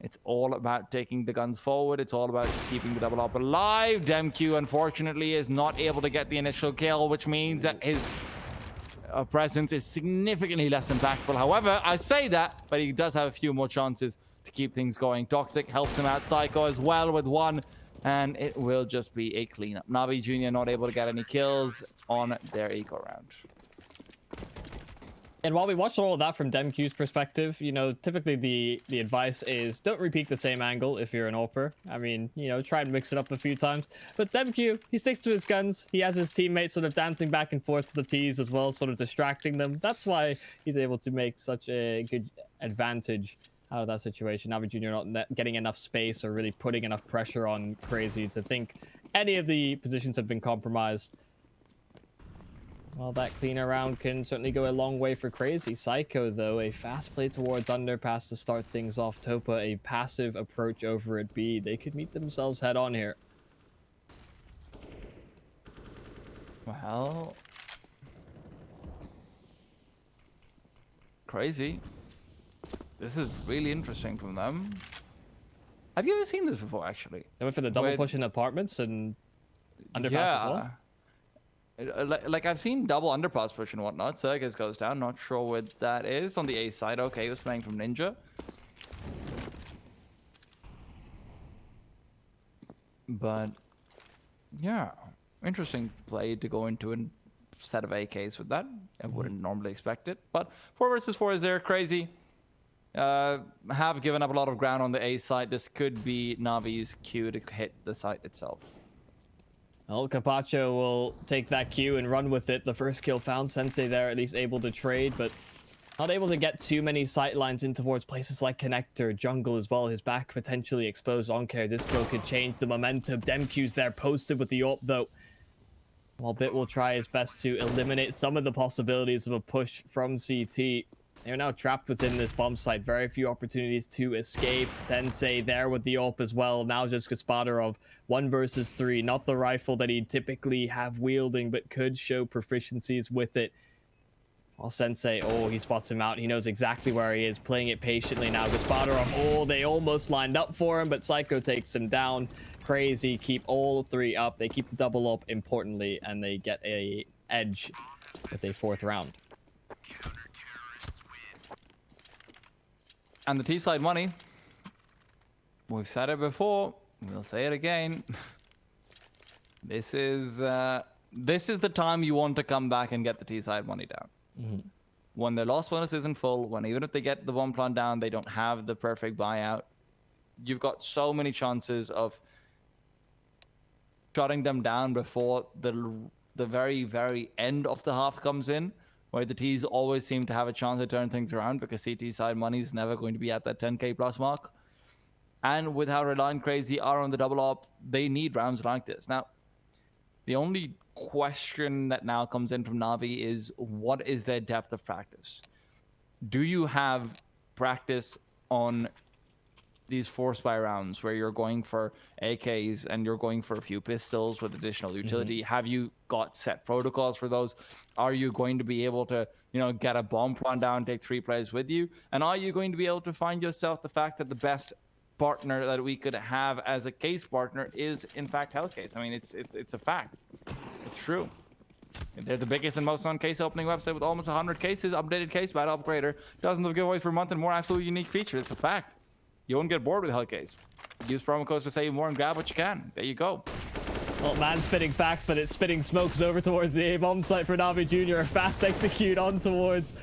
It's all about taking the guns forward. It's all about keeping the double up alive. DemQ, unfortunately, is not able to get the initial kill, which means that his presence is significantly less impactful. However, I say that, but he does have a few more chances to keep things going. Toxic helps him out. Psycho as well with one, and it will just be a cleanup. Navi Jr. not able to get any kills on their eco round. And while we watched all of that from DemQ's perspective, you know, typically the advice is don't repeat the same angle if you're an AWPer. I mean, you know, try and mix it up a few times. But DemQ, he sticks to his guns. He has his teammates sort of dancing back and forth to the T's as well, sort of distracting them. That's why he's able to make such a good advantage out of that situation. Navi Jr. not getting enough space or really putting enough pressure on Crazy to think any of the positions have been compromised. Well, that cleaner round can certainly go a long way for Crazy. Psycho, though, a fast play towards underpass to start things off. Topa, a passive approach over at B. They could meet themselves head on here. Well, Crazy. This is really interesting from them. Have you ever seen this before, actually? They went for the double push in apartments and underpass as well. Like I've seen double underpass push and whatnot. Circus goes down. Not sure what that is on the A side. Okay, he was playing from Ninja. But yeah, interesting play to go into a set of AKs with that. I wouldn't normally expect it. But 4 versus 4 is there. Crazy. Have given up a lot of ground on the A side. This could be Navi's cue to hit the site itself. Well, Capacho will take that cue and run with it. The first kill found. Sensei there, at least able to trade, but not able to get too many sight lines in towards places like Connector, Jungle as well. His back potentially exposed. Oncare, this kill could change the momentum. Demq's there posted with the AWP though. While Bit will try his best to eliminate some of the possibilities of a push from CT. They're now trapped within this bomb site. Very few opportunities to escape. Tensei there with the AWP as well. Now just Gaspadarov. 1 versus 3. Not the rifle that he'd typically have wielding, but could show proficiencies with it. While Sensei, oh, he spots him out. He knows exactly where he is. Playing it patiently now. Gaspadarov, oh, they almost lined up for him, but Psycho takes him down. Crazy. Keep all 3 up. They keep the double up, importantly, and they get a edge with a 4th round. And the T-side money, we've said it before, we'll say it again. This is the time you want to come back and get the T-side money down. When their loss bonus isn't full, when even if they get the bomb plant down, they don't have the perfect buyout. You've got so many chances of shutting them down before the very, very end of the half comes in, where the T's always seem to have a chance to turn things around because CT side money is never going to be at that 10k plus mark. And with how Reliant Crazy are on the double up, they need rounds like this. Now, the only question that now comes in from Na'Vi is, what is their depth of practice? Do you have practice on these force buy rounds where you're going for AKs and you're going for a few pistols with additional utility? Have you got set protocols for those? Are you going to be able to, get a bomb plant down, take 3 players with you? And are you going to be able to find yourself the fact that the best partner that we could have as a case partner is in fact Hellcase? I mean, it's a fact. It's true. They're the biggest and most known case opening website with almost 100 cases, updated case battle upgrader, dozens of giveaways per month, and more absolutely unique features. It's a fact. You won't get bored with Hellcase. Use promo codes to save more and grab what you can. There you go. Well, man's spitting facts, but it's spitting smokes over towards the A-bomb site for Na'Vi Jr. Fast execute on towards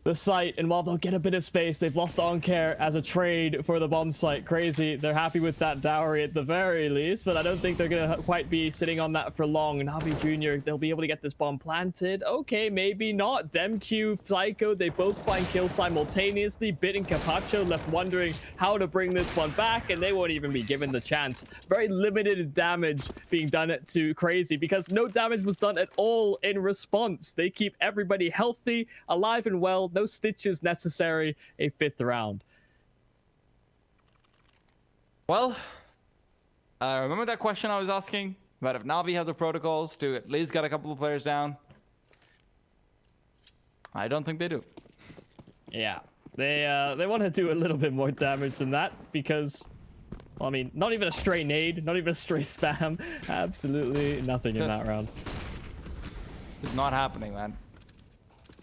the site, and while they'll get a bit of space, they've lost Oncare as a trade for the bomb site. Crazy. They're happy with that dowry at the very least, but I don't think they're gonna quite be sitting on that for long. Na'Vi Jr., they'll be able to get this bomb planted. Okay, maybe not. Demq, Psycho, they both find kills simultaneously. Bit and Capacho left wondering how to bring this one back, and they won't even be given the chance. Very limited damage being done to Crazy because no damage was done at all in response. They keep everybody healthy, alive and well. No stitches necessary. A 5th round. Well, remember that question I was asking about if Na'Vi have the protocols to at least get a couple of players down? I don't think they do. Yeah, they want to do a little bit more damage than that because, well, I mean, not even a stray nade, not even a stray spam. Absolutely nothing in that round. It's not happening, man.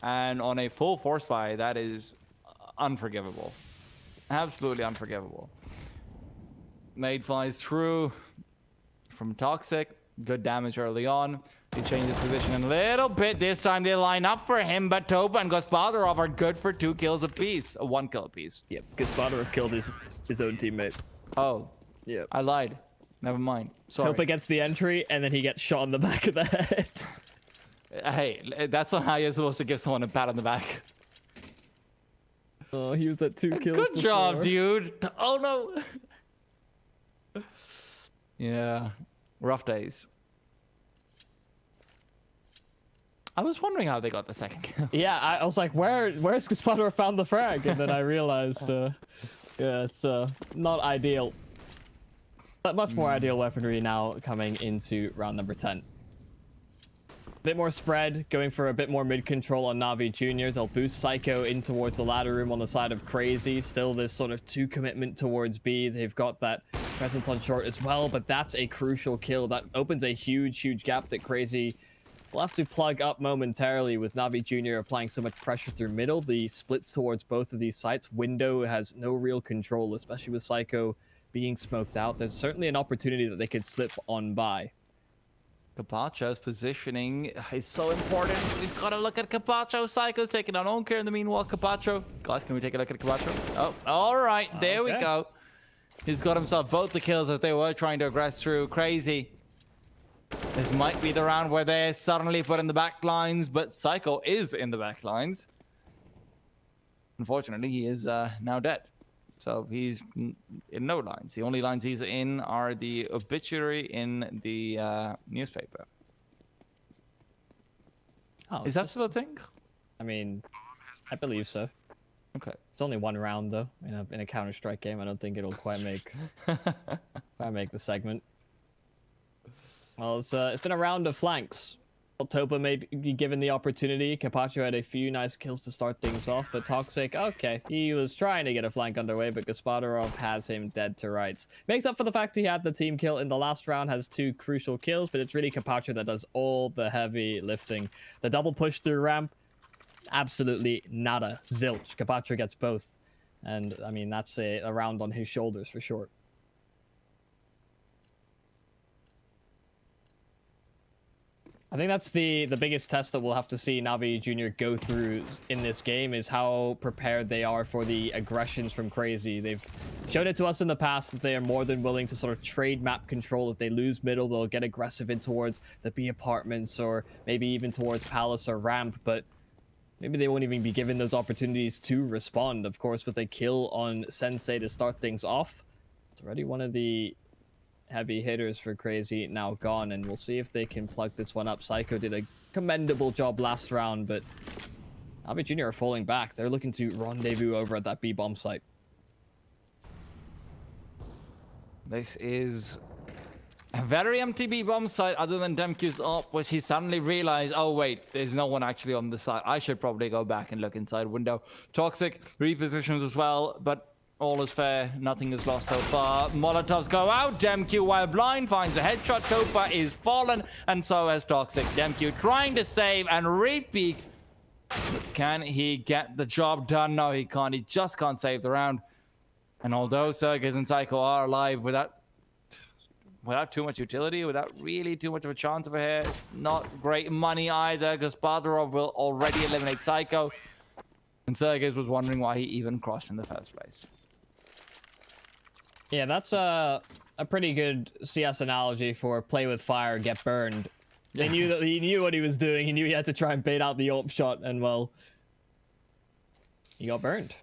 And on a full force buy, that is unforgivable. Absolutely unforgivable. Nade flies through from Toxic. Good damage early on. He changes position a little bit. This time they line up for him, but Topa and Gaspadarov are good for 2 kills apiece. 1 kill apiece. Yep, Gaspadarov killed his own teammate. Oh. Yeah. I lied. Never mind. Sorry. Topa gets the entry, and then he gets shot in the back of the head. Hey, that's not how you're supposed to give someone a pat on the back. Oh, he was at 2 kills. Good job, dude. Oh, no. Yeah. Rough days. I was wondering how they got the 2nd kill. Yeah, I was like, where's Gaspadarov found the frag? And then I realized, yeah, it's not ideal. But much more ideal weaponry now coming into round number 10. bit more spread, going for a bit more mid control on Na'Vi Jr. They'll boost Psycho in towards the ladder room on the side of Crazy. Still this sort of 2 commitment towards B. They've got that presence on short as well, but that's a crucial kill. That opens a huge gap that Crazy will have to plug up momentarily, with Na'Vi Jr. applying so much pressure through middle. The splits towards both of these sites. Window has no real control, especially with Psycho being smoked out. There's certainly an opportunity that they could slip on by. Capacho's positioning is so important. We've got to look at Capacho. Psycho's taking on Own Care in the meanwhile. Capacho. Guys, can we take a look at Capacho? Oh, all right. There we go. He's got himself both the kills as they were trying to aggress through. Crazy. This might be the round where they're suddenly put in the back lines, but Psycho is in the back lines. Unfortunately, he is now dead. So he's in no lines. The only lines he's in are the obituary in the newspaper. Oh, is that still a thing? I mean, I believe so. Okay. It's only 1 round though. In a Counter-Strike game, I don't think it'll quite make the segment. Well, it's been a round of flanks. Topa may be given the opportunity. Capacho had a few nice kills to start things off, but Toxic, okay, he was trying to get a flank underway, but Gaspadarov has him dead to rights. Makes up for the fact he had the team kill in the last round, has 2 crucial kills, but it's really Capacho that does all the heavy lifting. The double push through ramp, absolutely nada, zilch. Capacho gets both, and I mean, that's a round on his shoulders for sure. I think that's the biggest test that we'll have to see Na'Vi Jr. go through in this game, is how prepared they are for the aggressions from Crazy. They've showed it to us in the past that they are more than willing to sort of trade map control. If they lose middle, they'll get aggressive in towards the B apartments, or maybe even towards Palace or Ramp, but maybe they won't even be given those opportunities to respond. Of course, with a kill on Sensei to start things off, it's already one of the heavy hitters for Crazy now gone, and we'll see if they can plug this one up. Psycho did a commendable job last round, but Na'Vi Jr. are falling back. They're looking to rendezvous over at that B bomb site. This is a very empty B bomb site other than Demq's up, which he suddenly realized, oh wait, there's no one actually on the side. I should probably go back and look inside window. Toxic repositions as well, but all is fair. Nothing is lost so far. Molotovs go out. Demq, while blind, finds a headshot. Topa is fallen, and so has Toxic. Demq trying to save and repeat. Can he get the job done? No, he can't. He just can't save the round. And although Sergis and Psycho are alive without too much utility, without really too much of a chance over here, not great money either, because Gaspadarov will already eliminate Psycho. And Sergis was wondering why he even crossed in the first place. Yeah, that's a pretty good CS analogy for play with fire, get burned. They knew that he knew what he was doing. He knew he had to try and bait out the AWP shot, and well, he got burned.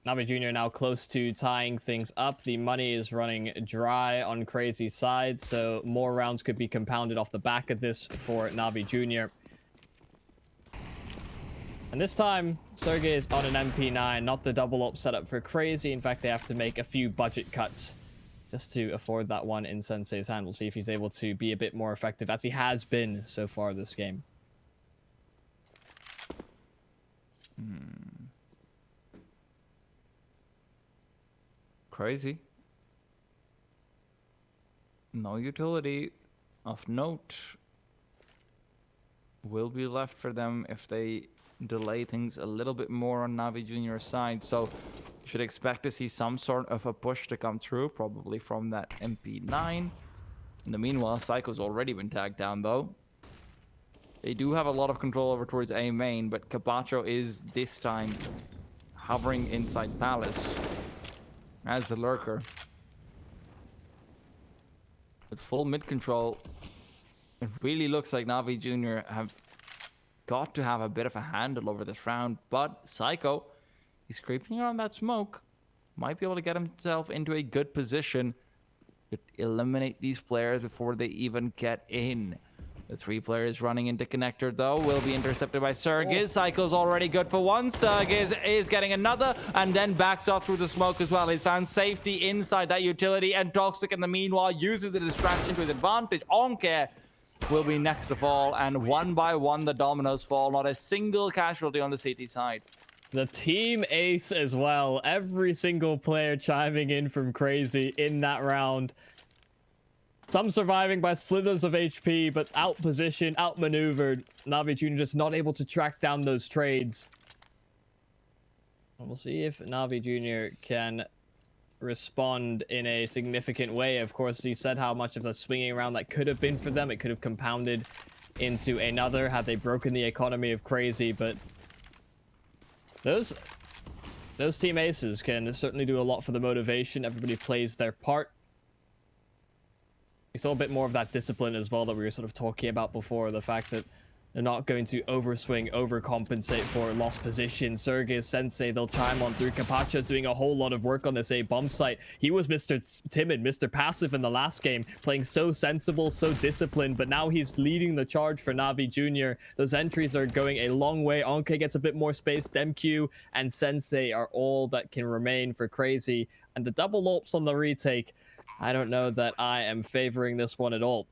Na'Vi Jr. now close to tying things up. The money is running dry on Crazy's side, so more rounds could be compounded off the back of this for Na'Vi Jr. And this time, Sergey is on an MP9, not the double up setup for Crazy. In fact, they have to make a few budget cuts just to afford that one in Sensei's hand. We'll see if he's able to be a bit more effective, as he has been so far this game. Crazy. No utility of note will be left for them if they delay things a little bit more on Na'Vi Jr.'s side. So you should expect to see some sort of a push to come through, probably from that MP9. In the meanwhile, Psycho's already been tagged down, though. They do have a lot of control over towards A main, but Capacho is this time hovering inside Palace as the lurker. With full mid control, it really looks like Na'Vi Jr. have got to have a bit of a handle over this round, but Psycho, he's creeping around that smoke, might be able to get himself into a good position to eliminate these players before they even get in. The 3 players running into connector, though, will be intercepted by Sergis. Psycho's already good for one. Sergis is getting another, and then backs off through the smoke as well. He's found safety inside that utility, and Toxic, in the meanwhile, uses the distraction to his advantage. On care will be next to fall, and one by one the dominoes fall. Not a single casualty on the CT side. The team ace as well. Every single player chiming in from Crazy in that round. Some surviving by slithers of HP, but out-positioned, out-maneuvered. Na'Vi Jr. just not able to track down those trades. We'll see if Na'Vi Jr. can respond in a significant way. Of course, he said how much of the swinging around that could have been for them. It could have compounded into another had they broken the economy of Crazy, but those team aces can certainly do a lot for the motivation. Everybody plays their part. We saw a bit more of that discipline as well that we were sort of talking about before. The fact that they're not going to overswing, overcompensate for lost position. Sergey, Sensei, they'll chime on through. Capacho's doing a whole lot of work on this A bomb site. He was Mr. Timid, Mr. Passive in the last game, playing so sensible, so disciplined, but now he's leading the charge for Na'Vi Jr. Those entries are going a long way. Anke gets a bit more space. Demq and Sensei are all that can remain for Crazy. And the double AWPs on the retake, I don't know that I am favoring this one at all.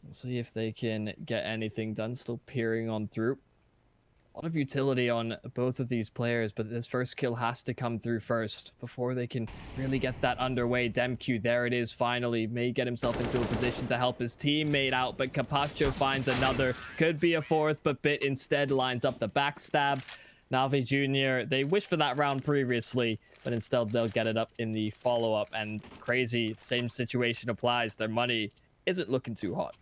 We'll see if they can get anything done. Still peering on through. A lot of utility on both of these players, but this first kill has to come through first before they can really get that underway. Demq, there it is finally. May get himself into a position to help his teammate out, but Capacho finds another. Could be a fourth, but Bit instead lines up the backstab. Na'Vi Jr., they wished for that round previously, but instead they'll get it up in the follow-up. And Crazy, same situation applies. Their money isn't looking too hot.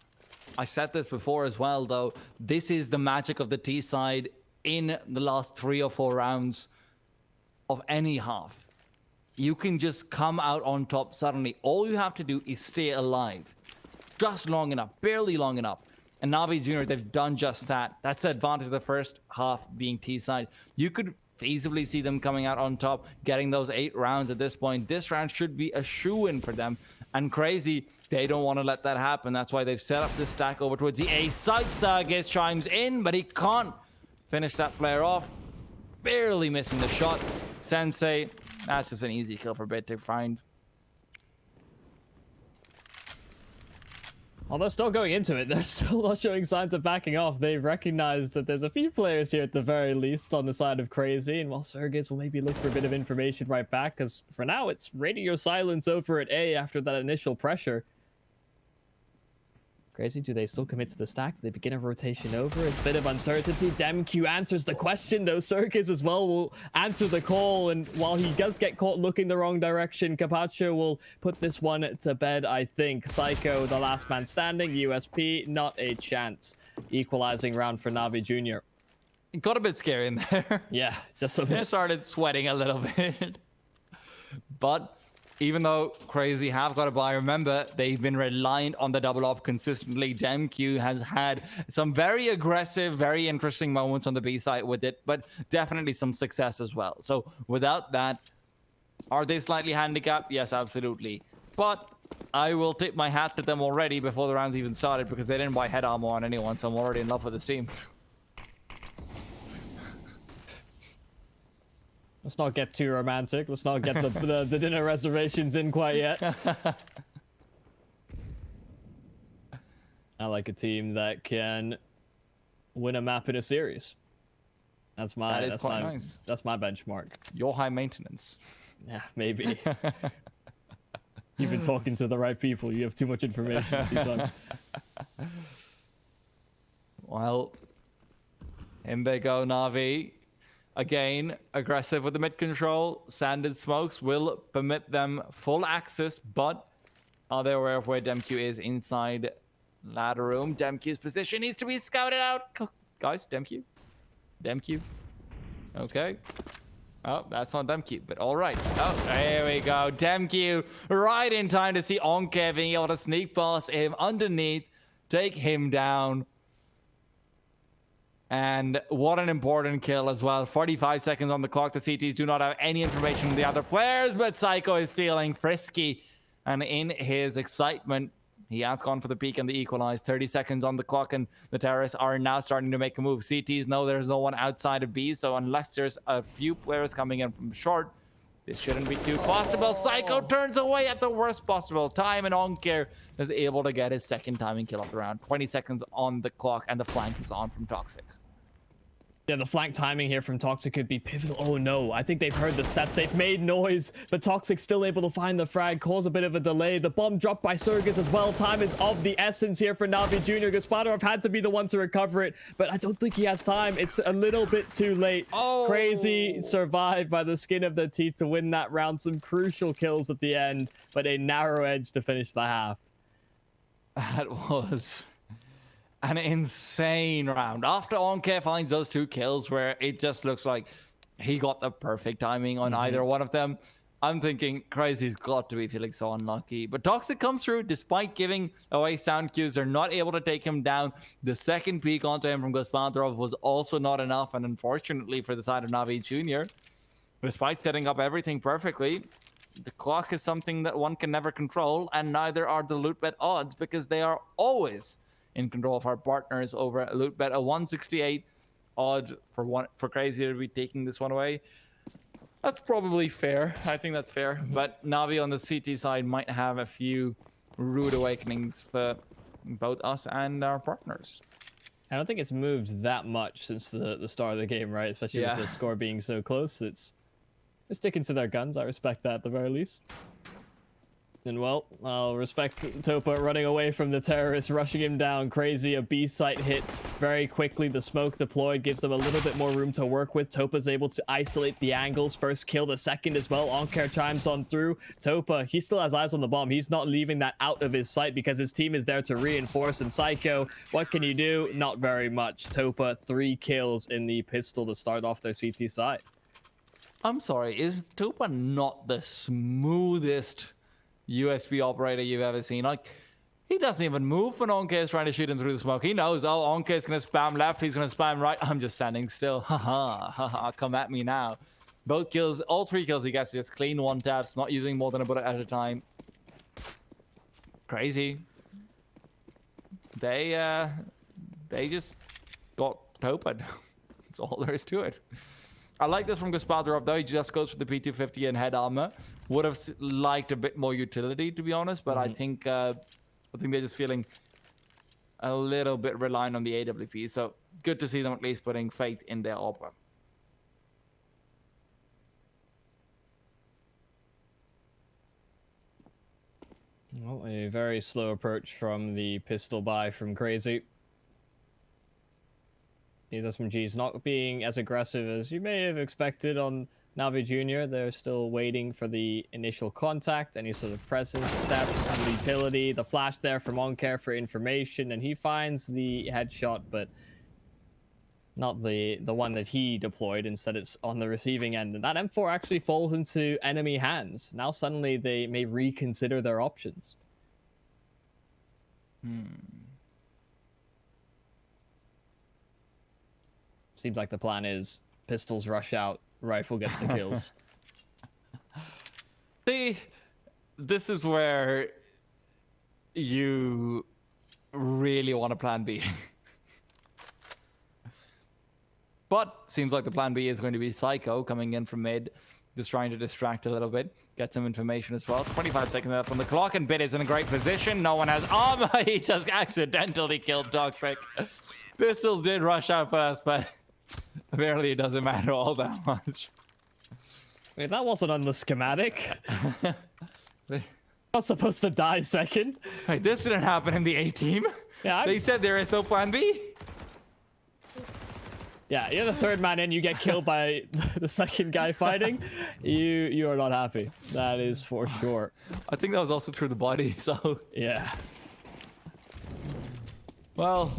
I said this before as well, though. This is the magic of the T side in the last 3 or 4 rounds of any half. You can just come out on top suddenly. All you have to do is stay alive. Just long enough, barely long enough. And Na'Vi Jr., they've done just that. That's the advantage of the first half being T side. You could feasibly see them coming out on top, getting those 8 rounds at this point. This round should be a shoo-in for them. And Crazy, they don't want to let that happen. That's why they've set up this stack over towards the A side. Sargis chimes in, but he can't finish that player off. Barely missing the shot. Sensei, that's just an easy kill for Bit to find. Well, they're still going into it. They're still not showing signs of backing off. They've recognized that there's a few players here at the very least on the side of Crazy. And while Sergis will maybe look for a bit of information right back, because for now it's radio silence over at A after that initial pressure. Crazy, do they still commit to the stack? Do they begin a rotation over? It's a bit of uncertainty. Demq answers the question, though. Sergis as well will answer the call. And while he does get caught looking the wrong direction, Capacho will put this one to bed, I think. Psycho, the last man standing. USP, not a chance. Equalizing round for Na'Vi Jr. It got a bit scary in there. Yeah, just a bit. I started sweating a little bit. But even though Crazy have got a buy, remember, they've been reliant on the double up consistently. Demq has had some very aggressive, very interesting moments on the B side with it, but definitely some success as well. So without that, are they slightly handicapped? Yes, absolutely. But I will tip my hat to them already before the rounds even started because they didn't buy head armor on anyone, so I'm already in love with this team. Let's not get too romantic. Let's not get the dinner reservations in quite yet. I like a team that can win a map in a series. That's my nice. That's my benchmark. You're high maintenance. Yeah, maybe. You've been talking to the right people. You have too much information. Well, in they go, Na'Vi. Again, aggressive with the mid control. Sanded smokes will permit them full access, but are they aware of where Demq is inside ladder room? Demq's position needs to be scouted out. Guys, Demq. Okay. Oh, that's not Demq, but all right. Oh, there we go. Demq right in time to see Onke being able to sneak past him underneath, take him down. And what an important kill as well. 45 seconds on the clock. The CTs do not have any information from the other players, but Psycho is feeling frisky. And in his excitement, he has gone for the peak and the equalize. 30 seconds on the clock, and the terrorists are now starting to make a move. CTs know there's no one outside of B, so unless there's a few players coming in from short, This shouldn't be too possible. Psycho turns away at the worst possible time, and Onkar is able to get his second timing kill of the round. 20 seconds on the clock, and the flank is on from Toxic. Yeah, the flank timing here from Toxic could be pivotal. Oh no, I think they've heard the steps. They've made noise, but Toxic's still able to find the frag, cause a bit of a delay. The bomb dropped by Surges as well. Time is of the essence here for Navi Jr. Gaspadov had to be the one to recover it, but I don't think he has time. It's a little bit too late. Oh. Crazy survived by the skin of their teeth to win that round. Some crucial kills at the end, but a narrow edge to finish the half. That was an insane round. After Onkar finds those 2 kills where it just looks like he got the perfect timing on either one of them, I'm thinking Crazy's got to be feeling so unlucky. But Toxic comes through despite giving away sound cues. They're not able to take him down. The second peek onto him from Gospodarov was also not enough, and unfortunately for the side of Navi Jr., despite setting up everything perfectly, the clock is something that one can never control, and neither are the loot bet odds, because they are always in control of our partners over at loot bet. A 168 odd for Crazy to be taking this one away. That's probably fair. I think that's fair. But Navi on the CT side might have a few rude awakenings for both us and our partners. I don't think it's moved that much since the start of the game, right? Especially with the score being so close. They're sticking to their guns. I respect that at the very least. And well, I'll respect Topa running away from the terrorists, rushing him down. Crazy, a B site hit very quickly. The smoke deployed gives them a little bit more room to work with. Topa's able to isolate the angles. First kill, the second as well. Onkar chimes on through. Topa, he still has eyes on the bomb. He's not leaving that out of his sight because his team is there to reinforce. And Psycho, what can you do? Not very much. Topa, 3 kills in the pistol to start off their CT side. I'm sorry, is Topa not the smoothest USB operator you've ever seen? Like, he doesn't even move when Onkar is trying to shoot him through the smoke. He knows, oh, Onkar is going to spam left, he's going to spam right. I'm just standing still. Haha, come at me now. Both kills, all 3 kills he gets, just clean one taps, not using more than a bullet at a time. Crazy. They just got Topa. That's all there is to it. I like this from Gospodarov, though. He just goes for the P250 and head armor. Would have liked a bit more utility, to be honest, but I think they're just feeling a little bit reliant on the AWP. So good to see them at least putting faith in their opera. Well, a very slow approach from the pistol buy from Crazy. These SMGs not being as aggressive as you may have expected on Navi Jr. They're still waiting for the initial contact, any sort of presence, steps, and utility. The flash there from Onkar for information, and he finds the headshot, but not the one that he deployed. Instead, it's on the receiving end, and that M4 actually falls into enemy hands. Now suddenly they may reconsider their options. Seems like the plan is pistols rush out, rifle gets the kills. See, this is where you really want a plan B. But seems like the plan B is going to be Psycho coming in from mid, just trying to distract a little bit, get some information as well. 25 seconds left on the clock, and Bit is in a great position. No one has armor. He just accidentally killed Toxic. Pistols did rush out first, but apparently it doesn't matter all that much. Wait, that wasn't on the schematic. Not supposed to die second. Wait, this didn't happen in the A team. Yeah, They said there is no plan B. Yeah, you're the third man in, you get killed by the second guy fighting. You are not happy. That is for sure. I think that was also through the body, so... Yeah. Well...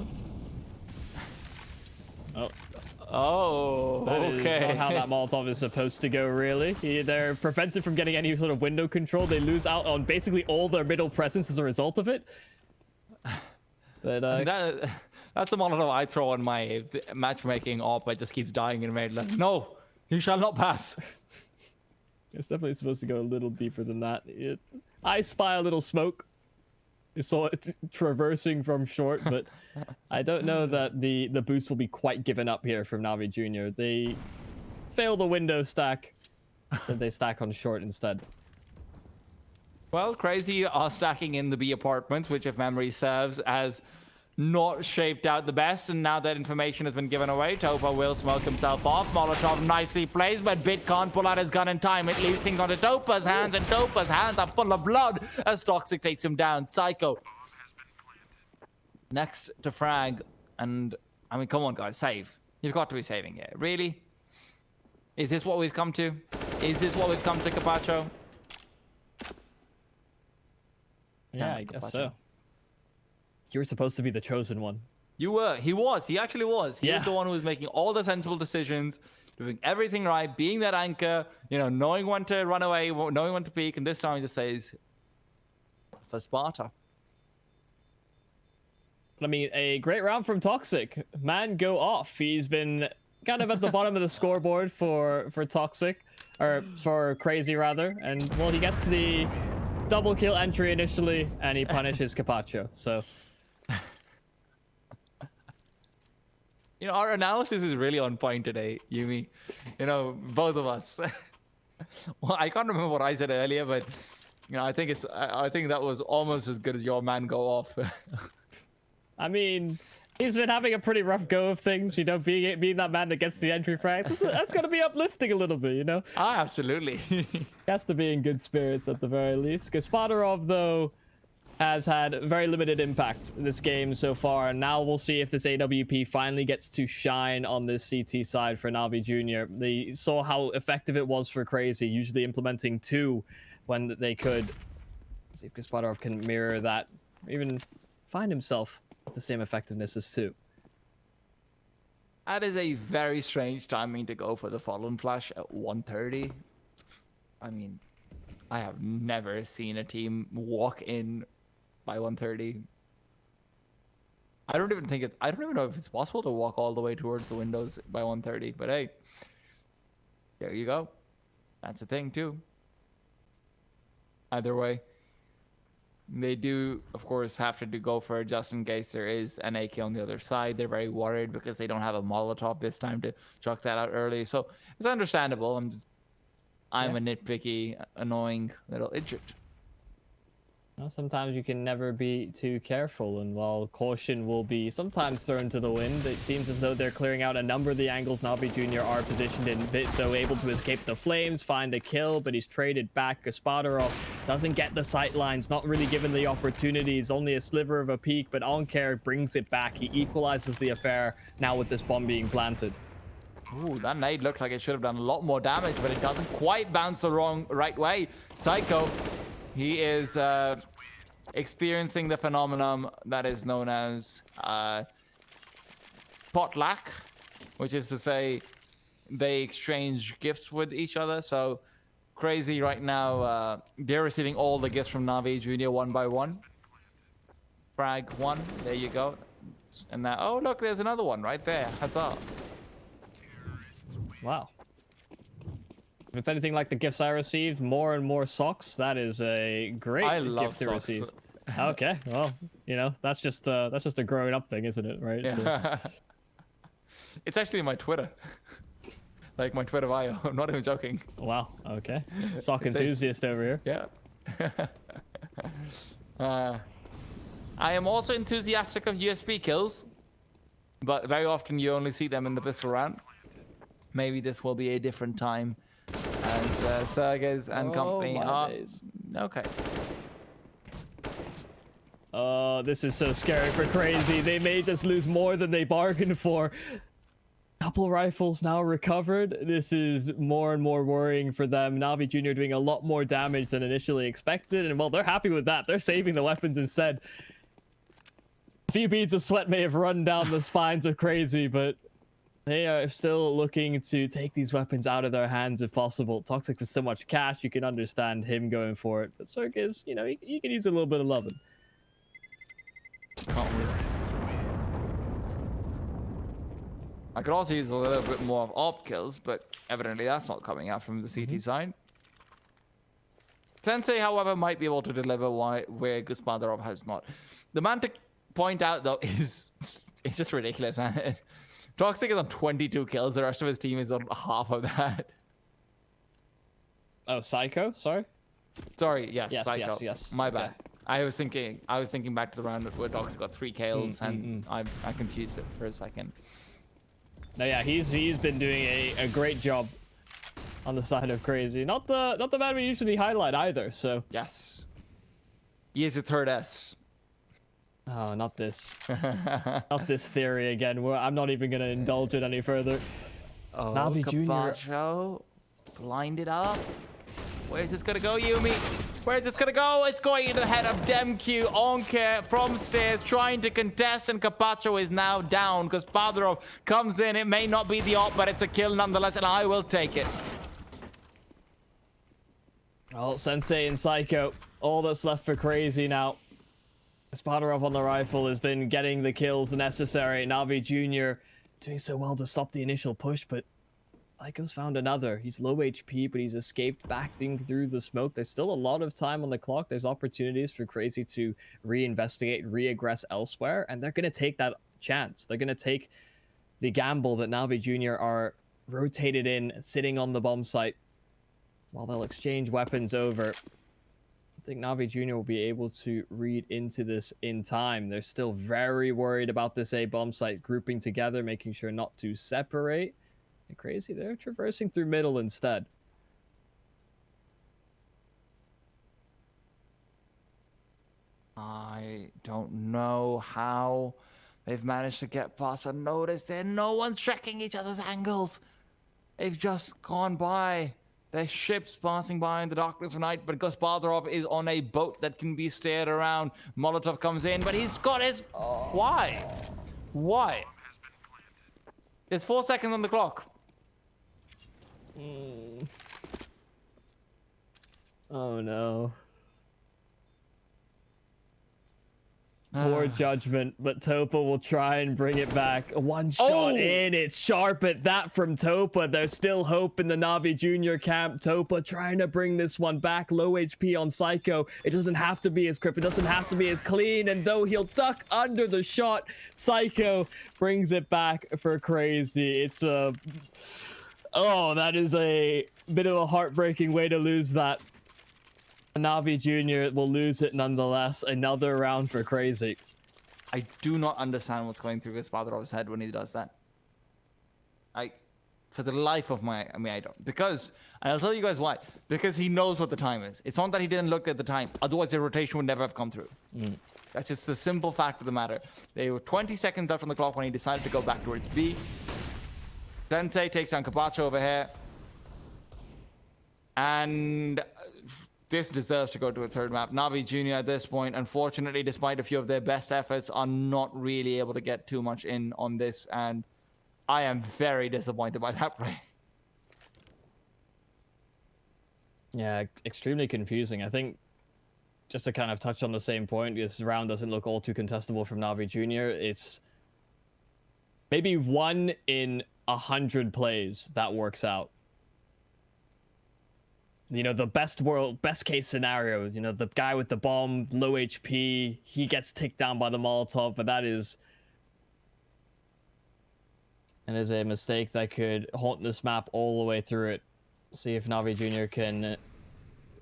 Oh, That is okay. not how that Molotov is supposed to go, really. They're prevented from getting any sort of window control. They lose out on basically all their middle presence as a result of it. But, that's the Molotov I throw on my matchmaking op. It just keeps dying in mid. Like, no, you shall not pass. It's definitely supposed to go a little deeper than that. I spy a little smoke. You saw it traversing from short, but I don't know that the boost will be quite given up here from Navi Jr. They fail the window stack. Said they stack on short instead. Well, Crazy are stacking in the B apartments, which, if memory serves, has not shaped out the best. And now that information has been given away, Topa will smoke himself off. Molotov nicely placed, but Bit can't pull out his gun in time. It leaves things onto Topa's hands, and Topa's hands are full of blood as Toxic takes him down. Psycho next to Frag, and I mean, come on, guys, save. You've got to be saving it. Really? Is this what we've come to? Is this what we've come to, Capacho? Yeah, I guess so. You were supposed to be the chosen one. You were. He was. He actually was. He Yeah. was the one who was making all the sensible decisions, doing everything right, being that anchor, you know, knowing when to run away, knowing when to peek, and this time he just says, for Sparta. I mean, a great round from Toxic. Man, go off. He's been kind of at the bottom of the scoreboard for Toxic, or for Crazy rather, and well, he gets the double kill entry initially, and he punishes Capacho. So, you know, our analysis is really on point today, Yumi. You know, both of us. Well, I can't remember what I said earlier, but you know, I think that was almost as good as your man go off. I mean, he's been having a pretty rough go of things, you know, being that man that gets the entry frag. That's going to be uplifting a little bit, you know? Ah, absolutely. He has to be in good spirits at the very least. Gaspadarov, though, has had very limited impact in this game so far. And now we'll see if this AWP finally gets to shine on this CT side for Navi Jr. They saw how effective it was for Crazy, usually implementing 2 when they could. See if Gaspadarov can mirror that, or even find himself with the same effectiveness as 2. That is a very strange timing to go for the Fallen Flash at 1:30. I mean, I have never seen a team walk in by 1:30. I don't even know if it's possible to walk all the way towards the windows by 1:30, but hey, there you go. That's a thing too. Either way, they do, of course, have to go for it just in case there is an AK on the other side. They're very worried because they don't have a Molotov this time to chuck that out early. So it's understandable. I'm a nitpicky, annoying little idiot. Well, sometimes you can never be too careful, and while caution will be sometimes thrown to the wind, it seems as though they're clearing out a number of the angles Navi Jr. are positioned in. Bit, though, able to escape the flames, find a kill, but he's traded back. Gaspadarov doesn't get the sight lines, not really given the opportunities, only a sliver of a peek, but Oncare brings it back. He equalizes the affair now with this bomb being planted. Ooh, that nade looked like it should have done a lot more damage, but it doesn't quite bounce the right way. Psycho, he is experiencing the phenomenon that is known as potluck, which is to say they exchange gifts with each other. So Crazy right now, they're receiving all the gifts from Navi Jr. one by one. Frag 1, there you go. And now, oh look, there's another one right there. Huzzah. Wow. If it's anything like the gifts I received, more and more socks, that is a great gift to socks. receive. Okay, well, you know, that's just a growing up thing, isn't it? Right? Yeah. So, It's actually my Twitter. Like my Twitter bio. I'm not even joking. wow. Okay. Sock It says- enthusiast over here. Yeah. I am also enthusiastic of USB kills, but very often you only see them in the pistol round. Maybe this will be a different time as Sergez and company my are... days. Okay. Oh, this is so scary for Crazy. They may just lose more than they bargained for. Couple rifles now recovered. This is more and more worrying for them. Navi Jr. doing a lot more damage than initially expected, and well, they're happy with that. They're saving the weapons instead. A few beads of sweat may have run down the spines of Crazy, but they are still looking to take these weapons out of their hands if possible. Toxic with so much cash, you can understand him going for it. But Circus, you know, you can use a little bit of loving. Can't we? I could also use a little bit more of AWP kills, but evidently that's not coming out from the CT side. Sensei, however, might be able to deliver where Gaspadarov has not. The man to point out, though, is it's just ridiculous, man. Toxic is on 22 kills. The rest of his team is on half of that. Oh, Psycho. Sorry. Sorry, yes, Yes, Psycho. yes. My Okay. bad. I was thinking back to the round where Doc's got 3 kills, and I confused it for a second. No, yeah, he's been doing a great job on the side of Crazy. Not the man we usually highlight either. So. Yes. He is a third S. Oh, not this. Not this theory again. I'm not even gonna indulge it any further. Oh, Navi Jr. Capacho, blinded up. Where's this gonna go, Yumi? Where's this gonna go? It's going into the head of Demq. Onke from stairs trying to contest, and Capacho is now down because Padrov comes in. It may not be the ult, but it's a kill nonetheless, and I will take it. Well, Sensei and Psycho, all that's left for Crazy now. Spadorov on the rifle has been getting the kills necessary. Navi Jr. doing so well to stop the initial push, but Psycho's found another. He's low HP, but he's escaped back through the smoke. There's still a lot of time on the clock. There's opportunities for Crazy to reinvestigate, reaggress elsewhere, and they're going to take that chance. They're going to take the gamble that Navi Jr. are rotated in, sitting on the bomb site, while they'll exchange weapons over. I think Navi Jr. will be able to read into this in time. They're still very worried about this A bomb site grouping together, making sure not to separate. And Crazy, they're traversing through middle instead. I don't know how they've managed to get past unnoticed. No one's tracking each other's angles. They've just gone by. There's ships passing by in the darkness of night, but Gospodarov is on a boat that can be steered around. Molotov comes in, but he's got his... Why? Why? There's 4 seconds on the clock. Oh no. Poor judgment, but Topa will try and bring it back. One shot in, it's sharp at that from Topa. There's still hope in the Navi Jr. camp. Topa trying to bring this one back. Low HP on Psycho. It doesn't have to be as crisp. It doesn't have to be as clean. And though he'll duck under the shot, Psycho brings it back for Crazy. It's a... Oh, that is a bit of a heartbreaking way to lose that. Navi Jr. will lose it nonetheless. Another round for Crazy. I do not understand what's going through Gospodarov's head when he does that. For the life of I don't. Because, and I'll tell you guys why. Because he knows what the time is. It's not that he didn't look at the time. Otherwise, the rotation would never have come through. That's just the simple fact of the matter. They were 20 seconds left on the clock when he decided to go back towards B. Sensei takes down Capacho over here. And... this deserves to go to a third map. Navi Jr. at this point, unfortunately, despite a few of their best efforts, are not really able to get too much in on this, and I am very disappointed by that play. Yeah, extremely confusing. I think, just to kind of touch on the same point, this round doesn't look all too contestable from Navi Jr. It's maybe 1 in 100 plays that works out. You know, the best case scenario, you know, the guy with the bomb, low HP, he gets ticked down by the Molotov, but that is a mistake that could haunt this map all the way through it. See if Navi Jr. can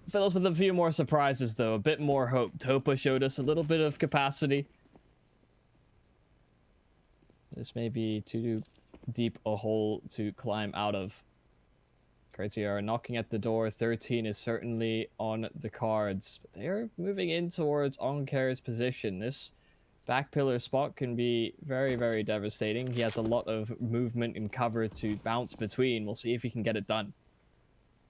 fill us with a few more surprises, though. A bit more hope. Topa showed us a little bit of capacity. This may be too deep a hole to climb out of. Crazy are knocking at the door. 13 is certainly on the cards. But they are moving in towards Oncare's position. This back pillar spot can be very, very devastating. He has a lot of movement and cover to bounce between. We'll see if he can get it done.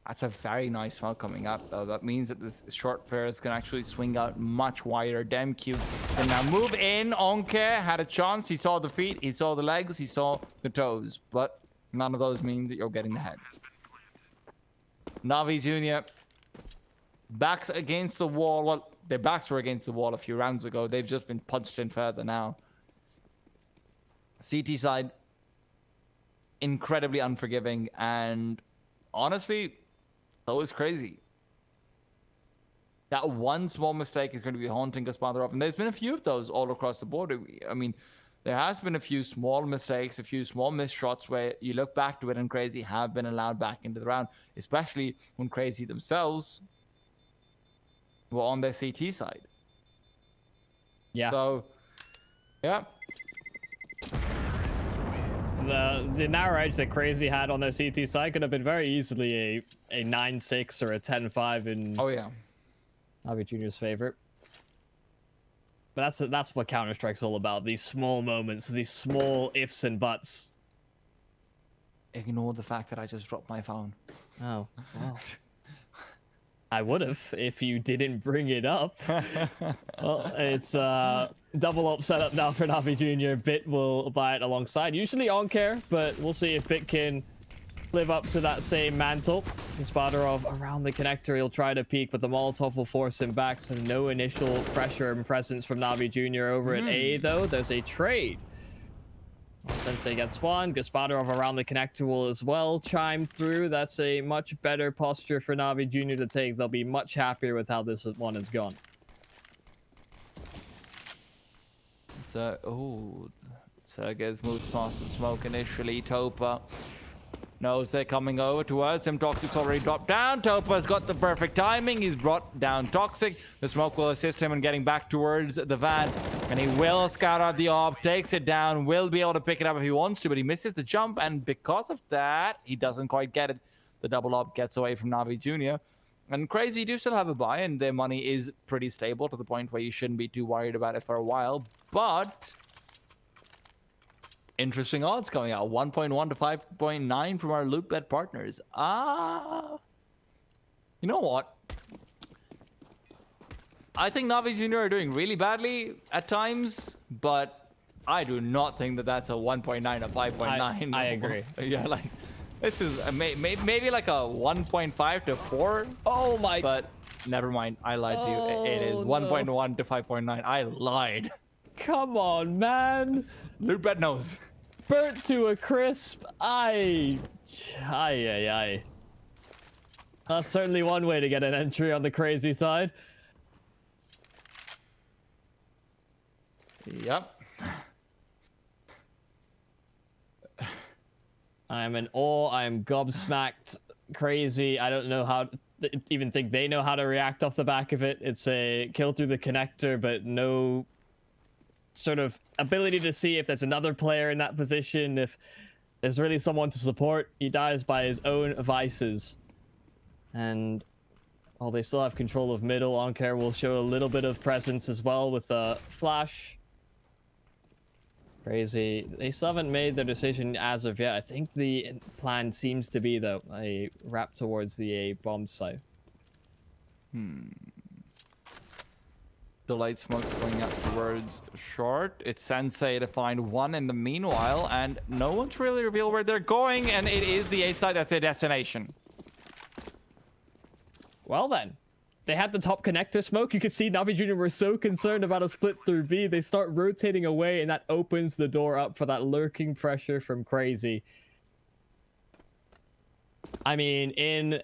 That's a very nice smell coming up, though. That means that this short players can actually swing out much wider. Demq can now move in. Onke had a chance. He saw the feet, he saw the legs, he saw the toes. But none of those mean that you're getting the head. Navi Jr. backs against the wall. Well, their backs were against the wall a few rounds ago. They've just been punched in further now. CT side, incredibly unforgiving, and honestly, so is Crazy. That one small mistake is going to be haunting Gospodarov, and there's been a few of those all across the board. I mean, there has been a few small mistakes, a few small missed shots where you look back to it and Crazy have been allowed back into the round, especially when Crazy themselves were on their CT side. Yeah. So, yeah. The narrow edge that Crazy had on their CT side could have been very easily a 9-6 or a 10-5 in Oh, yeah. Navi Jr.'s favorite. But that's what Counter-Strike's all about. These small moments, these small ifs and buts. Ignore the fact that I just dropped my phone. Oh, wow. I would have if you didn't bring it up. Well, it's double up setup now for Navi Jr. Bit will buy it alongside. Usually on care, but we'll see if Bit can live up to that same mantle. Gaspadarov around the connector. He'll try to peek, but the Molotov will force him back. So no initial pressure and presence from Navi Jr. over at A, though. There's a trade. Sensei gets one. Gaspadarov around the connector will as well chime through. That's a much better posture for Navi Jr. to take. They'll be much happier with how this one has gone. So, Sergey's moves past the smoke initially. Topa knows they're coming over towards him. Toxic's already dropped down. Topa's got the perfect timing. He's brought down Toxic. The smoke will assist him in getting back towards the van. And he will scout out the orb, takes it down, will be able to pick it up if he wants to, but he misses the jump. And because of that, he doesn't quite get it. The double orb gets away from Navi Jr. And Crazy do still have a buy, and their money is pretty stable to the point where you shouldn't be too worried about it for a while. But interesting odds coming out. 1.1 to 5.9 from our loot bet partners. You know what? I think Navi Jr. are doing really badly at times, but I do not think that that's a 1.9 or 5.9. I agree. Yeah, like, this is maybe like a 1.5 to 4. Oh my... But never mind. I lied to you. It is 1.1 to 5.9. I lied. Come on, man. Loot bet knows. Burnt to a crisp. Aye. That's certainly one way to get an entry on the Crazy side. Yep. I am in awe. I am gobsmacked. Crazy. I don't know how... even think they know how to react off the back of it. It's a kill through the connector, but no sort of ability to see if there's another player in that position, if there's really someone to support. He dies by his own vices. And while they still have control of middle, Oncare will show a little bit of presence as well with a flash. Crazy. They still haven't made their decision as of yet. I think the plan seems to be, though, a wrap towards the A bomb site. The light smoke's going up towards short. It's Sensei to find one in the meanwhile, and no one's really revealed where they're going, and it is the A site that's their destination. Well then, they had the top connector smoke. You could see Navi Jr. were so concerned about a split through B. They start rotating away, and that opens the door up for that lurking pressure from Crazy. I mean, in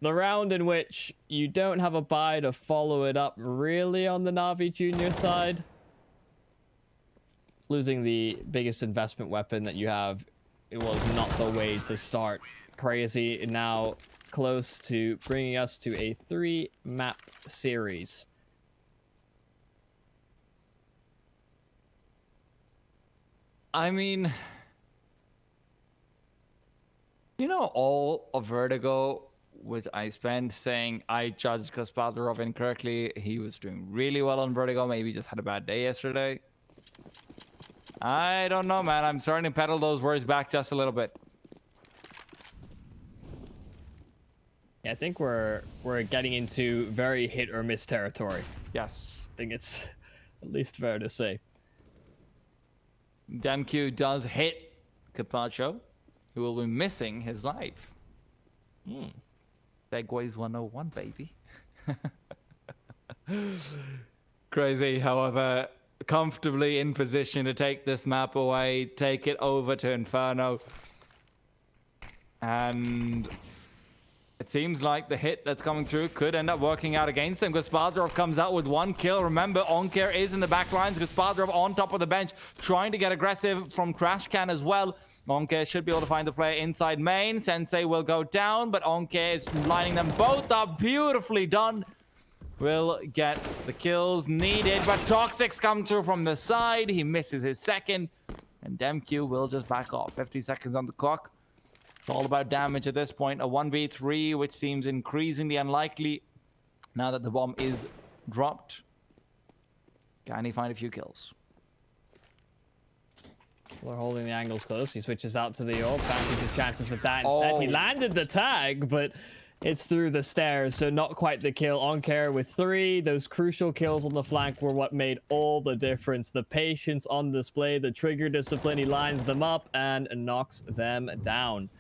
the round in which you don't have a buy to follow it up really on the Navi Jr. side, losing the biggest investment weapon that you have, it was not the way to start. Crazy now close to bringing us to a 3-map series. I mean, you know, all of Vertigo, which I spent saying I judged Gaspadarov incorrectly. He was doing really well on Vertigo. Maybe just had a bad day yesterday. I don't know, man. I'm starting to pedal those words back just a little bit. Yeah, I think we're getting into very hit or miss territory. Yes. I think it's at least fair to say. DamQ does hit Capacho, who will be missing his life. Segways 101, baby. Crazy, however, comfortably in position to take this map away, take it over to Inferno. And It seems like the hit that's coming through could end up working out against them. Gospodarov comes out with 1 kill. Remember, Onkare is in the back lines. Gospodarov on top of the bench, trying to get aggressive from Trash Can as well. Onkare should be able to find the player inside main. Sensei will go down, but Onkare is lining them both up. Beautifully done. Will get the kills needed, but Toxic's come through from the side. He misses his second, and DemQ will just back off. 50 seconds on the clock. It's all about damage at this point. A 1v3, which seems increasingly unlikely now that the bomb is dropped. Can he find a few kills? We're holding the angles close. He switches out to the orb, fancies his chances with that instead. He landed the tag, but it's through the stairs, so not quite the kill. Onkare with 3. Those crucial kills on the flank were what made all the difference. The patience on display, the trigger discipline. He lines them up and knocks them down.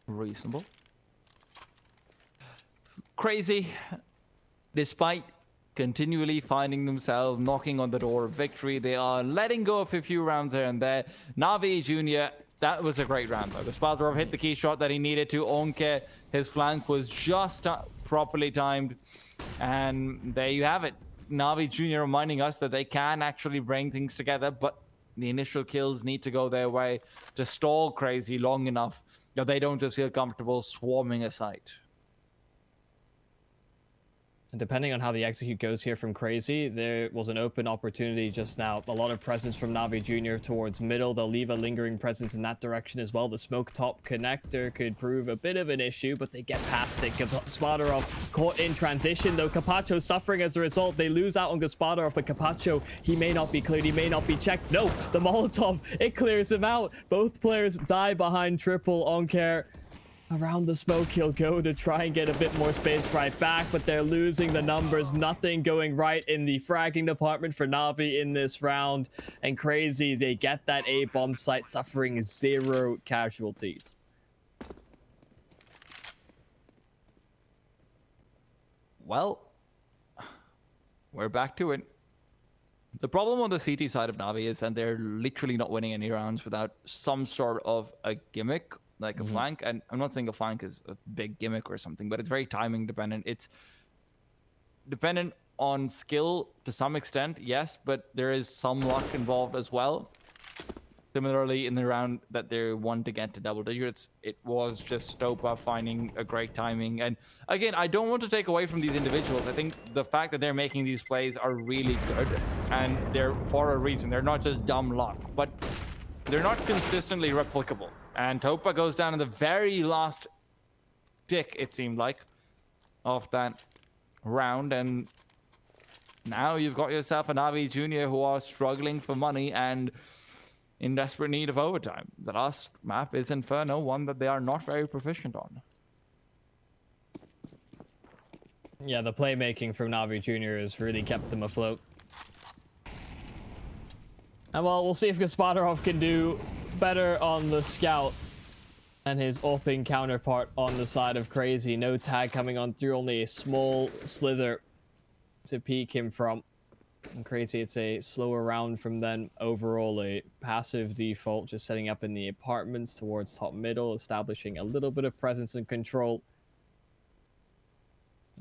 Reasonable. Crazy, despite continually finding themselves knocking on the door of victory, they are letting go of a few rounds here and there. Navi Jr., that was a great round though. Gospodarov hit the key shot that he needed to. Onke, his flank was just properly timed. And there you have it. Navi Jr. reminding us that they can actually bring things together, but the initial kills need to go their way to stall Crazy long enough that they don't just feel comfortable swarming a site. And depending on how the execute goes here from Crazy, there was an open opportunity just now. A lot of presence from Navi Jr. towards middle. They'll leave a lingering presence in that direction as well. The smoke top connector could prove a bit of an issue, but they get past it. Gospodarov caught in transition, though. Capacho suffering as a result. They lose out on Gospodarov, but Capacho, he may not be cleared. He may not be checked. No, the Molotov, it clears him out. Both players die behind triple. Onkare around the smoke, he'll go to try and get a bit more space right back, but they're losing the numbers. Nothing going right in the fragging department for Navi in this round. And Crazy, they get that A bomb site, suffering 0 casualties. Well, we're back to it. The problem on the CT side of Navi is that they're literally not winning any rounds without some sort of a gimmick, like a flank. And I'm not saying a flank is a big gimmick or something, but it's very timing dependent. It's dependent on skill to some extent, yes, but there is some luck involved as well. Similarly, in the round that they won to get to double digits, it was just Stopa finding a great timing. And again, I don't want to take away from these individuals. I think the fact that they're making these plays are really good, and they're for a reason. They're not just dumb luck, but they're not consistently replicable. And Topa goes down in the very last tick, it seemed like, of that round. And now you've got yourself a Navi Jr. who are struggling for money and in desperate need of overtime. The last map is Inferno, one that they are not very proficient on. Yeah, the playmaking from Navi Jr. has really kept them afloat. And well, we'll see if Gospodarov can do better on the scout and his AWPing counterpart on the side of Crazy. No tag coming on through, only a small slither to peek him from. And Crazy, it's a slower round from them. Overall, a passive default, just setting up in the apartments towards top middle, establishing a little bit of presence and control.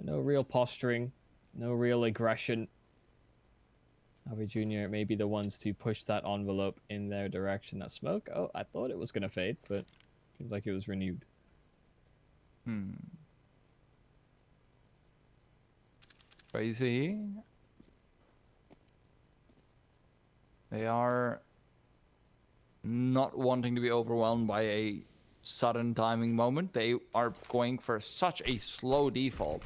No real posturing, no real aggression. Navi Jr. may be the ones to push that envelope in their direction. That smoke, oh, I thought it was going to fade, but seems like it was renewed. Crazy. They are not wanting to be overwhelmed by a sudden timing moment. They are going for such a slow default.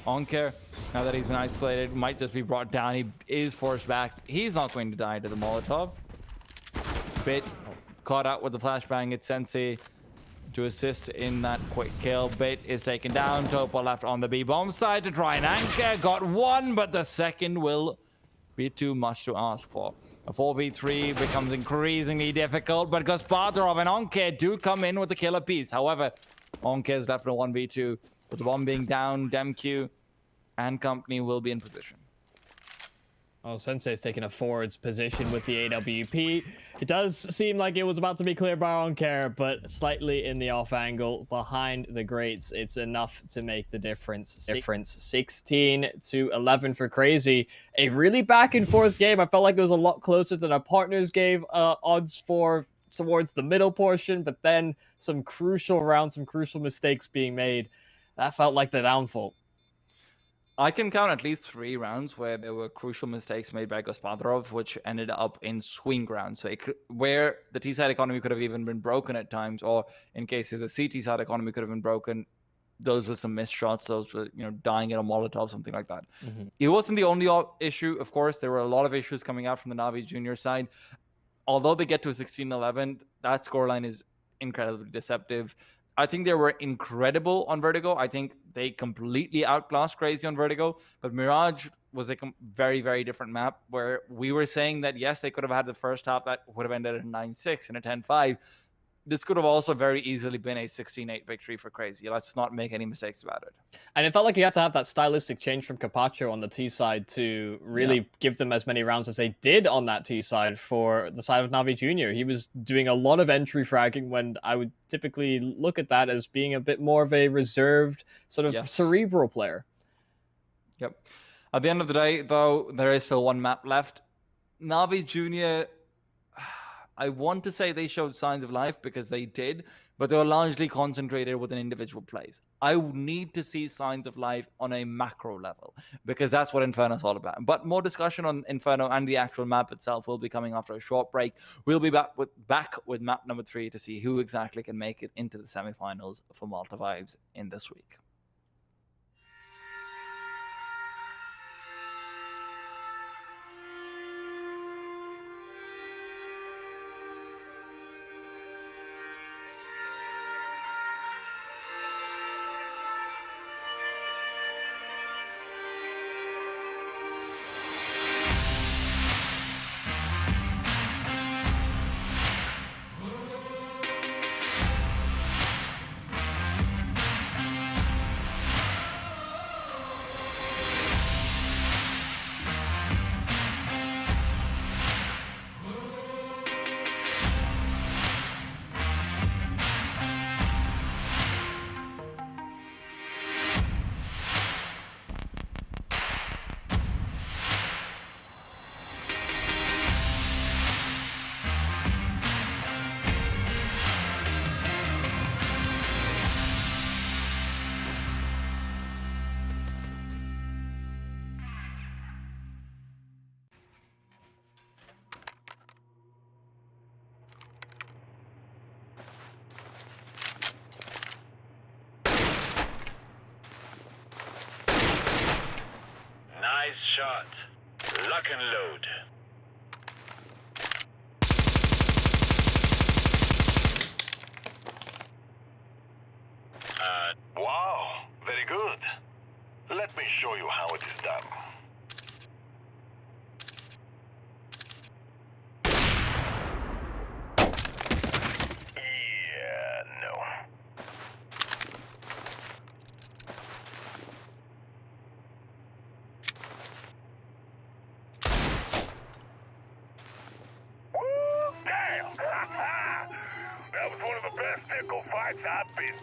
Onkare, now that he's been isolated, might just be brought down. He is forced back. He's not going to die to the Molotov. Bit caught out with the flashbang. It's Sensei to assist in that quick kill. Bit is taken down. Topa left on the B-bomb side to try and anchor. Got one, but the second will be too much to ask for. A 4v3 becomes increasingly difficult, but Gospodarov and Onke do come in with the killer piece. However, Onke is left in a 1v2. With the bomb being down, DemQ and company will be in position. Oh, Sensei's taking a forwards position with the AWP. It does seem like it was about to be cleared by Oncare, but slightly in the off angle behind the grates. It's enough to make the difference. 16 to 11 for Crazy. A really back and forth game. I felt like it was a lot closer than our partners gave odds for towards the middle portion, but then some crucial rounds, some crucial mistakes being made. That felt like the downfall. I can count at least 3 rounds where there were crucial mistakes made by Gospodarov, which ended up in swing rounds. So where the T-side economy could have even been broken at times, or in cases the CT side economy could have been broken, those were some missed shots. Those were, dying in a Molotov, something like that. Mm-hmm. It wasn't the only issue, of course. There were a lot of issues coming out from the Navi Junior side. Although they get to a 16-11, that scoreline is incredibly deceptive. I think they were incredible on Vertigo. I think they completely outclassed Crazy on Vertigo. But Mirage was a very, very different map where we were saying that, yes, they could have had the first half that would have ended in 9-6 and a 10-5. This could have also very easily been a 16-8 victory for Crazy. Let's not make any mistakes about it. And it felt like you had to have that stylistic change from Capacho on the T side to really give them as many rounds as they did on that T side for the side of Navi Jr. He was doing a lot of entry fragging when I would typically look at that as being a bit more of a reserved, sort of cerebral player. Yep. At the end of the day, though, there is still one map left. Navi Jr., I want to say they showed signs of life because they did, but they were largely concentrated within individual plays. I need to see signs of life on a macro level because that's what Inferno is all about. But more discussion on Inferno and the actual map itself will be coming after a short break. We'll be back with map number 3 to see who exactly can make it into the semifinals for Malta Vibes in this week. Nice shot. Lock and load. Wow, very good. Let me show you how it is done. Yeah, no. Damn! That was one of the best nickel fights I've been to.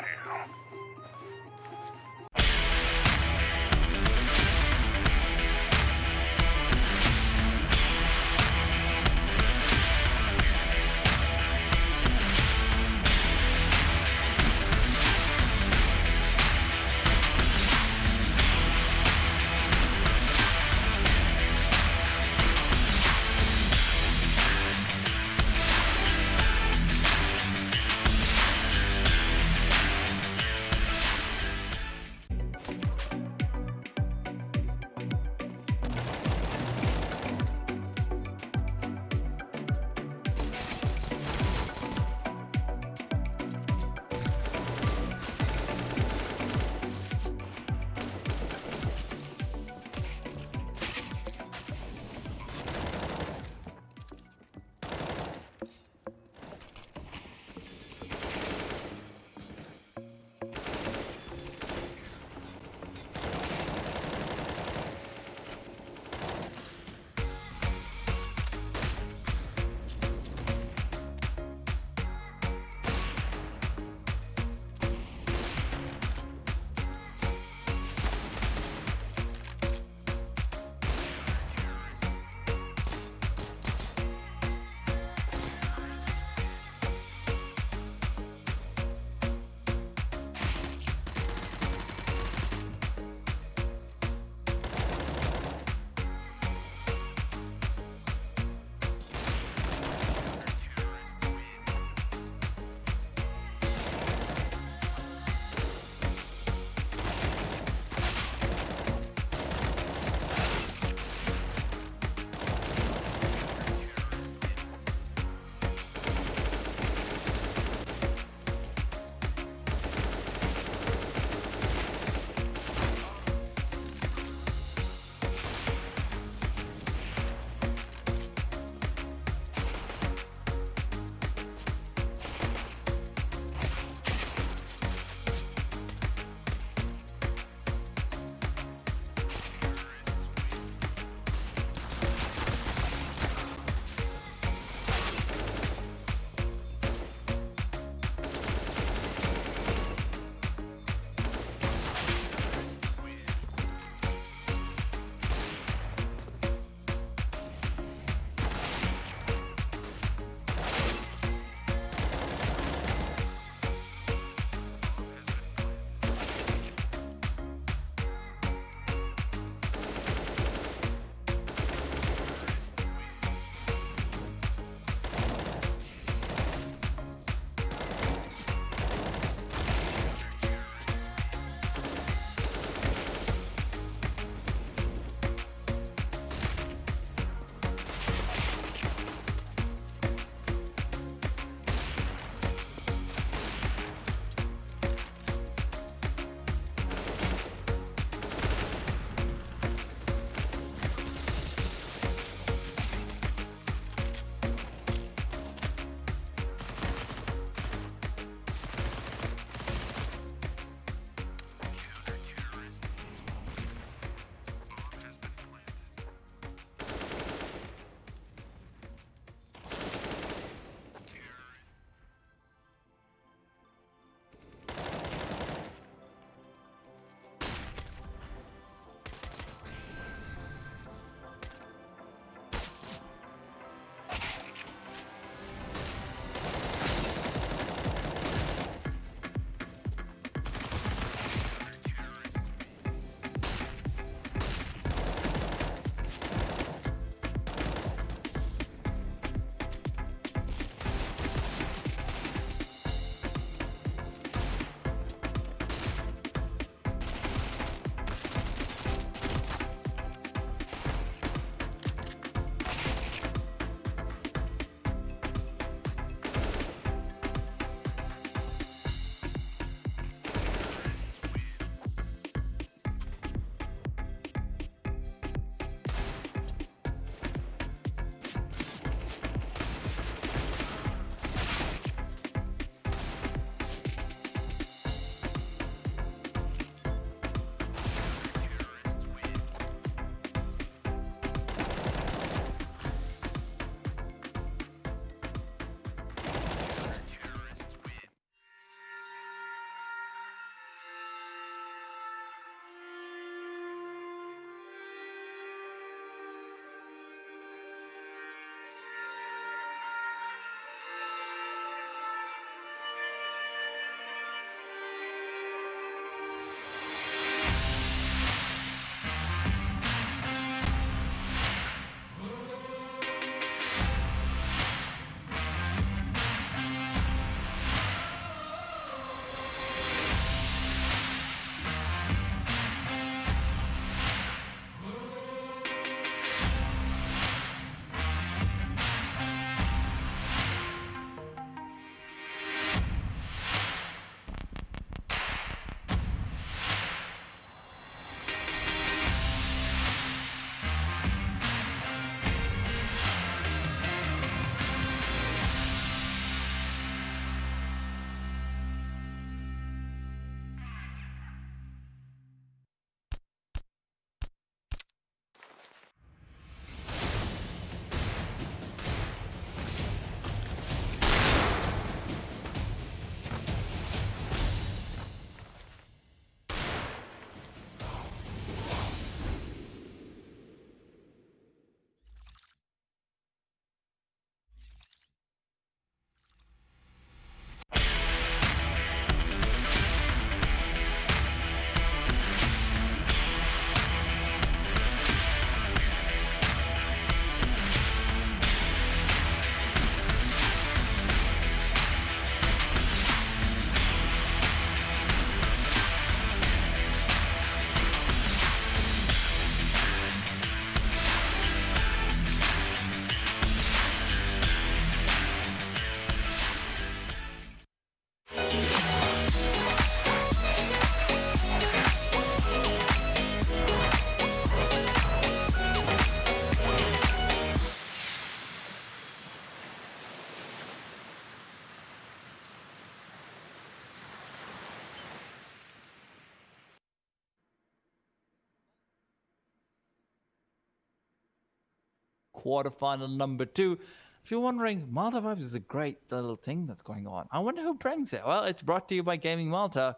quarterfinal number 2. If you're wondering, Malta Vibes is a great little thing that's going on. I wonder who brings it. Well, it's brought to you by Gaming Malta,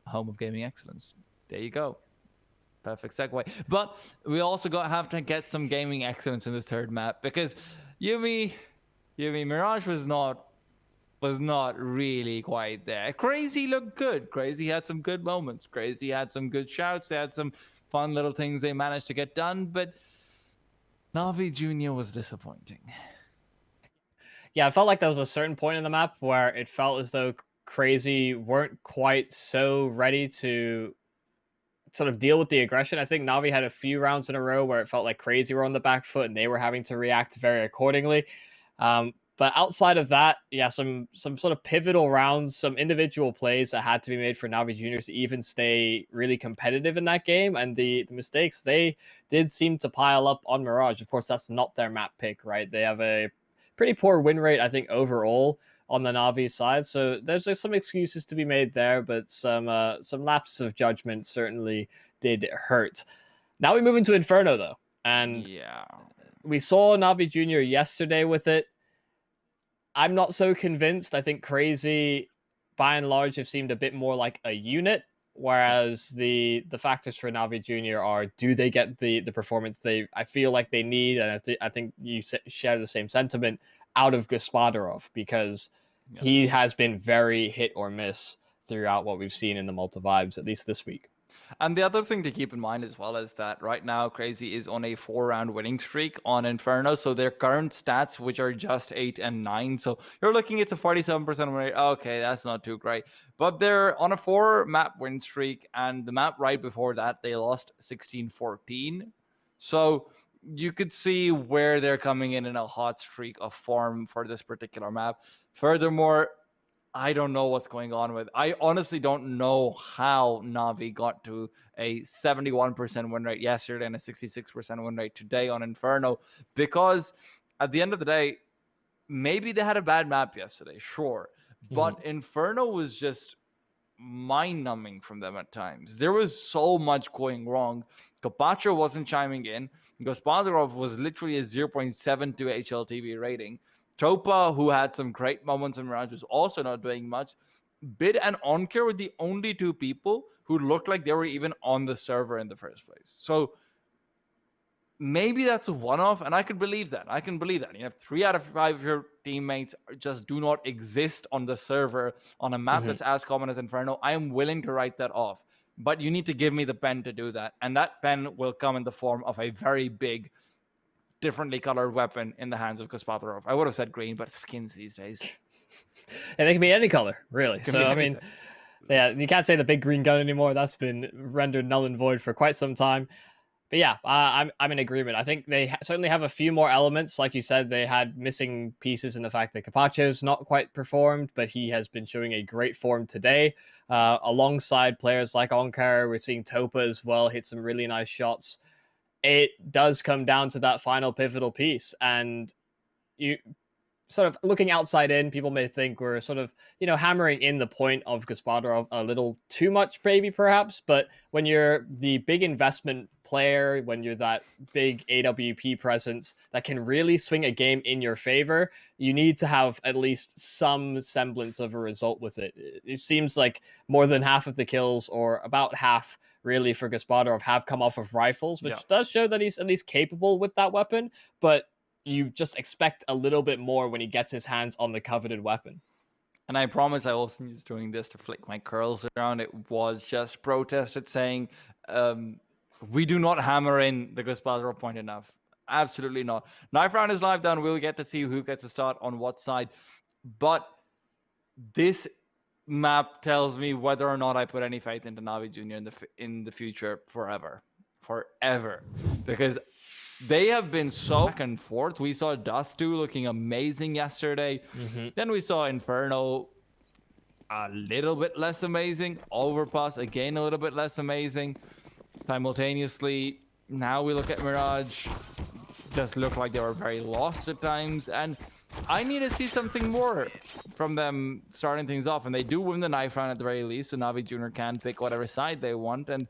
home of gaming excellence. There you go. Perfect segue. But we also have to get some gaming excellence in this third map, because Yumi Mirage was not really quite there. Crazy looked good. Crazy had some good moments. Crazy had some good shouts. They had some fun little things they managed to get done, but Navi Jr. was disappointing. Yeah, I felt like there was a certain point in the map where it felt as though Crazy weren't quite so ready to sort of deal with the aggression. I think Navi had a few rounds in a row where it felt like Crazy were on the back foot and they were having to react very accordingly. But outside of that, yeah, some sort of pivotal rounds, some individual plays that had to be made for Navi Juniors to even stay really competitive in that game. And the mistakes, they did seem to pile up on Mirage. Of course, that's not their map pick, right? They have a pretty poor win rate, I think, overall on the Navi side. So there's just some excuses to be made there, but some lapses of judgment certainly did hurt. Now we move into Inferno, though. And yeah, we saw Navi Jr. yesterday with it. I'm not so convinced. I think Crazy, by and large, have seemed a bit more like a unit, whereas the factors for Navi Junior are, do they get the performance I feel like they need, and I think you share the same sentiment, out of Gospodarov, because he has been very hit or miss throughout what we've seen in the Malta Vibes, at least this week. And the other thing to keep in mind as well is that right now Crazy is on a 4-round winning streak on Inferno. So their current stats, which are just 8 and 9. So you're looking at a 47% win rate. Okay, that's not too great. But they're on a 4-map win streak. And the map right before that, they lost 16-14. So you could see where they're coming in a hot streak of form for this particular map. Furthermore, I don't know what's going on with. I honestly don't know how Navi got to a 71% win rate yesterday and a 66% win rate today on Inferno, because at the end of the day, maybe they had a bad map yesterday, sure, but Inferno was just mind-numbing from them at times. There was so much going wrong. Kapacho wasn't chiming in. Gospodarov was literally a 0.72 HLTV rating. Topa, who had some great moments in Mirage, was also not doing much. Bid and Onkir were the only two people who looked like they were even on the server in the first place. So maybe that's a one-off, and I can believe that. You have 3 out of 5 of your teammates just do not exist on the server on a map that's as common as Inferno. I am willing to write that off, but you need to give me the pen to do that, and that pen will come in the form of a very big, differently colored weapon in the hands of Gospodarov. I would have said green, but skins these days. And they can be any color, really. So, I mean, yeah, you can't say the big green gun anymore. That's been rendered null and void for quite some time. But yeah, I'm in agreement. I think they certainly have a few more elements. Like you said, they had missing pieces in the fact that Capacho's not quite performed, but he has been showing a great form today. Alongside players like Onkar, we're seeing Topa as well hit some really nice shots. It does come down to that final pivotal piece. And you sort of looking outside in, people may think we're sort of, hammering in the point of Gospodarov a little too much, maybe perhaps. But when you're the big investment player, when you're that big AWP presence that can really swing a game in your favor, you need to have at least some semblance of a result with it. It seems like more than half of the kills, or about half really, for Gospodarov have come off of rifles, which does show that he's at least capable with that weapon. But you just expect a little bit more when he gets his hands on the coveted weapon. And I promise I wasn't just doing this to flick my curls around. It was just protested saying, we do not hammer in the Gospodarov point enough. Absolutely not. Knife round is live down. We'll get to see who gets to start on what side. But this map tells me whether or not I put any faith into Navi Jr. in the future forever. Because they have been so back and forth. We saw Dust2 looking amazing yesterday. Then we saw Inferno a little bit less amazing. Overpass again a little bit less amazing. Simultaneously, now we look at Mirage. Just look like they were very lost at times. And I need to see something more from them starting things off. And they do win the knife round at the very least. So Navi Jr. can pick whatever side they want. And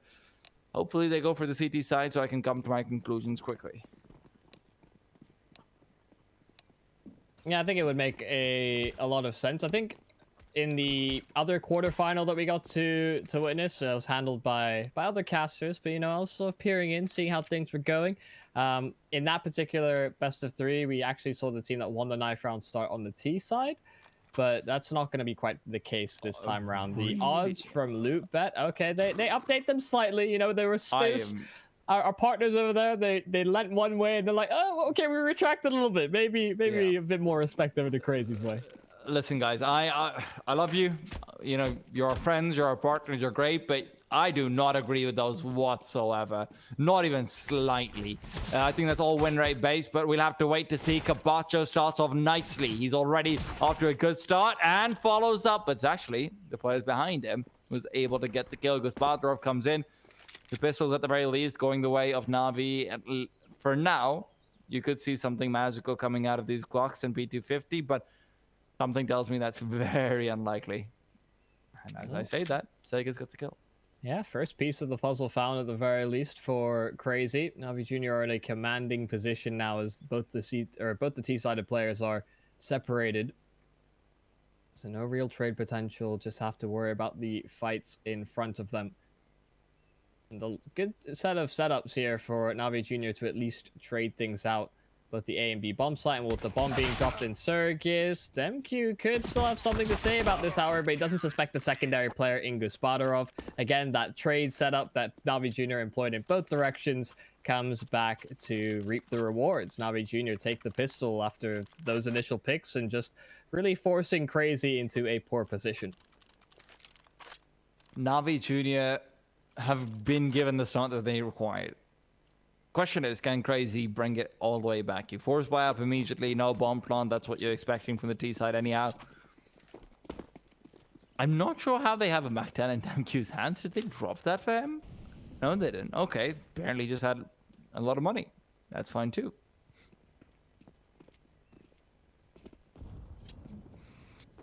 hopefully they go for the CT side so I can come to my conclusions quickly. Yeah, I think it would make a lot of sense. I think in the other quarterfinal that we got to witness, it was handled by other casters, but I was sort of peering in, seeing how things were going. In that particular best of 3, we actually saw the team that won the knife round start on the T side, but that's not going to be quite the case this time around. The odds from Loot Bet, okay, they update them slightly. There were our partners over there, they lent one way and they're like, oh, okay, we retracted a little bit. Maybe a bit more respect over the Crazy's way. Listen, guys, I love you. You're our friends, you're our partners, you're great, but I do not agree with those whatsoever. Not even slightly. I think that's all win rate based, but we'll have to wait to see. Cabacho starts off nicely. He's already off to a good start and follows up. But it's actually the players behind him was able to get the kill. Gospodarov comes in. The pistols at the very least going the way of Na'Vi. For now, you could see something magical coming out of these Glocks and P250, but something tells me that's very unlikely. And as I say that, Sega's got the kill. Yeah, first piece of the puzzle found at the very least for Crazy. Na'Vi Jr. are in a commanding position now as both the T-sided players are separated. So no real trade potential, just have to worry about the fights in front of them. And the good set of setups here for Na'Vi Jr. to at least trade things out. Both the A and B bomb site, and with the bomb being dropped in Surgis, Demq could still have something to say about this, however, but he doesn't suspect the secondary player in Gospodarov. Again, that trade setup that Na'Vi Jr. employed in both directions comes back to reap the rewards. Na'Vi Jr. take the pistol after those initial picks and just really forcing Crazy into a poor position. Na'Vi Jr. have been given the start that they required. Question is, can Crazy bring it all the way back? You force buy up immediately, no bomb plant. That's what you're expecting from the T side anyhow. I'm not sure how they have a Mac 10 in Demq's hands. Did they drop that for him? No, they didn't. Okay, apparently just had a lot of money. That's fine too.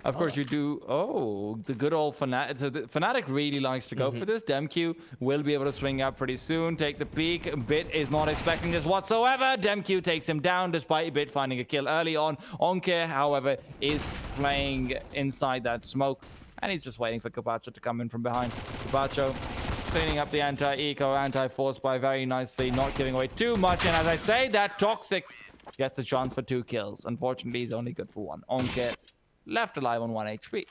Of course, you do. Oh, the good old Fnatic. So the Fnatic really likes to go for this. Demq will be able to swing up pretty soon. Take the peek. Bit is not expecting this whatsoever. Demq takes him down despite Bit finding a kill early on. Onke, however, is playing inside that smoke. And he's just waiting for Cabacho to come in from behind. Cabacho cleaning up the anti-eco, anti-force by very nicely, not giving away too much. And as I say, that Toxic gets a chance for 2 kills. Unfortunately, he's only good for 1. Onke left alive on 1 HP.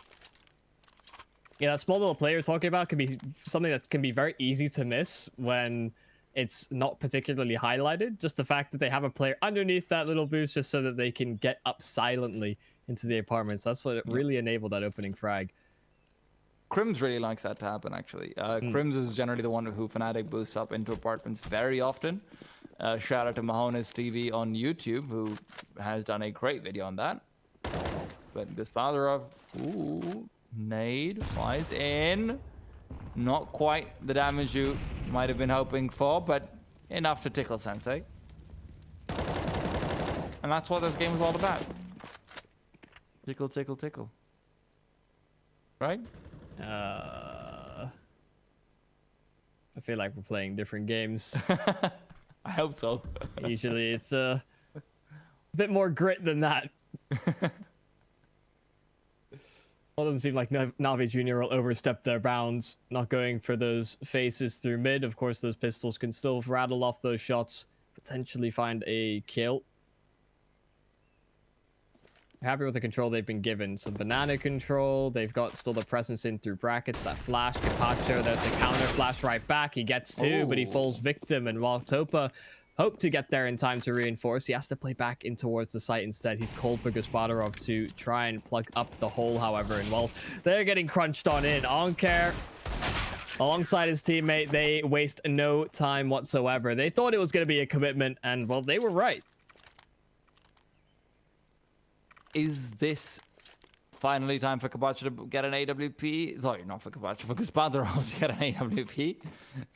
Yeah, that small little play you're talking about can be something that can be very easy to miss when it's not particularly highlighted. Just the fact that they have a player underneath that little boost just so that they can get up silently into the apartments. That's what really enabled that opening frag. Crims really likes that to happen, actually. Crims is generally the one who Fnatic boosts up into apartments very often. Shout out to Mahones TV on YouTube, who has done a great video on that. But Gospodarov, ooh, nade flies in. Not quite the damage you might have been hoping for, but enough to tickle Sensei. And that's what this game is all about. Tickle, tickle, tickle. Right? I feel like we're playing different games. I hope so. Usually it's a bit more grit than that. It doesn't seem like Na'Vi Jr. will overstep their bounds, not going for those faces through mid. Of course, those pistols can still rattle off those shots, potentially find a kill. Happy with the control they've been given. Some banana control. They've got still the presence in through brackets. That flash, Capacho, there's the counter flash right back. He gets 2, but he falls victim. And while Topa hoped to get there in time to reinforce, he has to play back in towards the site instead. He's called for Gospodarov to try and plug up the hole, however. And while they're getting crunched on in, Onker, alongside his teammate, they waste no time whatsoever. They thought it was going to be a commitment, and, well, they were right. Is this finally time for Cabacho to get an AWP? Sorry, not for Cabacho, for Gospodarov to get an AWP.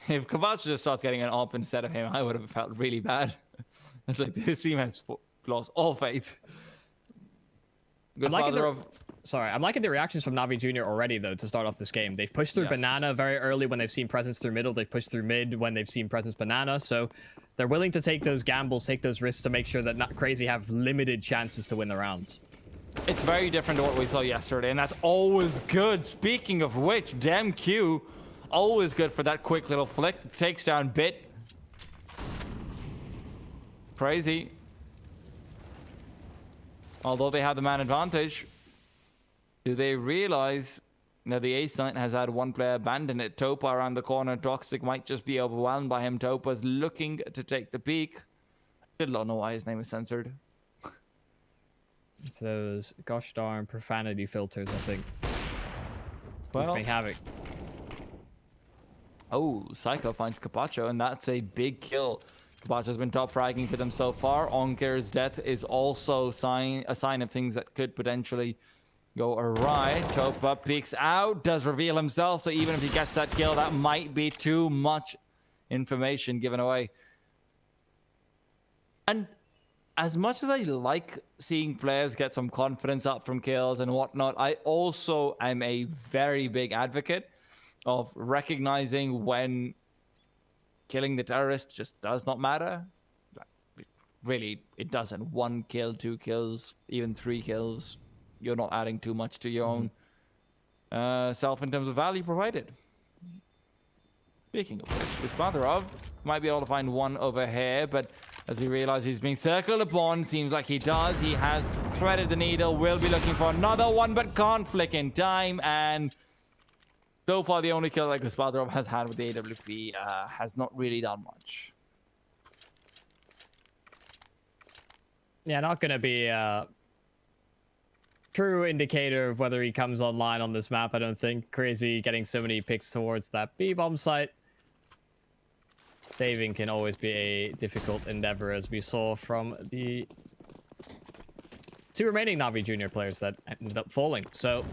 If Cabacho just starts getting an AWP instead of him, I would have felt really bad. It's like, this team has lost all faith. Gospodarov... Sorry, I'm liking the reactions from Navi Jr. already, though, to start off this game. They've pushed through banana very early when they've seen presence through middle. They've pushed through mid when they've seen presence banana. So they're willing to take those gambles, take those risks to make sure that not Crazy have limited chances to win the rounds. It's very different to what we saw yesterday, and that's always good. Speaking of which, Dem Q, always good for that quick little flick. Takes down Bit. Crazy. Although they have the man advantage, do they realize that the A site has had one player abandon it? Topa around the corner. Toxic might just be overwhelmed by him. Topa's looking to take the peak. Still don't know why his name is censored. It's those gosh darn profanity filters, I think. Well, Wreaking havoc. Oh, Psycho finds Capacho, and that's a big kill. Capacho's been top fragging for them so far. Onker's death is also a sign of things that could potentially go awry. Topa peeks out, does reveal himself, so even if he gets that kill, that might be too much information given away. And as much as I like seeing players get some confidence up from kills and whatnot, I also am a very big advocate of recognizing when killing the terrorist just does not matter. Really, it doesn't. 1 kill, 2 kills, even 3 kills. You're not adding too much to your own self in terms of value provided. Speaking of which, Guspadarov might be able to find one over here, but as he realizes he's being circled upon, seems like he does. He has threaded the needle, will be looking for another one, but can't flick in time. And so far, the only kill that Guspadarov has had with the AWP has not really done much. Yeah, not going to be a true indicator of whether he comes online on this map, I don't think. Crazy getting so many picks towards that B-bomb site. Saving can always be a difficult endeavor, as we saw from the 2 remaining Navi Junior players that ended up falling. So,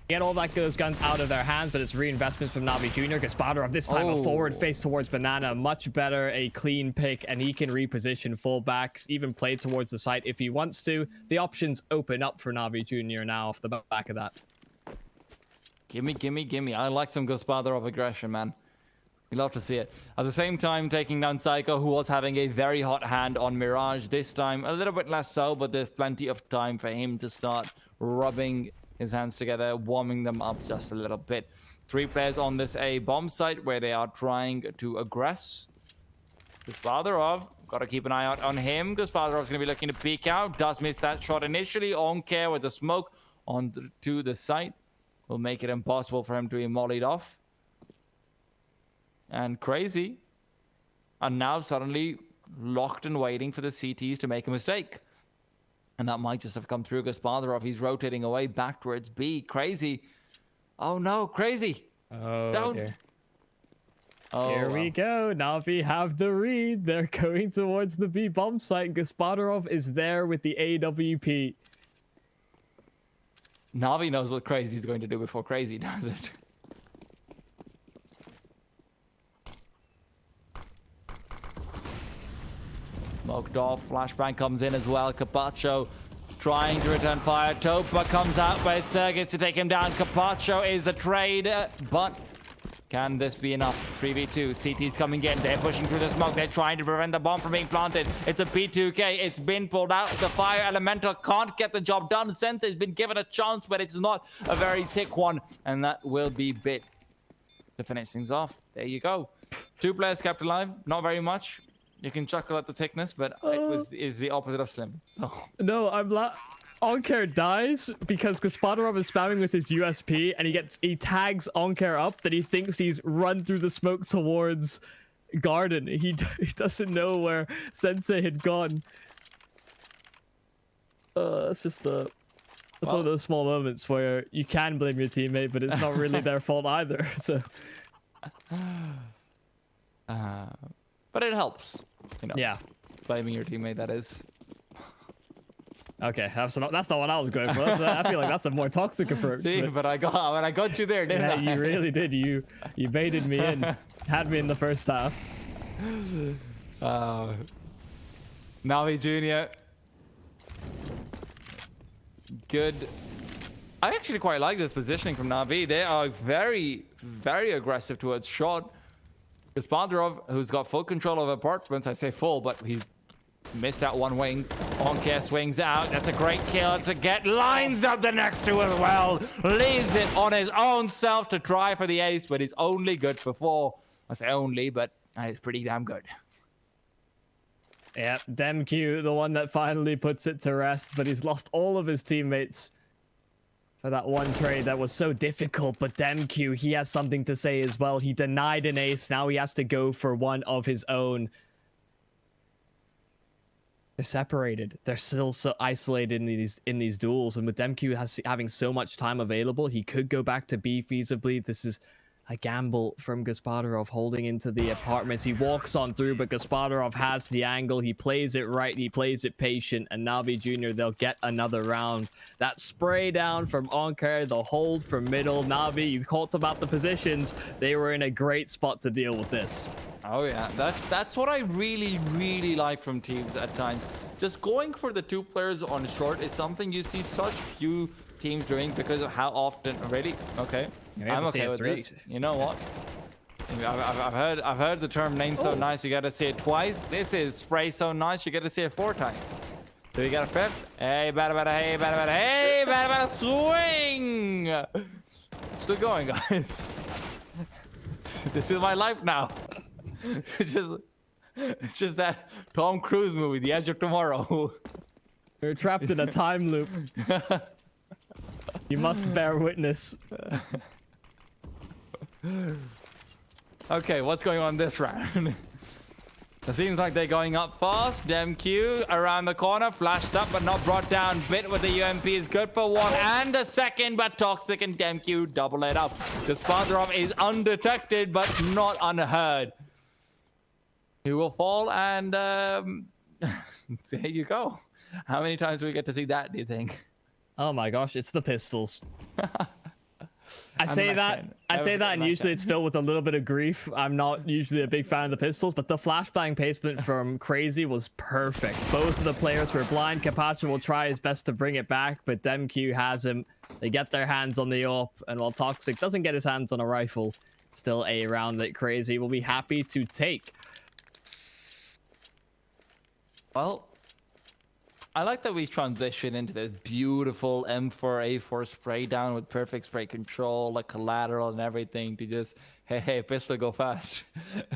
get all those guns out of their hands, but it's reinvestments from Navi Junior. Guspadarov this time a forward face towards banana. Much better, a clean pick, and he can reposition fullbacks, even play towards the site if he wants to. The options open up for Navi Junior now off the back of that. Gimme, gimme, gimme. I like some Guspadarov aggression, man. We love to see it. At the same time, taking down Psycho, who was having a very hot hand on Mirage. This time, a little bit less so, but there's plenty of time for him to start rubbing his hands together, warming them up just a little bit. 3 players on this A bomb site where they are trying to aggress. Guspadarov, got to keep an eye out on him. Guspadarov is going to be looking to peek out. Does miss that shot initially. Onker with the smoke onto the site will make it impossible for him to be mollied off. And Crazy are now suddenly locked and waiting for the CTs to make a mistake. And that might just have come through Guspadarov. He's rotating away back towards B. Crazy. Oh no, Crazy. Oh, don't. Dear. Oh, Here we go. Navi have the read. They're going towards the B bomb site. Guspadarov is there with the AWP. Navi knows what Crazy's going to do before Crazy does it. Smoked off. Flashbang comes in as well. Capacho trying to return fire. Topa comes out, but Sergis to take him down. Capacho is the trade, but can this be enough? 3v2. CT's coming in. They're pushing through the smoke. They're trying to prevent the bomb from being planted. It's a P2K. It's been pulled out. The fire elemental can't get the job done. Sensei's been given a chance, but it's not a very thick one. And that will be Bit to finish things off. There you go. 2 players kept alive. Not very much. You can chuckle at the thickness, but it is the opposite of slim. So no, Onker dies because Guspadarov is spamming with his USP, and he tags Onker up that he thinks he's run through the smoke towards Garden. He doesn't know where Sensei had gone. That's just that's one of those small moments where you can blame your teammate, but it's not really their fault either. So. But it helps, you know. Yeah. Blaming your teammate, that is. Okay, that's not what I was going for. I feel like that's a more toxic approach. See, but I got you there, didn't I? You really did. You baited me in, had me in the first half. Navi Junior. Good I actually quite like this positioning from Na'Vi. They are very, very aggressive towards shot. Gospodarov, who's got full control of apartments, I say full, but he's missed out one wing. Onker swings out. That's a great kill to get. Lines up the next two as well. Leaves it on his own self to try for the ace, but he's only good for 4. I say only, but it's pretty damn good. Yeah, Demq, the one that finally puts it to rest, but he's lost all of his teammates for that one trade that was so difficult. But Demq, he has something to say as well. He denied an ace. Now he has to go for one of his own. They're separated. They're still so isolated in these duels. And with Demq having so much time available, he could go back to B feasibly. This is a gamble from Gospodarov holding into the apartments. He walks on through, but Gospodarov has the angle. He plays it right. He plays it patient. And Na'Vi Jr., they'll get another round. That spray down from Onker, the hold from middle. Na'Vi, you talked about the positions. They were in a great spot to deal with this. Oh yeah, that's what I really, really like from teams at times. Just going for the 2 players on short is something you see such few teams doing because of how often. Ready? Okay. I'm okay with this. You know what? I've heard the term name so nice you gotta say it twice. This is spray so nice you gotta say it 4 times. So you got a 5th. Hey, bada, hey, bada, hey, bada, swing! It's still going, guys. This is my life now. It's just that Tom Cruise movie, The Edge of Tomorrow. You're trapped in a time loop. You must bear witness. Okay, what's going on this round? It seems like they're going up fast. Demq around the corner, flashed up but not brought down. Bit with the UMP is good for 1 and a second, but Toxic and Demq double it up. Gospodarov is undetected but not unheard. He will fall and there you go. How many times do we get to see that, do you think? Oh my gosh, it's the pistols. I say that, and usually it's filled with a little bit of grief. I'm not usually a big fan of the pistols, but the flashbang placement from CR4ZY was perfect. Both of the players were blind. Capacha will try his best to bring it back, but Demq has him. They get their hands on the AWP, and while Toxic doesn't get his hands on a rifle, still a round that CR4ZY will be happy to take. Well, I like that we transition into this beautiful M4A4 spray down with perfect spray control, like collateral and everything to just, hey, pistol, go fast.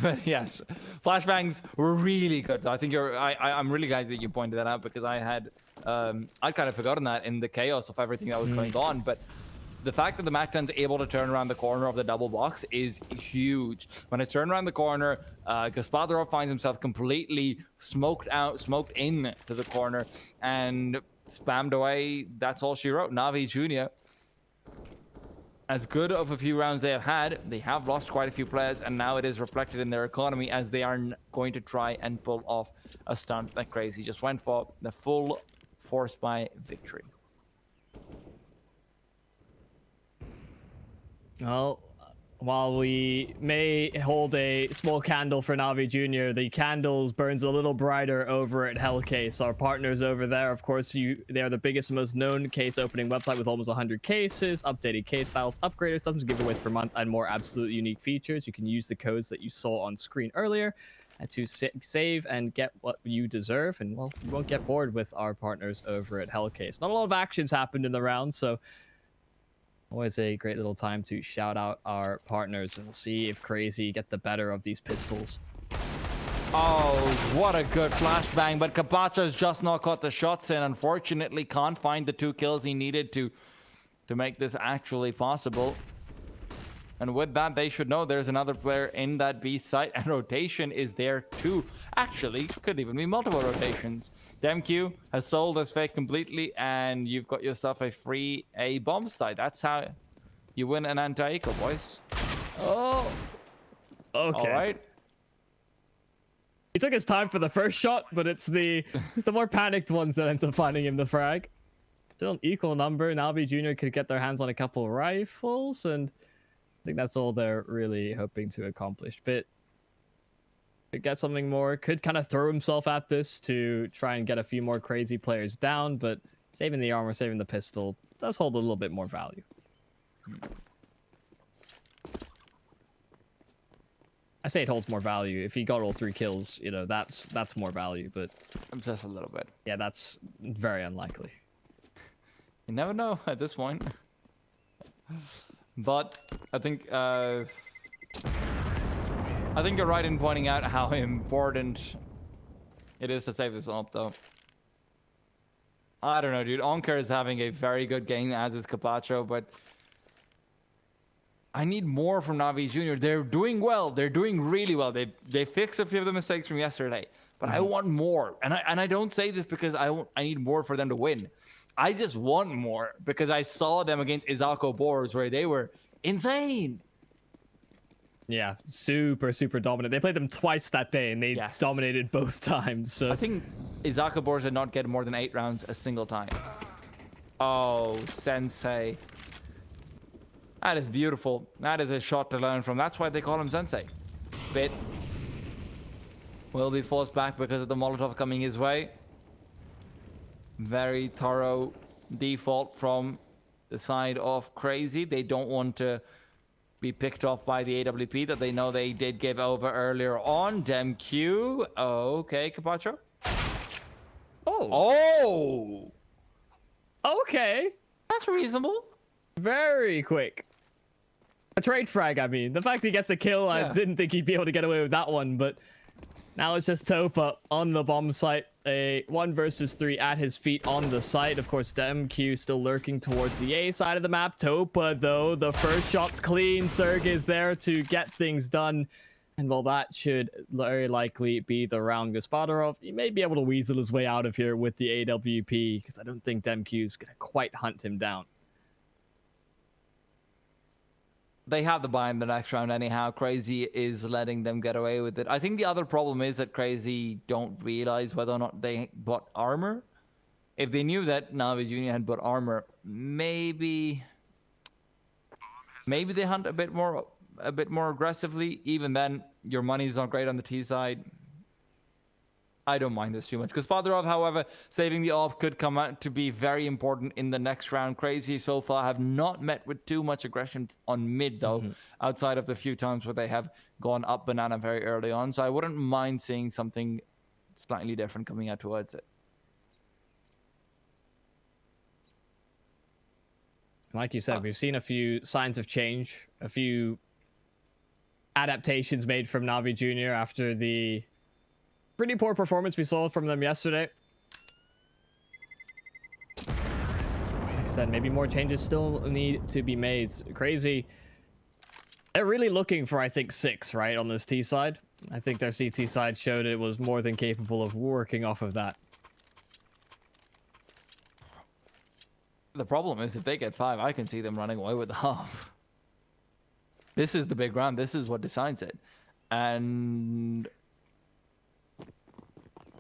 But yes, flashbangs were really good. I think I'm really glad that you pointed that out because I'd kind of forgotten that in the chaos of everything that was going on. But the fact that the MAC-10's able to turn around the corner of the double box is huge. When it's turned around the corner, Gospodarov finds himself completely smoked in to the corner and spammed away. That's all she wrote. Na'Vi Jr., as good of a few rounds they have had, they have lost quite a few players, and now it is reflected in their economy as they are going to try and pull off a stunt that CR4ZY just went for, the full force by victory. Well, while we may hold a small candle for Na'Vi Jr., the candles burns a little brighter over at Hellcase. Our partners over there, of course, they are the biggest and most known case opening website with almost 100 cases, updated case files, upgraders, dozens of giveaways per month, and more absolute unique features. You can use the codes that you saw on screen earlier to save and get what you deserve. And, well, you won't get bored with our partners over at Hellcase. Not a lot of actions happened in the round, so always a great little time to shout out our partners, and we'll see if CR4ZY get the better of these pistols. Oh, what a good flashbang, but Capacha's just not caught the shots in. Unfortunately, can't find the 2 kills he needed to make this actually possible. And with that, they should know there's another player in that B site, and rotation is there too. Actually, could even be multiple rotations. Demq has sold his fake completely, and you've got yourself a free A bomb site. That's how you win an anti-eco, boys. Oh, okay. All right. He took his time for the first shot, but it's the more panicked ones that ends up finding him the frag. Still an equal number. Na'Vi Jr. could get their hands on a couple rifles, and I think that's all they're really hoping to accomplish. But could get something more. Could kind of throw himself at this to try and get a few more CR4ZY players down, but Saving the armor, saving the pistol does hold a little bit more value. I say it holds more value. If he got all 3 kills, you know, that's more value. But Just a little bit. yeah, that's very unlikely. You never know at this point. But I think you're right in pointing out how important it is to save this up, though. I don't know, dude. Onker is having a very good game, as is Capacho, but I need more from Navi Jr. They're doing well. They're doing really well. They fixed a few of the mistakes from yesterday, but I want more. And I don't say this because I need more for them to win. I just want more because I saw them against Izako Boars where they were insane. Yeah, super dominant. They played them twice that day, and they dominated both times. So I think Izaka Boars did not get more than 8 rounds a single time. Oh, Sensei. That is beautiful. That is a shot to learn from. That's why they call him Sensei. Bit will be forced back because of the Molotov coming his way. Very thorough default from the side of Crazy. They don't want to be picked off by the AWP that they know they did give over earlier on. DemQ. Okay, Capacho. Oh! Okay. That's reasonable. Very quick. A trade frag, I mean. The fact he gets a kill, I didn't think he'd be able to get away with that one, but now it's just Topa on the bomb site. A 1 versus 3 at his feet on the site. Of course, DemQ still lurking towards the A side of the map. Topa, though, the first shot's clean. Serg is there to get things done. And well, that should very likely be the round. Gospodarov, he may be able to weasel his way out of here with the AWP, because I don't think DemQ is going to quite hunt him down. They have the buy in the next round anyhow. Crazy is letting them get away with it. I think the other problem is that Crazy don't realize whether or not they bought armor. If they knew that Navi Jr. had bought armor, maybe they hunt a bit more aggressively. Even then, your money's not great on the T side. I don't mind this too much. Because Gospodarov, however, saving the off could come out to be very important in the next round. Crazy so far have not met with too much aggression on mid, though, outside of the few times where they have gone up banana very early on. So I wouldn't mind seeing something slightly different coming out towards it. Like you said, we've seen a few signs of change, a few adaptations made from Navi Jr. after the pretty poor performance we saw from them yesterday. Like I said, maybe more changes still need to be made. Crazy. They're really looking for, I think, 6, right, on this T side. I think their CT side showed it was more than capable of working off of that. The problem is if they get 5, I can see them running away with the half. This is the big round. This is what decides it. And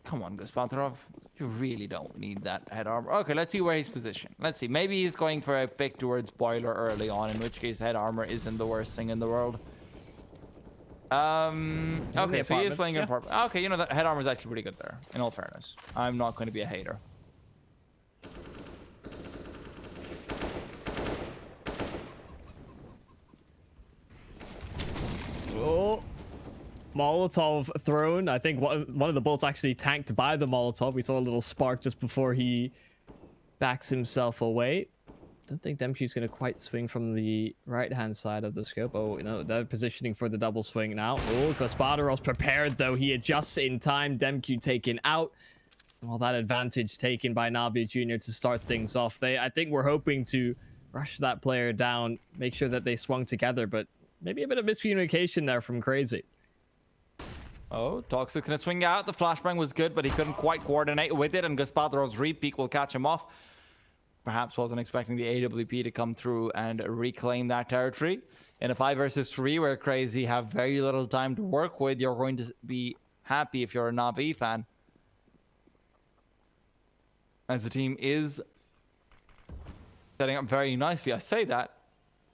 come on, Gospodarov. You really don't need that head armor. Okay, let's see where he's positioned. Let's see. Maybe he's going for a pick towards boiler early on, in which case head armor isn't the worst thing in the world. Okay, so he is playing in apartment. Okay, you know, that head armor is actually pretty good there, in all fairness. I'm not going to be a hater. Oh, Molotov thrown. I think one of the bullets actually tanked by the Molotov. We saw a little spark just before he backs himself away. Don't think DemQ's going to quite swing from the right-hand side of the scope. Oh, you know, they're positioning for the double swing now. Oh, Gospodarov's prepared, though. He adjusts in time. DemQ taken out. Well, that advantage taken by Navi Jr. to start things off. I think we're hoping to rush that player down, make sure that they swung together, but maybe a bit of miscommunication there from Crazy. Oh, Toxic can swing out. The flashbang was good, but he couldn't quite coordinate with it, and Gospodarov's repeat will catch him off. Perhaps wasn't expecting the AWP to come through and reclaim that territory. In a 5 versus 3 where Crazy have very little time to work with, you're going to be happy if you're a Navi fan. As the team is setting up very nicely. I say that,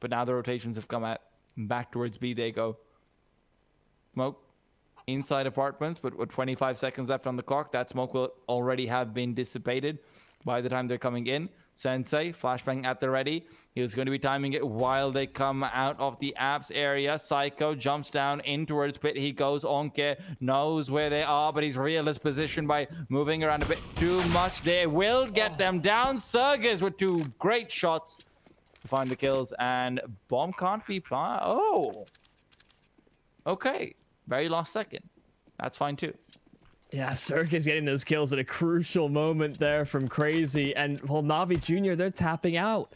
but now the rotations have come out. Back towards B they go. Smoke inside apartments, but with 25 seconds left on the clock, that smoke will already have been dissipated. by the time they're coming in. Sensei, flashbang at the ready. He was going to be timing it while they come out of the apps area. Psycho jumps down in towards pit. He goes. Onke knows where they are, but he's real his position by moving around a bit too much. They will get them down. Sergis with 2 great shots to find the kills, and bomb can't be planted. Oh, okay. Very last second. That's fine too. Yeah, Circus getting those kills at a crucial moment there from Crazy. And, well, Navi Jr., they're tapping out.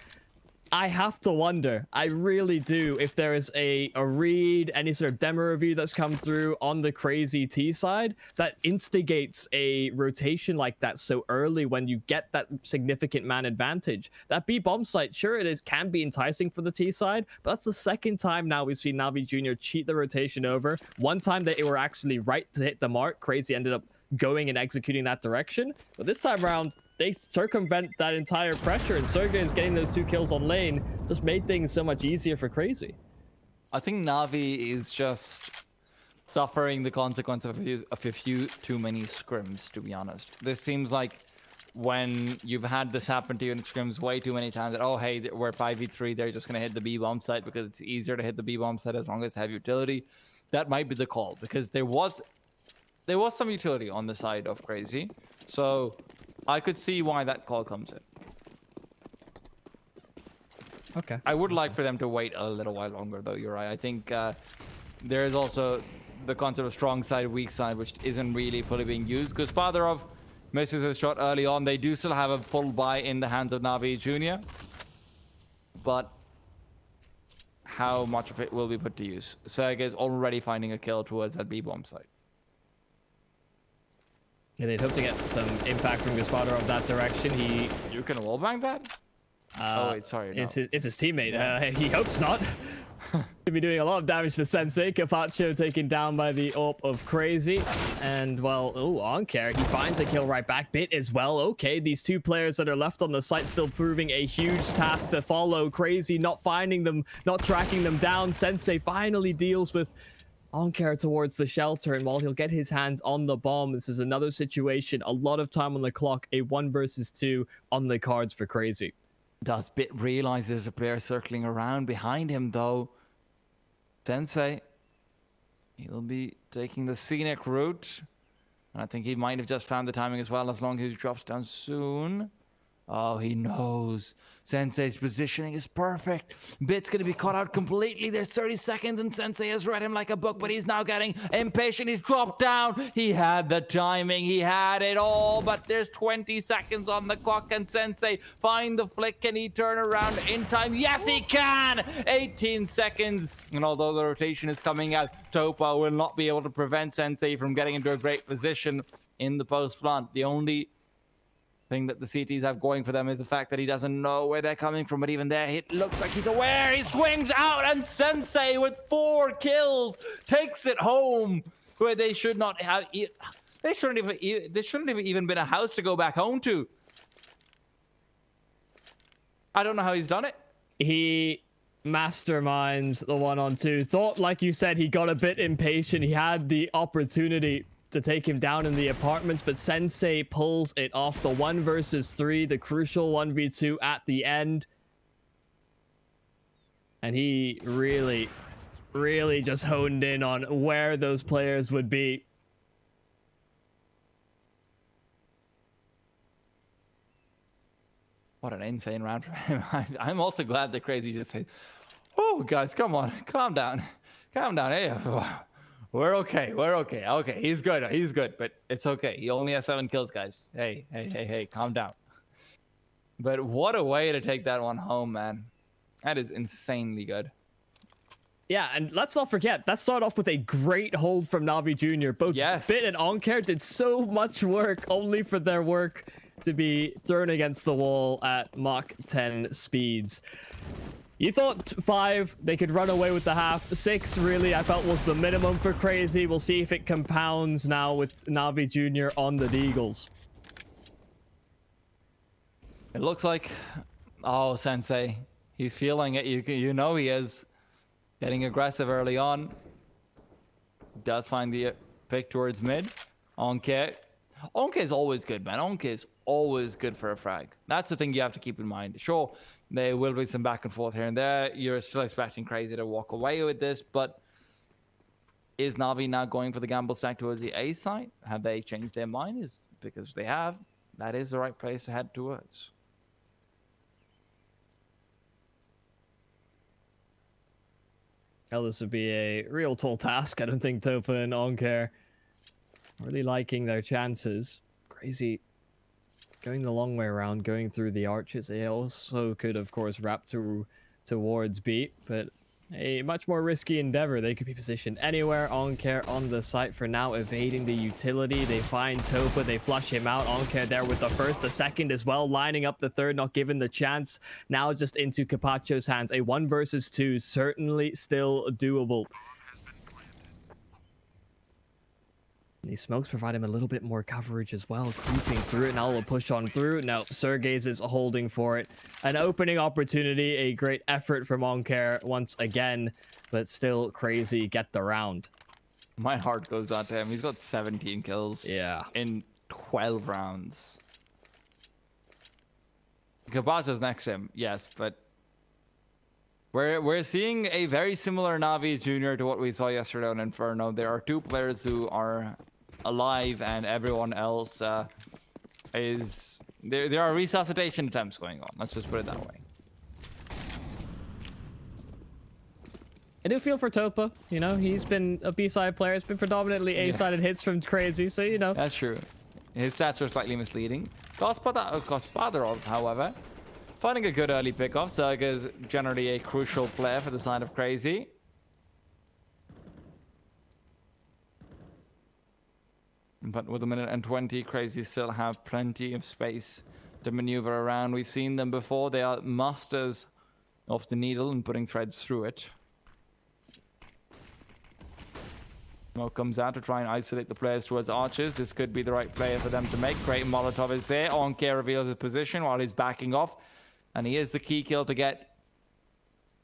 I have to wonder, I really do, if there is a read, any sort of demo review that's come through on the Crazy T side that instigates a rotation like that so early when you get that significant man advantage. That B bomb site, sure, can be enticing for the T side, but that's the second time now we've seen Navi Jr. cheat the rotation over. One time they were actually right to hit the mark. Crazy ended up going and executing that direction, but this time around, they circumvent that entire pressure, and Sergey is getting those 2 kills on lane. Just made things so much easier for Crazy. I think Navi is just suffering the consequence of a few too many scrims, to be honest. This seems like when you've had this happen to you in scrims way too many times, that, oh, hey, we're 5v3, they're just going to hit the B-bomb site because it's easier to hit the B-bomb site as long as they have utility. That might be the call, because there was some utility on the side of Crazy. So I could see why that call comes in. Okay. I would like for them to wait a little while longer, though. You're right. I think there is also the concept of strong side, weak side, which isn't really fully being used. Because Fatherov misses his shot early on. They do still have a full buy in the hands of Navi Jr. But how much of it will be put to use? Sergey is already finding a kill towards that B-bomb site. Yeah, they'd hope to get some impact from Gaspardo of that direction. You can wallbang that? Oh, wait, sorry. No. It's his teammate. He hopes not. Could be doing a lot of damage to Sensei. Capacho taken down by the AWP of Crazy. And, well, Oncare, he finds a kill right back. Bit as well. Okay, these 2 players that are left on the site still proving a huge task to follow. Crazy not finding them, not tracking them down. Sensei finally deals with Oncare towards the shelter, and while he'll get his hands on the bomb, this is another situation, a lot of time on the clock, a 1 versus 2 on the cards for Crazy. Does Bit realize there's a player circling around behind him, though? Sensei, he'll be taking the scenic route, and I think he might have just found the timing as well, as long as he drops down soon. Oh, he knows. Sensei's positioning is perfect. Bit's going to be caught out completely. There's 30 seconds, and Sensei has read him like a book, but he's now getting impatient. He's dropped down. He had the timing. He had it all, but there's 20 seconds on the clock, and Sensei find the flick. Can he turn around in time? Yes, he can! 18 seconds, and although the rotation is coming out, Topa will not be able to prevent Sensei from getting into a great position in the post-plant. The only thing that the CTs have going for them is the fact that he doesn't know where they're coming from, but even there, it looks like he's aware. He swings out, and Sensei with 4 kills takes it home, where they should not have. They shouldn't have even been a house to go back home to. I don't know how he's done it. He masterminds the 1-on-2. Thought, like you said, he got a bit impatient. He had the opportunity to take him down in the apartments, but Sensei pulls it off. The 1 versus 3, the crucial 1v2 at the end. And he really just honed in on where those players would be. What an insane round for him. I'm also glad that Crazy just said, oh, guys, come on, calm down. Calm down. Hey, we're okay. We're okay. Okay, he's good, but it's okay. He only has 7 kills, guys. Hey, calm down. But what a way to take that one home, man. That is insanely good. Yeah, and let's not forget, that started off with a great hold from Navi Jr. Both Bit and Oncare did so much work, only for their work to be thrown against the wall at Mach 10 speeds. You thought 5, they could run away with the half. 6, really, I felt was the minimum for Crazy. We'll see if it compounds now with Navi Jr. on the Deagles. It looks like, oh, Sensei, he's feeling it. You know he is. Getting aggressive early on. Does find the pick towards mid. Oncare. Onk is always good, man. Onk is always good for a frag. That's the thing you have to keep in mind. Sure, there will be some back and forth here and there. You're still expecting Crazy to walk away with this, but is Na'Vi now going for the gamble stack towards the A side? Have they changed their mind? Is because they have. That is the right place to head towards. Well, this would be a real tall task. I don't think Topa and Onker really liking their chances. Crazy going the long way around, going through the arches. They also could, of course, wrap towards B, but a much more risky endeavor. They could be positioned anywhere. Onker on the site for now, evading the utility. They find Topa, they flush him out. Onker there with the first, the second as well, lining up the third, not given the chance. Now just into Capaccio's hands. A 1 versus 2, certainly still doable. These smokes provide him a little bit more coverage as well, creeping through it. Now we'll push on through. No, Sergey's is holding for it. An opening opportunity, a great effort from Onker once again, but still Crazy get the round. My heart goes out to him. He's got 17 kills in 12 rounds. Capaccio's next to him, yes, but we're seeing a very similar Na'Vi Junior to what we saw yesterday on Inferno. There are two players who are alive and everyone else is... There are resuscitation attempts going on. Let's just put it that way. I do feel for Topa. You know, he's been a B-side player. It's been predominantly A-sided hits from Crazy, so, you know. That's true. His stats are slightly misleading. Gospodarov, however, finding a good early pickoff. Serga is generally a crucial player for the side of Crazy. But with 1:20, Crazy still have plenty of space to maneuver around. We've seen them before. They are masters of the needle and putting threads through it. Smoke comes out to try and isolate the players towards arches. This could be the right player for them to make. Great Molotov is there. Onker reveals his position while he's backing off. And he is the key kill to get.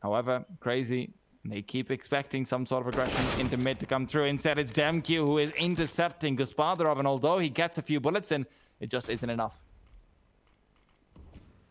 However, Crazy, they keep expecting some sort of aggression into mid to come through. Instead, it's Demq who is intercepting Gospodarov. And although he gets a few bullets in, it just isn't enough.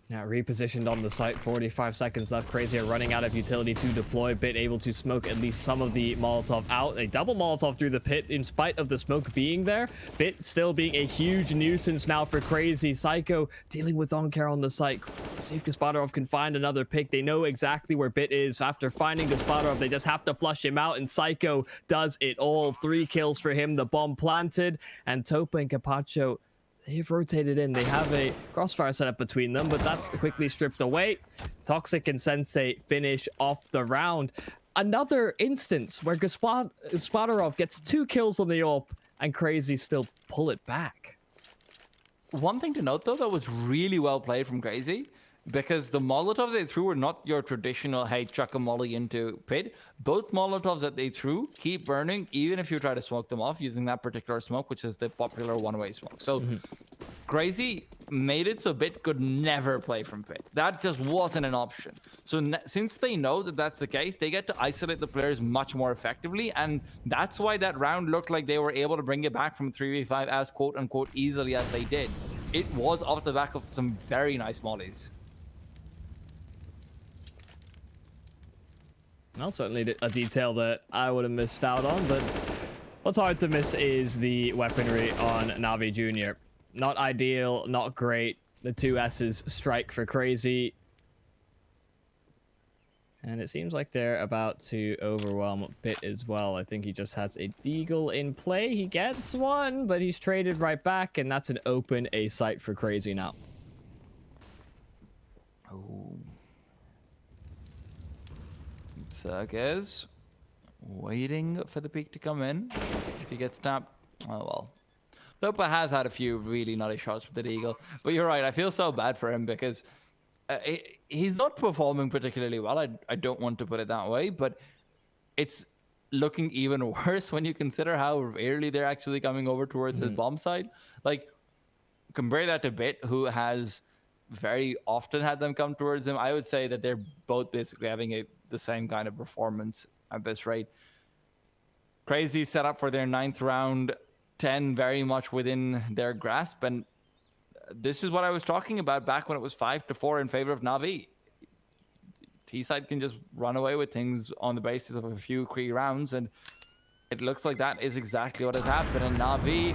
Now repositioned on the site, 45 seconds left. Crazy are running out of utility to deploy. Bit able to smoke at least some of the Molotov out. A double Molotov through the pit in spite of the smoke being there. Bit still being a huge nuisance now for Crazy. Psycho dealing with Onker on the site. See if Gospodarov can find another pick. They know exactly where Bit is. After finding Gospodarov, they just have to flush him out, and Psycho does it all. 3 kills for him. The bomb planted, and Topa and Capaccio, they've rotated in. They have a crossfire set up between them, but that's quickly stripped away. Toxic and Sensei finish off the round. Another instance where Gospodarov gets 2 kills on the AWP and Crazy still pull it back. One thing to note, though, that was really well played from Crazy, because the Molotovs they threw were not your traditional, hey, chuck a molly into pit. Both Molotovs that they threw keep burning, even if you try to smoke them off using that particular smoke, which is the popular one-way smoke. So Crazy made it so Bit could never play from pit. That just wasn't an option. So since they know that that's the case, they get to isolate the players much more effectively, and that's why that round looked like they were able to bring it back from 3v5 as quote-unquote easily as they did. It was off the back of some very nice mollies. Well, certainly a detail that I would have missed out on, but what's hard to miss is the weaponry on Na'Vi Jr. Not ideal, not great. The 2 S's strike for Crazy. And it seems like they're about to overwhelm Bit as well. I think he just has a deagle in play. He gets one, but he's traded right back, and that's an open A site for Crazy now. Oh. Sergez waiting for the peak to come in. If he gets tapped, oh well. Topa has had a few really nutty shots with the eagle, but you're right. I feel so bad for him because he's not performing particularly well. I don't want to put it that way, but it's looking even worse when you consider how rarely they're actually coming over towards his bomb side. Like, compare that to Bit, who has very often had them come towards him. I would say that they're both basically having the same kind of performance at this rate. Crazy set up for their 9th round. 10 very much within their grasp, and this is what I was talking about back when it was 5-4 in favor of Na'Vi. T-side can just run away with things on the basis of a few free rounds, and it looks like that is exactly what has happened. And Na'Vi,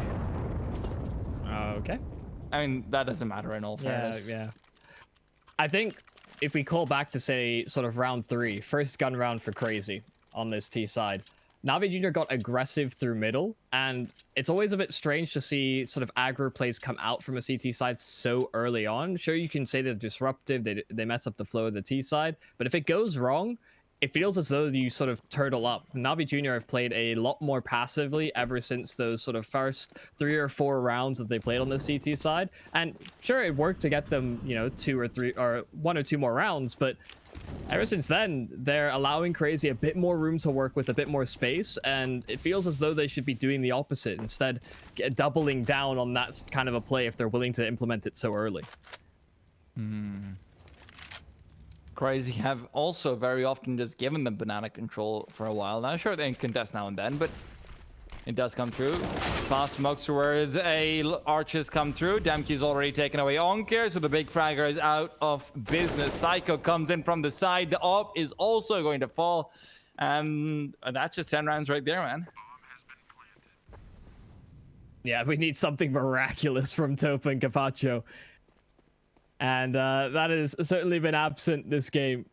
Okay. I mean, that doesn't matter in all fairness. Yeah. I think if we call back to say sort of round 3, first gun round for Crazy on this T side, Na'Vi Jr. got aggressive through middle, and it's always a bit strange to see sort of aggro plays come out from a CT side so early on. Sure, you can say they're disruptive, they mess up the flow of the T side, but if it goes wrong, it feels as though you sort of turtle up. Na'Vi Jr. have played a lot more passively ever since those sort of first 3 or 4 rounds that they played on the CT side. And sure, it worked to get them, you know, 2 or 3 or 1 or 2 more rounds, but ever since then, they're allowing Crazy a bit more room to work with, a bit more space, and it feels as though they should be doing the opposite, instead doubling down on that kind of a play if they're willing to implement it so early. Crazy have also very often just given them banana control for a while now. Sure, they can contest now and then, but it does come through. Fast smokes towards arches come through. Demq's already taken away Onkir, so the big fragger is out of business. Psycho comes in from the side. The op is also going to fall. And that's just 10 rounds right there, man. Yeah, we need something miraculous from Topa and Capacho. And that has certainly been absent this game.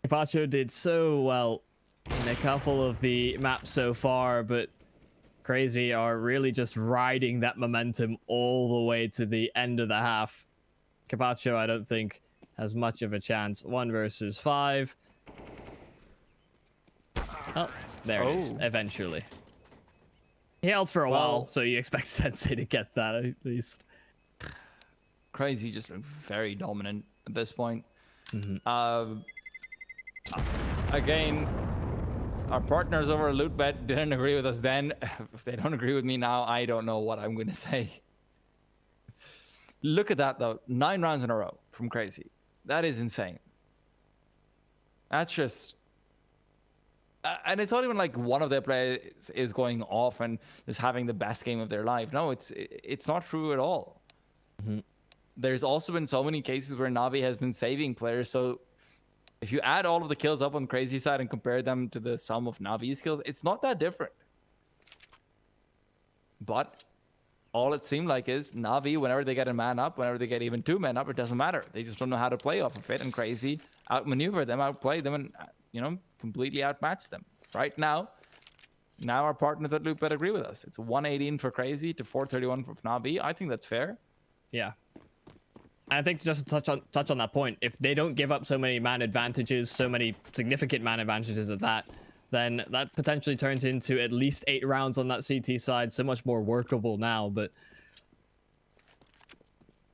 Capacho did so well in a couple of the maps so far, but Crazy are really just riding that momentum all the way to the end of the half. Capacho, I don't think, has much of a chance. 1 versus 5. Oh, there it is, eventually. He held for a while, so you expect Sensei to get that at least. Crazy just been very dominant at this point. Again, our partners over at Lootbet didn't agree with us then. If they don't agree with me now, I don't know what I'm going to say. Look at that, though. 9 rounds in a row from Crazy. That is insane. That's just... and it's not even like one of their players is going off and is having the best game of their life. No, it's not true at all. There's also been so many cases where Na'Vi has been saving players, so if you add all of the kills up on Crazy side and compare them to the sum of Na'Vi's kills, it's not that different. But all it seemed like is Na'Vi, whenever they get a man up, whenever they get even 2 men up, it doesn't matter. They just don't know how to play off of it, and Crazy outmaneuver them, outplay them, and, you know, completely outmatch them. Right now our partners at Loopbet agree with us. It's 118 for Crazy to 431 for Na'Vi. I think that's fair. Yeah. I think just to touch on that point, if they don't give up so many man advantages, so many significant man advantages at that, then that potentially turns into at least 8 rounds on that CT side. So much more workable now, but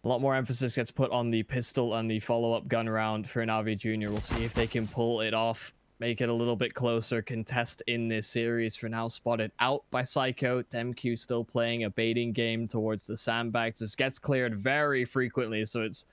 a lot more emphasis gets put on the pistol and the follow-up gun round for Na'Vi Jr. We'll see if they can pull it off, make it a little bit closer contest in this series. For now, spotted out by Psycho. Demq still playing a baiting game towards the sandbags. Just gets cleared very frequently, so it's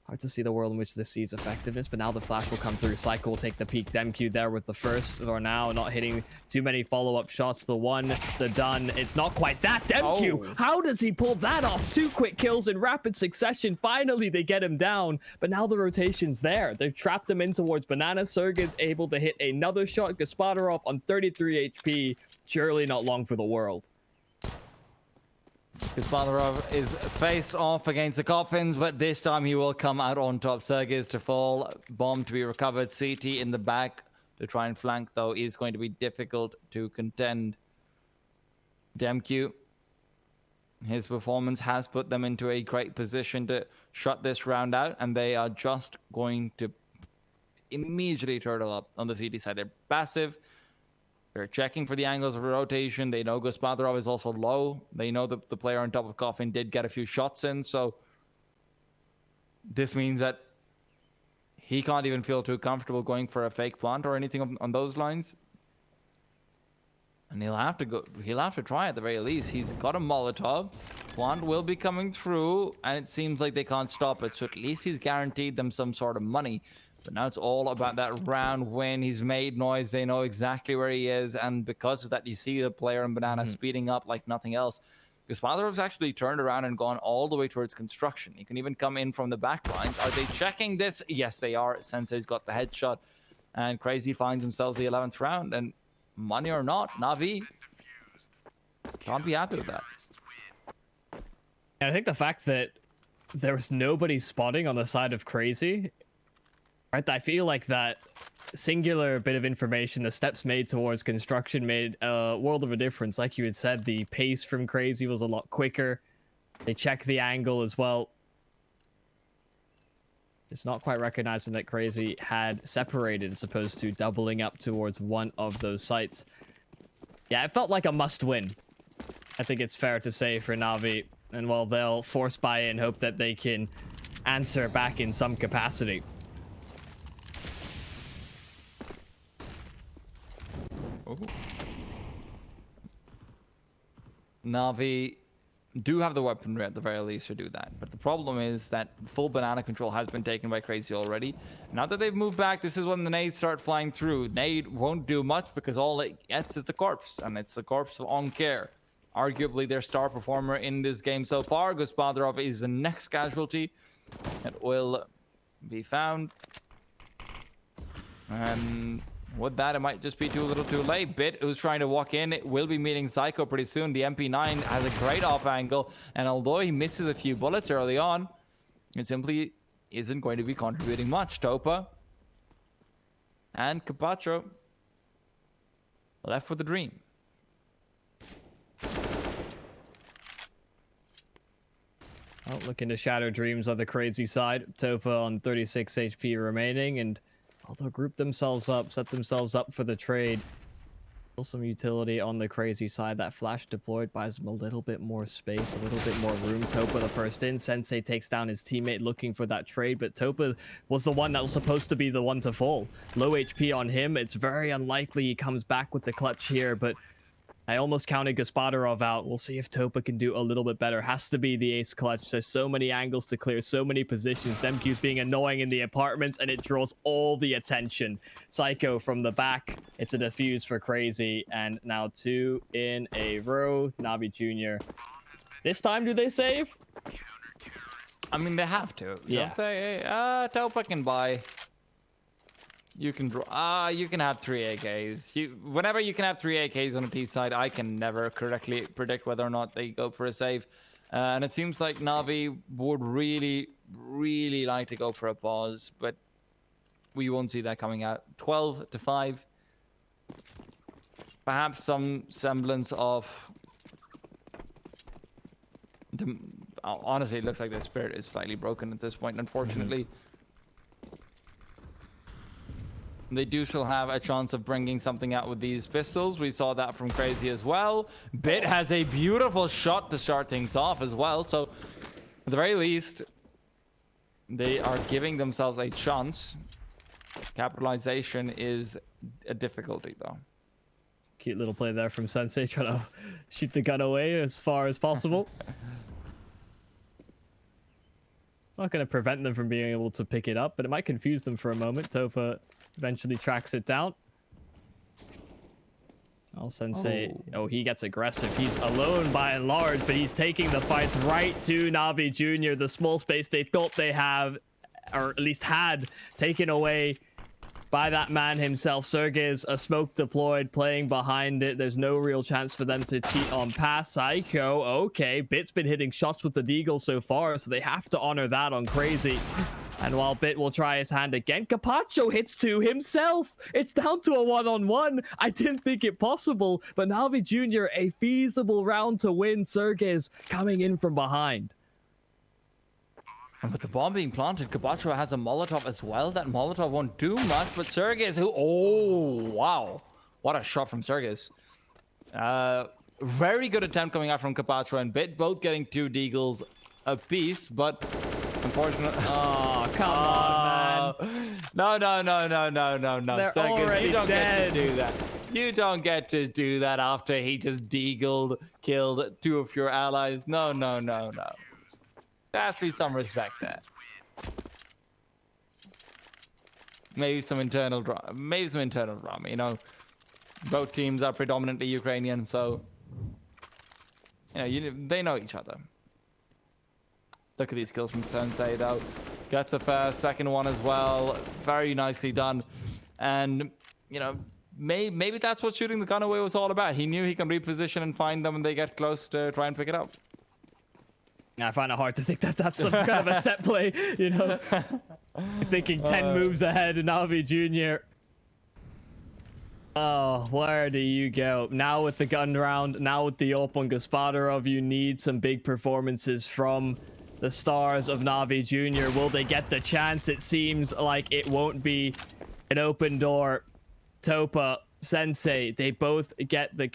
hard to see the world in which this sees effectiveness, but now the flash will come through. Psycho will take the peak. Demq there with the first, or now not hitting too many follow-up shots. The one, the done. It's not quite that. Demq, how does he pull that off? 2 quick kills in rapid succession. Finally, they get him down, but now the rotation's there. They've trapped him in towards Banana. Sergey's able to hit another shot. Gaspadarov on 33 HP. Surely not long for the world. Gaspadarov is faced off against the coffins, but this time he will come out on top. Sergey's to fall, bomb to be recovered. CT in the back to try and flank, though, is going to be difficult to contend. Demq, his performance has put them into a great position to shut this round out, and they are just going to immediately turtle up on the CT side. They're passive. They're checking for the angles of rotation. They know Gaspadarov is also low. They know that the player on top of Coffin did get a few shots in, so this means that he can't even feel too comfortable going for a fake plant or anything on those lines. And he'll have to try at the very least. He's got a Molotov. Plant will be coming through, and it seems like they can't stop it, so at least he's guaranteed them some sort of money. But now it's all about that round win. He's made noise. They know exactly where he is. And because of that, you see the player in Banana speeding up like nothing else. Guspadorov's actually turned around and gone all the way towards construction. He can even come in from the back lines. Are they checking this? Yes, they are. Sensei's got the headshot. And Crazy finds himself the 11th round. And money or not, Na'Vi can't be happy with that. And I think the fact that there was nobody spotting on the side of Crazy, right? I feel like that singular bit of information, the steps made towards construction, made a world of a difference. Like you had said, the pace from Crazy was a lot quicker. They checked the angle as well. It's not quite recognizing that Crazy had separated as opposed to doubling up towards one of those sites. Yeah, it felt like a must-win. I think it's fair to say for Na'Vi. And while they'll force buy-in, hope that they can answer back in some capacity. Ooh. Na'Vi do have the weaponry at the very least to do that. But the problem is that full banana control has been taken by Crazy already. Now that they've moved back, this is when the nades start flying through. Nade won't do much because all it gets is the corpse. And it's the corpse of Oncare. Arguably their star performer in this game so far. Guspadarov is the next casualty that will be found. And with that, it might just be too little too late. Bit, who's trying to walk in, will be meeting Psycho pretty soon. The MP9 has a great off angle, and although he misses a few bullets early on, it simply isn't going to be contributing much. Topa and Capacho left with the dream. Well, looking to shatter dreams on the Crazy side. Topa on 36 HP remaining, and they'll group themselves up, set themselves up for the trade. Still some utility on the Crazy side. That flash deployed buys them a little bit more space, a little bit more room. Topa the first in. Sensei takes down his teammate looking for that trade, but Topa was the one that was supposed to be the one to fall. Low HP on him. It's very unlikely he comes back with the clutch here, but I almost counted Guspadarov out. We'll see if Topa can do a little bit better. Has to be the ace clutch. There's so many angles to clear, so many positions. Demq's being annoying in the apartments, and it draws all the attention. Psycho from the back. It's a defuse for Crazy, and now 2 in a row. Na'Vi Jr. This time, do they save? I mean, they have to. Yeah. Don't they? Topa can buy. You can draw. You can have 3 AKs. Whenever you can have 3 AKs on a T side, I can never correctly predict whether or not they go for a save. And it seems like Na'Vi would really, really like to go for a pause, but we won't see that coming out. 12-5. Perhaps some semblance of. Honestly, it looks like the spirit is slightly broken at this point, unfortunately. They do still have a chance of bringing something out with these pistols. We saw that from Crazy as well. Bit has a beautiful shot to start things off as well. So, at the very least, they are giving themselves a chance. Capitalization is a difficulty, though. Cute little play there from Sensei, trying to shoot the gun away as far as possible. Not going to prevent them from being able to pick it up, but it might confuse them for a moment. Topa eventually tracks it down. Oh, Sensei. Oh, he gets aggressive. He's alone by and large, but he's taking the fights right to Na'Vi Jr. The small space they thought they have, or at least had, taken away by that man himself. Sergey's a smoke deployed, playing behind it. There's no real chance for them to cheat on pass. Psycho, okay. Bit's been hitting shots with the Deagle so far, so they have to honor that on Crazy. And while Bit will try his hand again, Capacho hits 2 himself. It's down to a 1-on-1. I didn't think it possible, but Na'Vi Jr., a feasible round to win. Sergey's coming in from behind. And with the bomb being planted, Capacho has a Molotov as well. That Molotov won't do much, but Sergey's who... Oh, wow. What a shot from Sergey's. Very good attempt coming out from Capacho and Bit, both getting 2 Deagles apiece, but... Unfortunately. Oh, come on, man. No. They're Sergey, already you don't dead. get to do that. You don't get to do that after he just deagled, killed 2 of your allies. No. There has to be some respect there. maybe some internal drama. You know, both teams are predominantly Ukrainian, so they know each other. Look at these kills from Sensei, though. Gets a first, second one as well. Very nicely done. And, you know, maybe that's what shooting the gun away was all about. He knew he can reposition and find them when they get close to try and pick it up. I find it hard to think that that's some kind of a set play, you know. Thinking 10 moves ahead, Navi Jr. Oh, where do you go? Now with the gun round, now with the open Gaspadarov, you need some big performances from the stars of Navi Jr. Will they get the chance? It seems like it won't be an open door. Topa, Sensei, they both get the...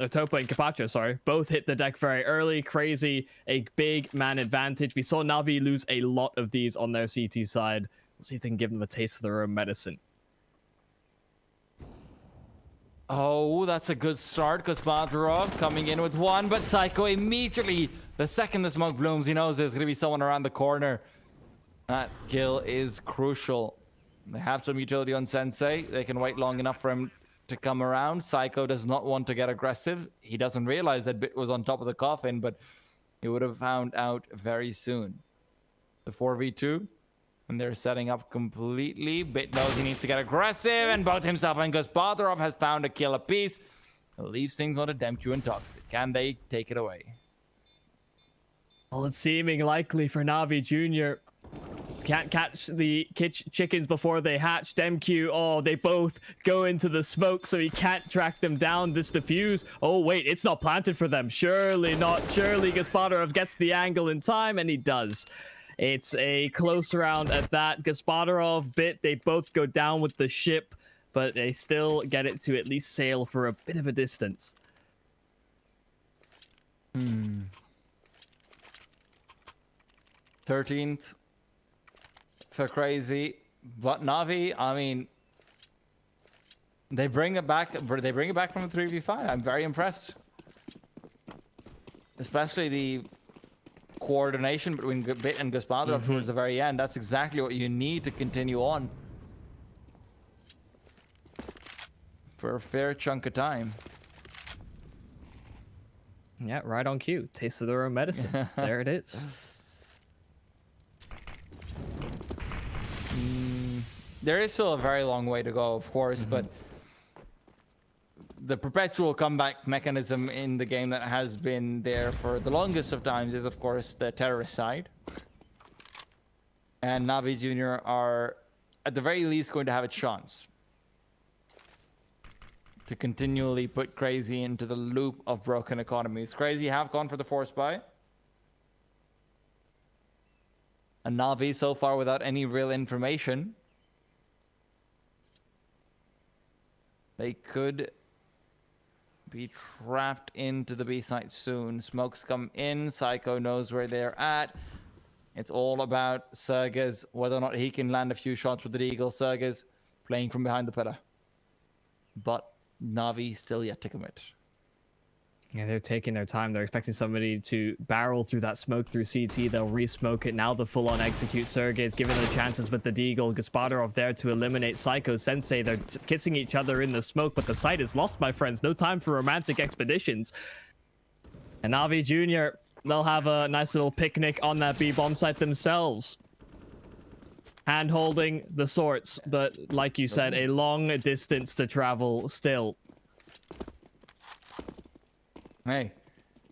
Topa and Capacho, sorry, both hit the deck very early. Crazy, a big man advantage. We saw Navi lose a lot of these on their CT side. We'll see if they can give them a taste of their own medicine. Oh, that's a good start. Gaspadarov coming in with one, but Psycho immediately, the second the smoke blooms, he knows there's going to be someone around the corner. That kill is crucial. They have some utility on Sensei. They can wait long enough for him to come around. Psycho does not want to get aggressive. He doesn't realize that Bit was on top of the coffin, but he would have found out very soon. The 4v2, and they're setting up completely. Bit knows he needs to get aggressive, and both himself and Gaspadarov has found a kill apiece. It leaves things on a Demq and Toxic. Can they take it away? Well, it's seeming likely for Navi Jr. Can't catch the chickens before they hatch. Demq, oh, they both go into the smoke, so he can't track them down. This defuse. Oh, wait, it's not planted for them. Surely not. Surely Gaspadarov gets the angle in time, and he does. It's a close round at that. Gaspadarov, Bit, they both go down with the ship, but they still get it to at least sail for a bit of a distance. 13th. For Crazy, but Navi, I mean, they bring it back from the 3v5. I'm very impressed, especially the coordination between Bit and Gaspadarov towards the very end. That's exactly what you need to continue on for a fair chunk of time. Yeah, right on cue. Taste of their own medicine. There it is. There is still a very long way to go, of course, but the perpetual comeback mechanism in the game that has been there for the longest of times is, of course, the terrorist side. And Navi Jr. are, at the very least, going to have a chance to continually put Crazy into the loop of broken economies. Crazy have gone for the force buy. And Navi, so far, without any real information, they could be trapped into the B site soon. Smokes come in. Psycho knows where they're at. It's all about Sergez, whether or not he can land a few shots with the Deagle. Sergez playing from behind the pillar. But Navi still yet to commit. Yeah, they're taking their time. They're expecting somebody to barrel through that smoke through CT. They'll re-smoke it. Now the full-on execute. Sergey's giving them chances with the Deagle. Gaspadarov there to eliminate Psycho. Sensei, they're kissing each other in the smoke, but the site is lost, my friends. No time for romantic expeditions. And Navi Jr., they'll have a nice little picnic on that B-bomb site themselves. Hand-holding the sorts, but like you said, a long distance to travel still. Hey,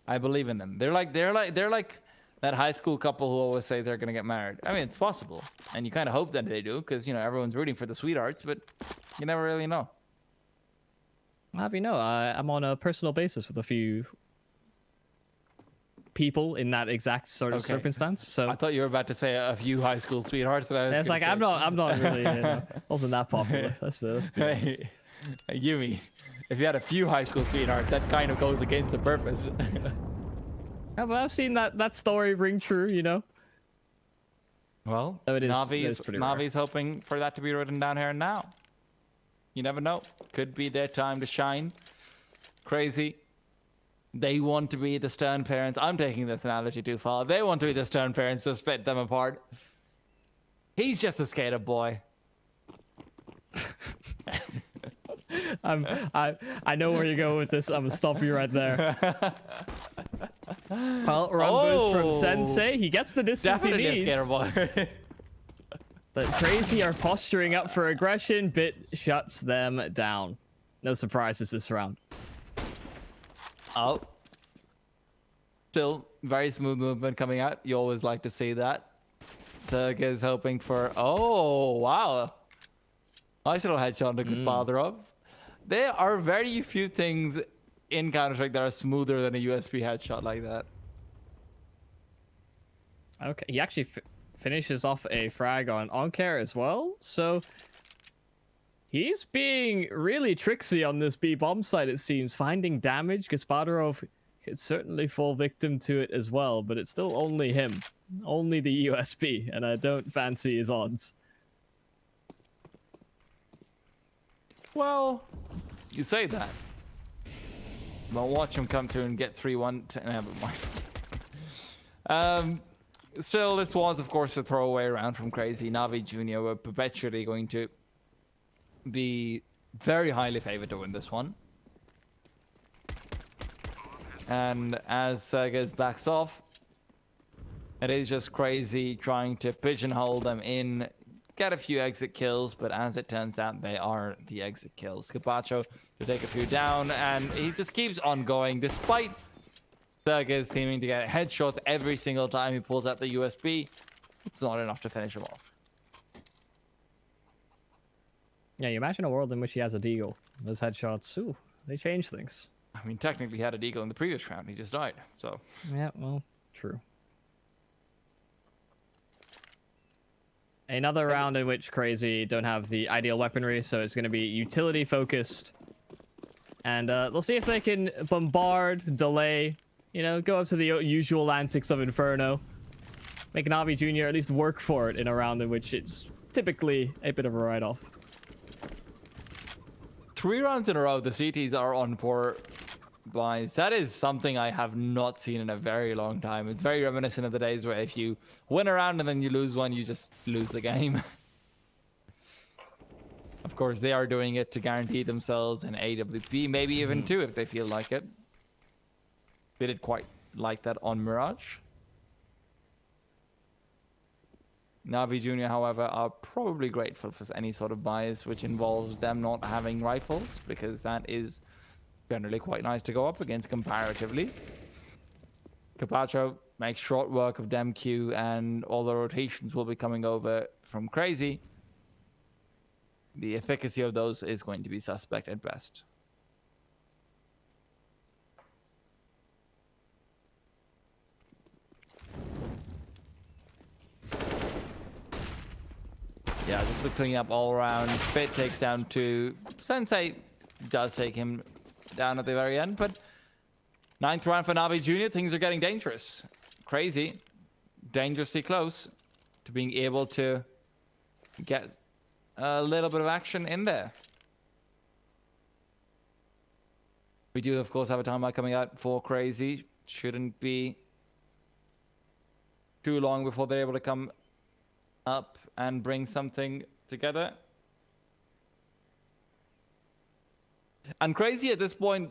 I believe in them. They're like that high school couple who always say they're gonna get married. I mean, it's possible, and you kind of hope that they do, because everyone's rooting for the sweethearts, but you never really know. Have you know? I'm on a personal basis with a few people in that exact sort of circumstance. So I thought you were about to say a few high school sweethearts. That I was it's like say. I'm not really wasn't that popular. Let's be honest. Hey, Yumi, if you had a few high school sweethearts, that kind of goes against the purpose. Yeah, but I've seen that story ring true, Well, so Navi's hoping for that to be written down here and now. You never know. Could be their time to shine. Crazy. They want to be the stern parents. I'm taking this analogy too far. They want to be the stern parents to split them apart. He's just a skater boy. I know where you're going with this. I'm gonna stop you right there. Well, Rumbo's from Sensei. He gets the distance he Definitely a needs. skater boy. But Crazy are posturing up for aggression. Bit shuts them down. No surprises this round. Oh. Still, very smooth movement coming out. You always like to see that. Serg is hoping for... Oh, wow. Nice little headshot to Gospodarov. There are very few things in Counter-Strike that are smoother than a USB headshot like that. Okay, he actually finishes off a frag on Oncare as well. So he's being really tricksy on this B bomb site, it seems. Finding damage. Gospodarov could certainly fall victim to it as well, but it's still only him. Only the USB, and I don't fancy his odds. Well, you say that. But watch him come through and get 3-1. Never mind. Still, this was, of course, a throwaway round from Crazy. Navi Jr. were perpetually going to be very highly favored to win this one. And as Sergez backs off, it is just Crazy trying to pigeonhole them in, get a few exit kills, but as it turns out, they are the exit kills. Capacho to take a few down, and he just keeps on going, despite Sergez seeming to get headshots every single time he pulls out the USB. It's not enough to finish him off. Yeah, you imagine a world in which he has a deagle. Those headshots, ooh, they change things. I mean, technically, he had a deagle in the previous round. He just died, so... Yeah, well, true. Another round in which Crazy don't have the ideal weaponry, so it's going to be utility focused. And they'll see if they can bombard, delay, you know, go up to the usual antics of Inferno. Make Navi Jr. at least work for it in a round in which it's typically a bit of a write-off. 3 rounds in a row, the CTs are on poor buys. That is something I have not seen in a very long time. It's very reminiscent of the days where if you win a round and then you lose one, you just lose the game. Of course, they are doing it to guarantee themselves an AWP, maybe even 2 if they feel like it. They did quite like that on Mirage. Navi Jr., however, are probably grateful for any sort of bias which involves them not having rifles, because that is generally quite nice to go up against comparatively. Capacho makes short work of DemQ, and all the rotations will be coming over from Crazy. The efficacy of those is going to be suspect at best. Yeah, this is cleaning up all around. Fit takes down 2. Sensei does take him down at the very end, but 9th round for Navi Jr. Things are getting dangerous. Crazy. Dangerously close to being able to get a little bit of action in there. We do, of course, have a timeout coming out for Crazy. Shouldn't be too long before they're able to come up and bring something together. And Crazy at this point,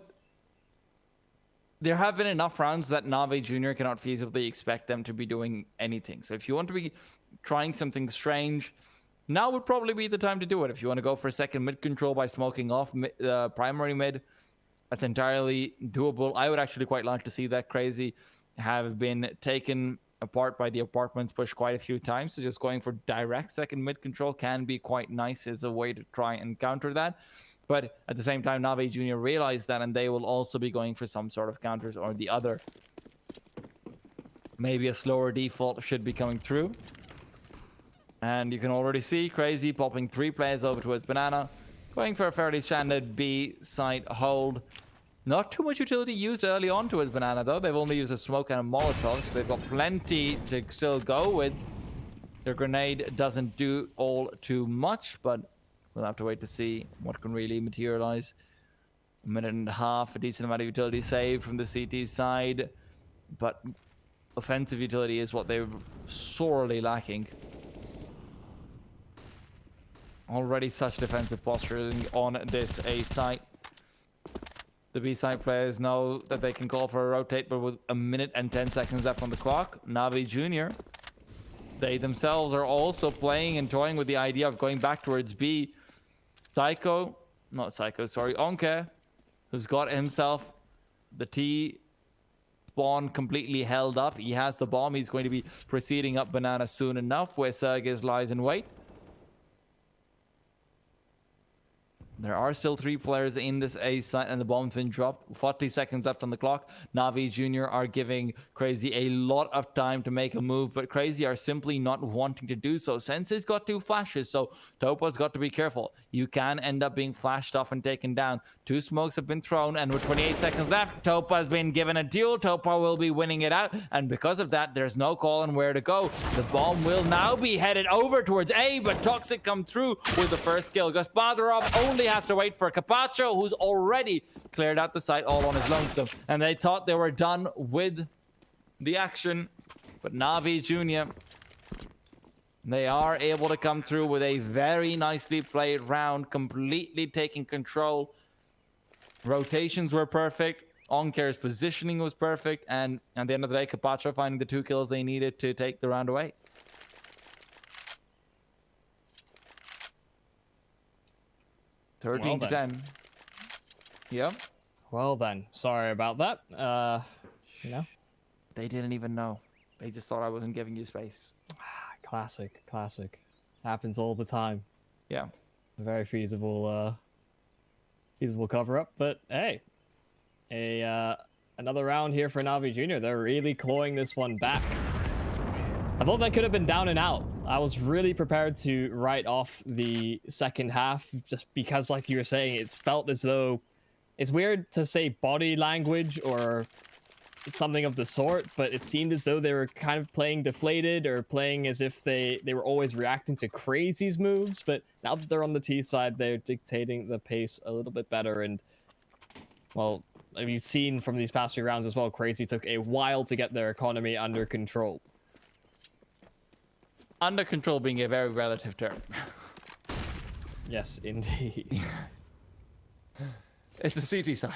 there have been enough rounds that Navi Jr. cannot feasibly expect them to be doing anything. So if you want to be trying something strange, now would probably be the time to do it. If you want to go for a second mid control by smoking off primary mid, that's entirely doable. I would actually quite like to see that. Crazy have been taken apart by the apartments push quite a few times, so just going for direct second mid control can be quite nice as a way to try and counter that. But at the same time, Navi Jr. realized that, and they will also be going for some sort of counters or the other. Maybe a slower default should be coming through. And you can already see Crazy popping 3 players over towards Banana, going for a fairly standard B site hold. Not too much utility used early on towards Banana, though. They've only used a smoke and a Molotov, so they've got plenty to still go with. Their grenade doesn't do all too much, but we'll have to wait to see what can really materialize. 1.5 minutes, a decent amount of utility saved from the CT side, but offensive utility is what they're sorely lacking. Already such defensive posturing on this A site. The B side players know that they can call for a rotate, but with a minute and 10 seconds left on the clock, Navi Jr., they themselves are also playing and toying with the idea of going back towards B. Onke, who's got himself the T spawn completely held up. He has the bomb. He's going to be proceeding up banana soon enough, where CR4ZY lies in wait. There are still 3 players in this A site, and the bomb's been dropped. 40 seconds left on the clock. Navi Jr. are giving Crazy a lot of time to make a move, but Crazy are simply not wanting to do so. Sensei's got 2 flashes, so Topa's got to be careful. You can end up being flashed off and taken down. 2 smokes have been thrown, and with 28 seconds left, Topa's been given a duel. Topa will be winning it out, and because of that, there's no call on where to go. The bomb will now be headed over towards A, but Toxic come through with the first kill. Gospodarov only has to wait for Capacho, who's already cleared out the site all on his lonesome. And they thought they were done with the action. But Navi Jr., they are able to come through with a very nicely played round, completely taking control. Rotations were perfect. Oncare's positioning was perfect. And at the end of the day, Capacho finding the 2 kills they needed to take the round away. 13 to 10. Yep. Well then, sorry about that. You know, They didn't even know. They just thought I wasn't giving you space. classic. Happens all the time. Yeah. Very feasible cover up, but hey, another round here for Navi Jr. They're really clawing this one back. I thought that could have been down and out. I was really prepared to write off the second half just because, like you were saying, it felt as though, it's weird to say body language or something of the sort, but it seemed as though they were kind of playing deflated or playing as if they were always reacting to Crazy's moves. But now that they're on the T side, they're dictating the pace a little bit better. And, well, you've seen from these past 3 rounds as well, Crazy took a while to get their economy under control. Under control being a very relative term. Yes, indeed. It's the CT side.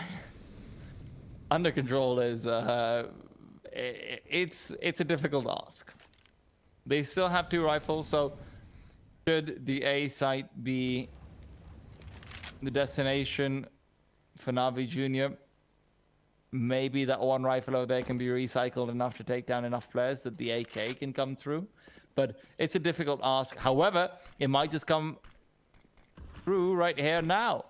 Under control is it's a difficult ask. They still have 2 rifles, so should the A site be the destination for Navi Jr., maybe that 1 rifle over there can be recycled enough to take down enough players that the AK can come through. But it's a difficult ask. However, it might just come through right here now.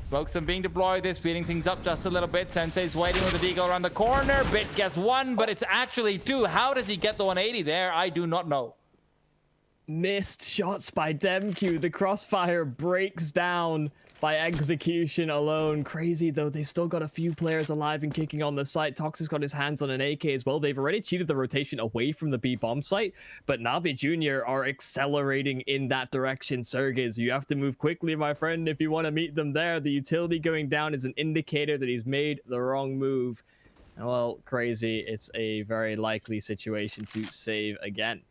Smokes are being deployed. They're speeding things up just a little bit. Sensei's waiting with the deagle around the corner. Bit gets 1, but it's actually 2. How does he get the 180 there? I do not know. Missed shots by Demq. The crossfire breaks down by execution alone. Crazy though, they've still got a few players alive and kicking on the site. Toxic's got his hands on an AK as well. They've already cheated the rotation away from the B bomb site, but Navi Jr. are accelerating in that direction. CR4ZY, you have to move quickly, my friend, if you want to meet them there. The utility going down is an indicator that he's made the wrong move. And well, Crazy, it's a very likely situation to save again.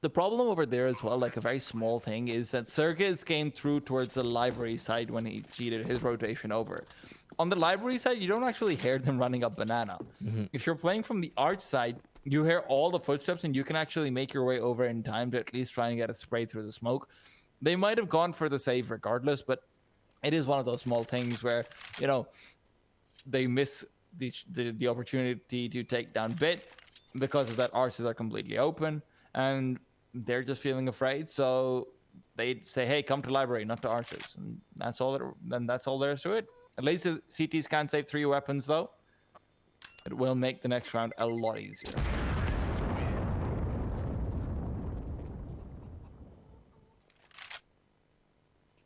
The problem over there as well, like a very small thing, is that CR4ZY came through towards the library side when he cheated his rotation over. On the library side, you don't actually hear them running up banana. If you're playing from the arch side, you hear all the footsteps and you can actually make your way over in time to at least try and get a spray through the smoke. They might have gone for the save regardless, but it is one of those small things where, you know, they miss the opportunity to take down Bit because of that. Arches are completely open and they're just feeling afraid, so they say, hey, come to library, not to arches. And that's all that's all there is to it. At least the CTs can save 3 weapons though. It will make the next round a lot easier.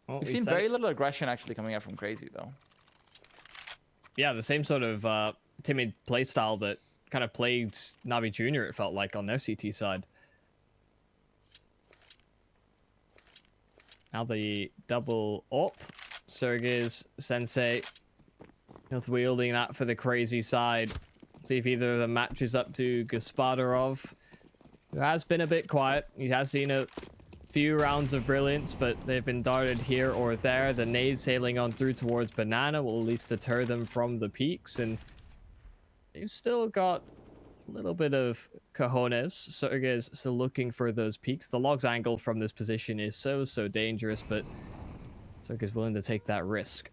Well, We've seen very little aggression actually coming out from Crazy though. Yeah, the same sort of timid playstyle that kind of plagued Navi Jr., it felt like, on their CT side. Now the double up. CR4ZY, Sensei, both wielding that for the Crazy side. See if either of them matches up to Gospodarov, who has been a bit quiet. He has seen a few rounds of brilliance, but they've been darted here or there. The nade sailing on through towards Banana will at least deter them from the peaks, and they've still got a little bit of cojones. Sergey is still looking for those peaks. The log's angle from this position is so dangerous, but Sergey is willing to take that risk.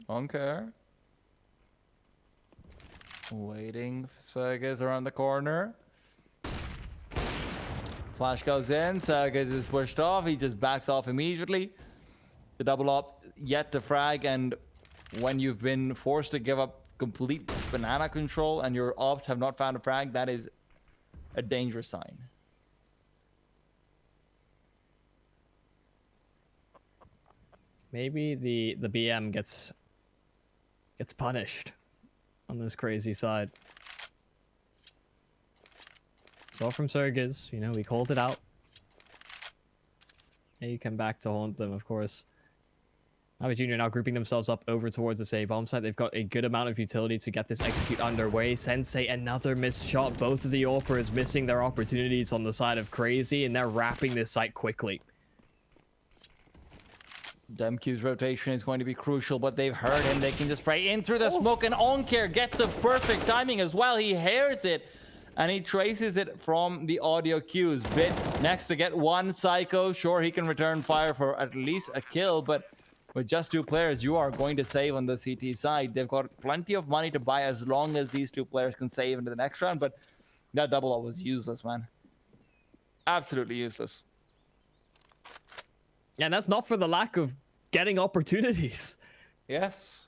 Okay. Waiting for Sergez around the corner. Flash goes in. Sergez is pushed off. He just backs off immediately. The double up yet to frag, and when you've been forced to give up complete banana control and your ops have not found a frag, that is a dangerous sign. Maybe the BM gets punished on this crazy side. Saw from Sergez, you know, we called it out. Yeah, you come back to haunt them, of course. Navi Junior now grouping themselves up over towards this A bomb site. They've got a good amount of utility to get this execute underway. Sensei, another missed shot. Both of the AWPers missing their opportunities on the side of Crazy, and they're wrapping this site quickly. Demq's rotation is going to be crucial, but they've heard him. They can just spray in through the smoke, and Oncare gets the perfect timing as well. He hears it, and he traces it from the audio cues. Bit next to get one Psycho. Sure, he can return fire for at least a kill, but with just two players, you are going to save on the CT side. They've got plenty of money to buy as long as these two players can save into the next round, but that double up was useless, man. Absolutely useless. And that's not for the lack of getting opportunities. Yes.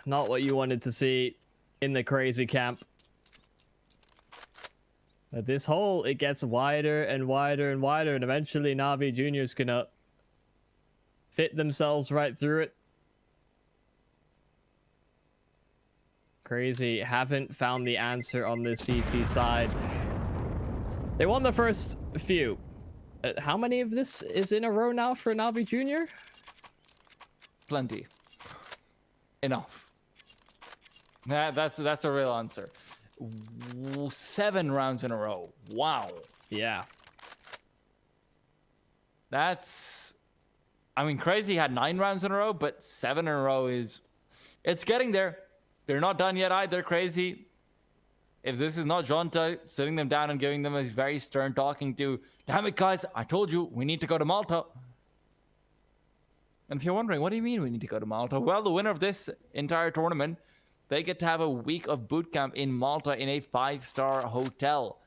Not what you wanted to see in the Crazy camp. But this hole, it gets wider and wider and wider, and eventually Navi Junior's gonna fit themselves right through it. Crazy haven't found the answer on this CT side. They won the first few. How many of this is in a row now for Navi Junior? Plenty. Enough. That's a real answer. 7 rounds in a row. Wow. Yeah. That's... I mean, Crazy had 9 rounds in a row, but 7 in a row is... It's getting there. They're not done yet either, Crazy. If this is not Jonta sitting them down and giving them a very stern talking to, damn it, guys, I told you, we need to go to Malta. And if you're wondering, what do you mean we need to go to Malta? Well, the winner of this entire tournament, they get to have a week of boot camp in Malta in a 5-star hotel,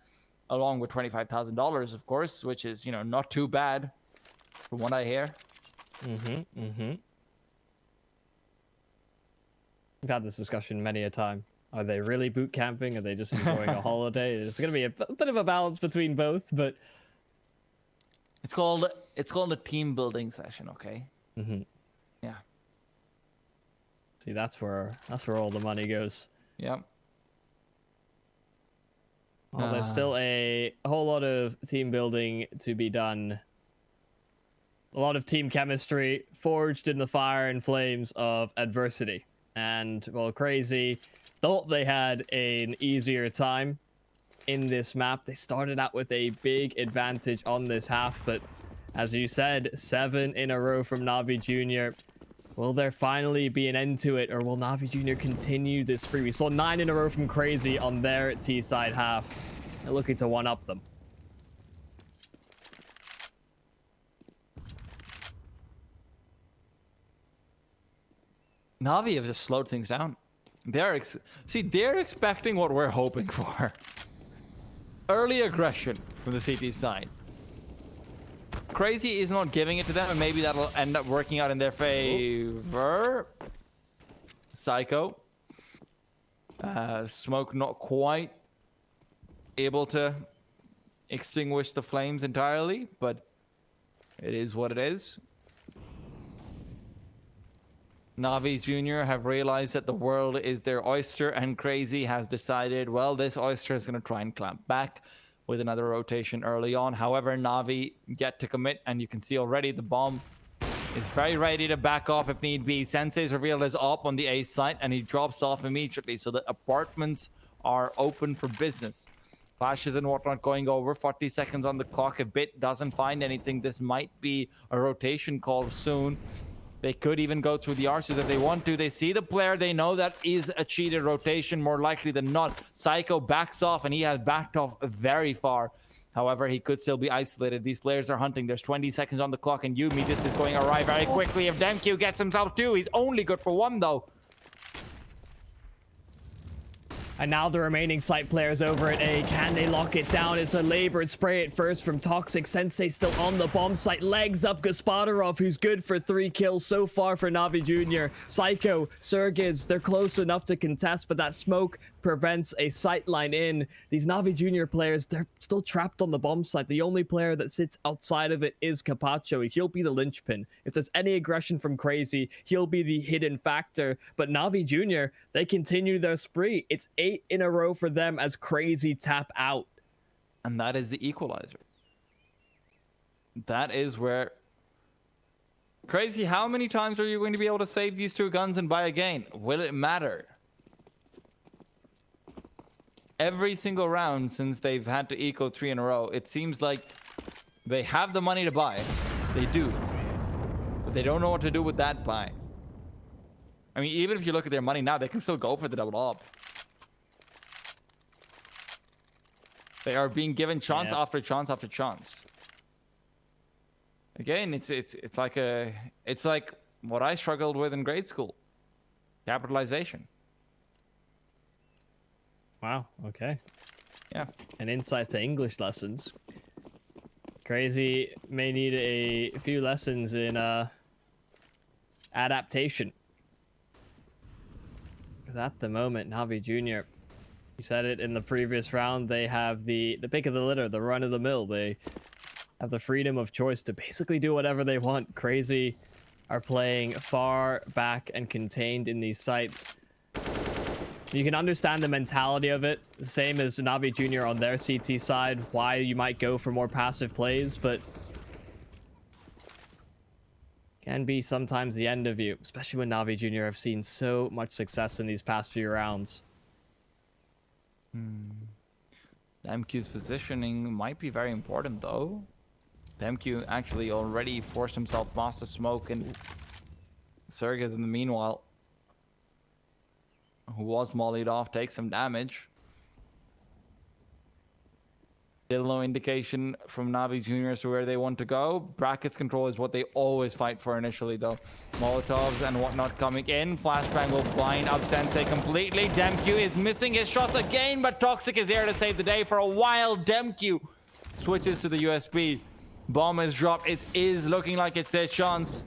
along with $25,000, of course, which is, you know, not too bad, from what I hear. We've had this discussion many a time. Are they really boot camping? Are they just enjoying a holiday? It's going to be a bit of a balance between both, but it's called a team building session, okay? Yeah. See, that's where all the money goes. Yep. Well, there's still a whole lot of team building to be done. A lot of team chemistry forged in the fire and flames of adversity. And, well, Crazy thought they had an easier time in this map. They started out with a big advantage on this half, but as you said, 7 in a row from Navi Junior. Will there finally be an end to it, or will Navi Junior continue this spree? We saw 9 in a row from Crazy on their T-side half. They're looking to one-up them. Navi have just slowed things down. They're expecting what we're hoping for. Early aggression from the CT side. Crazy is not giving it to them, and maybe that'll end up working out in their favor. Psycho. Smoke not quite able to extinguish the flames entirely, but it is what it is. Navi Junior have realized that the world is their oyster, and Crazy has decided, well, this oyster is going to try and clamp back with another rotation early on. However, Navi yet to commit, and you can see already the bomb is very ready to back off if need be. Sensei's revealed his op on the A site, and he drops off immediately, so the apartments are open for business. Flashes and whatnot going over. 40 seconds on the clock. If Bit doesn't find anything, this might be a rotation call soon. They could even go through the arches if they want to. They see the player. They know that is a cheated rotation, more likely than not. Psycho backs off, and he has backed off very far. However, he could still be isolated. These players are hunting. There's 20 seconds on the clock, and Yumi, this is going awry very quickly. If Demq gets himself two, he's only good for one, though. And now the remaining site players over at A. Can they lock it down? It's a labored spray at first from Toxic. Sensei still on the bomb site. Legs up Gaspadarov, who's good for 3 kills so far for Navi Jr. Psycho, CR4ZY, they're close enough to contest, but that smoke prevents a sight line in. These Navi Jr. players, they're still trapped on the bomb site. The only player that sits outside of it is Capacho. He'll be the linchpin. If there's any aggression from Crazy, he'll be the hidden factor. But Navi Jr., they continue their spree. It's 8 in a row for them as Crazy tap out. And that is the equalizer. That is where... Crazy, how many times are you going to be able to save these 2 guns and buy a gain? Will it matter? Every single round since they've had to eco 3 in a row, it seems like they have the money to buy. They do. But they don't know what to do with that buy. I mean, even if you look at their money now, they can still go for the double up. They are being given chance after chance after chance. Again, it's like what I struggled with in grade school. Capitalization. Wow, okay. Yeah. An insight to English lessons. Crazy may need a few lessons in adaptation. Because at the moment, Navi Jr., you said it in the previous round, they have the pick of the litter, the run of the mill. They have the freedom of choice to basically do whatever they want. Crazy are playing far back and contained in these sites. You can understand the mentality of it, the same as Navi Jr. on their CT side, why you might go for more passive plays, but can be sometimes the end of you, especially when Navi Jr. have seen so much success in these past few rounds. MQ's positioning might be very important, though. MQ actually already forced himself past the smoke, and CR4ZY in the meanwhile, who was mollied off, takes some damage. Still no indication from Navi Jr. as to where they want to go. Brackets control is what they always fight for initially, though. Molotovs and whatnot coming in. Flashbang will blind up Sensei completely. Demq is missing his shots again, but Toxic is there to save the day for a while. Demq switches to the USB. Bomb is dropped. It is looking like it's their chance.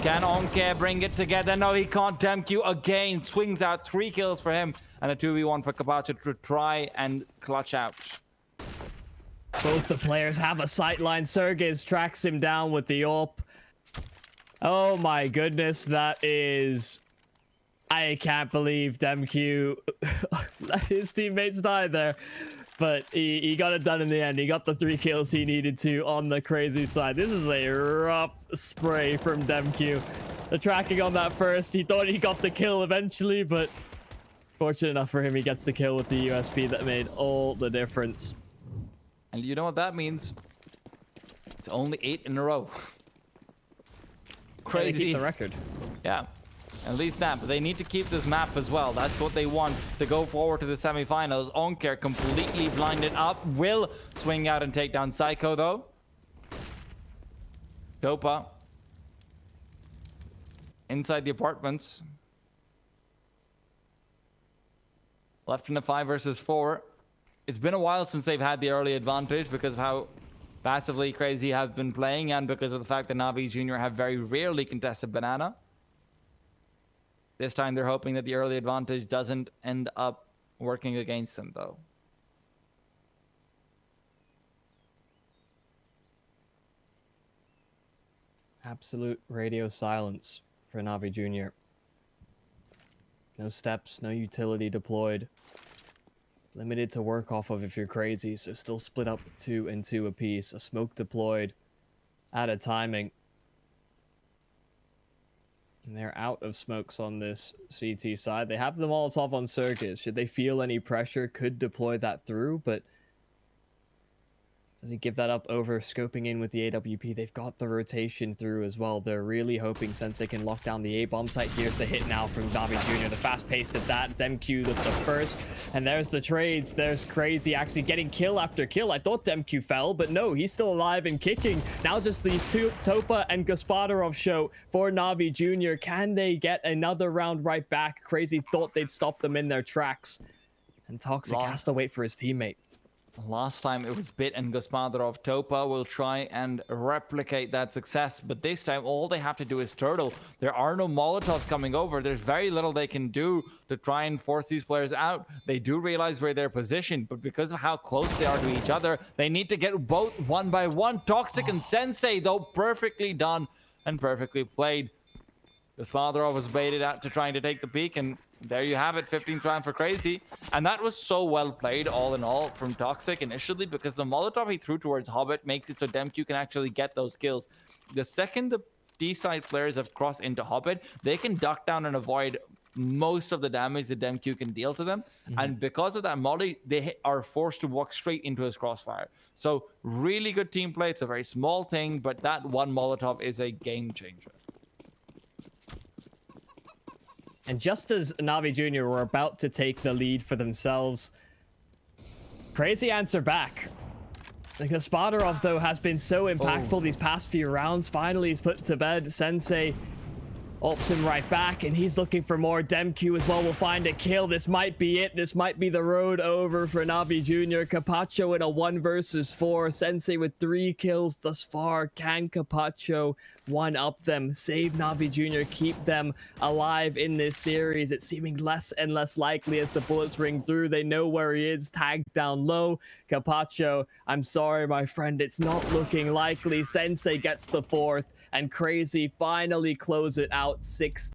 Can Onke bring it together? No, he can't. Demq again swings out 3 kills for him and a 2v1 for Capacho to try and clutch out. Both the players have a sightline. CR4ZY tracks him down with the AWP. Oh my goodness, that is... I can't believe Demq let his teammates die there. But he got it done in the end. He got the 3 kills he needed to on the Crazy side. This is a rough spray from Demq. The tracking on that first, he thought he got the kill eventually, but fortunate enough for him, he gets the kill with the USP that made all the difference. And you know what that means? It's only 8 in a row. Crazy. Yeah, they keep the record. Yeah. At least that, but they need to keep this map as well. That's what they want to go forward to the semifinals. Onker completely blinded up. Will swing out and take down Psycho, though. Dopa. Inside the apartments. Left in a 5 versus 4. It's been a while since they've had the early advantage because of how passively Crazy has been playing and because of the fact that Navi Jr. have very rarely contested Banana. This time they're hoping that the early advantage doesn't end up working against them, though. Absolute radio silence for Navi Jr. No steps, no utility deployed. Limited to work off of if you're Crazy, so still split up 2 and 2 apiece. A smoke deployed. Out of timing. And they're out of smokes on this CT side. They have the Molotov on Circus. Should they feel any pressure, could deploy that through, but does he give that up over scoping in with the AWP? They've got the rotation through as well. They're really hoping Sensei can lock down the A-bomb site. Here's the hit now from Navi Jr. The fast pace at that. Demq with the first. And there's the trades. There's Crazy actually getting kill after kill. I thought Demq fell, but no, he's still alive and kicking. Now just the two Topa and Gaspadarov show for Navi Jr. Can they get another round right back? Crazy thought they'd stop them in their tracks. And Toxic has to wait for his teammate. Last time it was Bit and Gaspadarov. Topa will try and replicate that success, but this time all they have to do is turtle. There are no Molotovs coming over. There's very little they can do to try and force these players out. They do realize where they're positioned, but because of how close they are to each other, they need to get both one by one. Toxic and Sensei, though, perfectly done and perfectly played. Gaspadarov was baited out to trying to take the peak, and there you have it, 15th round for Crazy. And that was so well played all in all from Toxic initially, because the Molotov he threw towards Hobbit makes it so Demq can actually get those kills. The second the D-side players have crossed into Hobbit, they can duck down and avoid most of the damage that Demq can deal to them. And because of that molly, they are forced to walk straight into his crossfire. So really good team play. It's a very small thing, but that one Molotov is a game changer. And just as Navi Jr. were about to take the lead for themselves, Crazy answer back. Like, the Gaspadarov, though, has been so impactful these past few rounds. Finally, he's put to bed. Sensei opts him right back, and he's looking for more. Demq as well will find a kill. This might be it. This might be the road over for Navi Jr. Capacho in a 1 versus 4. Sensei with 3 kills thus far. Can Capacho one-up them, save Navi Jr., keep them alive in this series? It's seeming less and less likely as the bullets ring through. They know where he is, tagged down low. Capacho, I'm sorry, my friend, it's not looking likely. Sensei gets the 4th, and Crazy finally close it out 6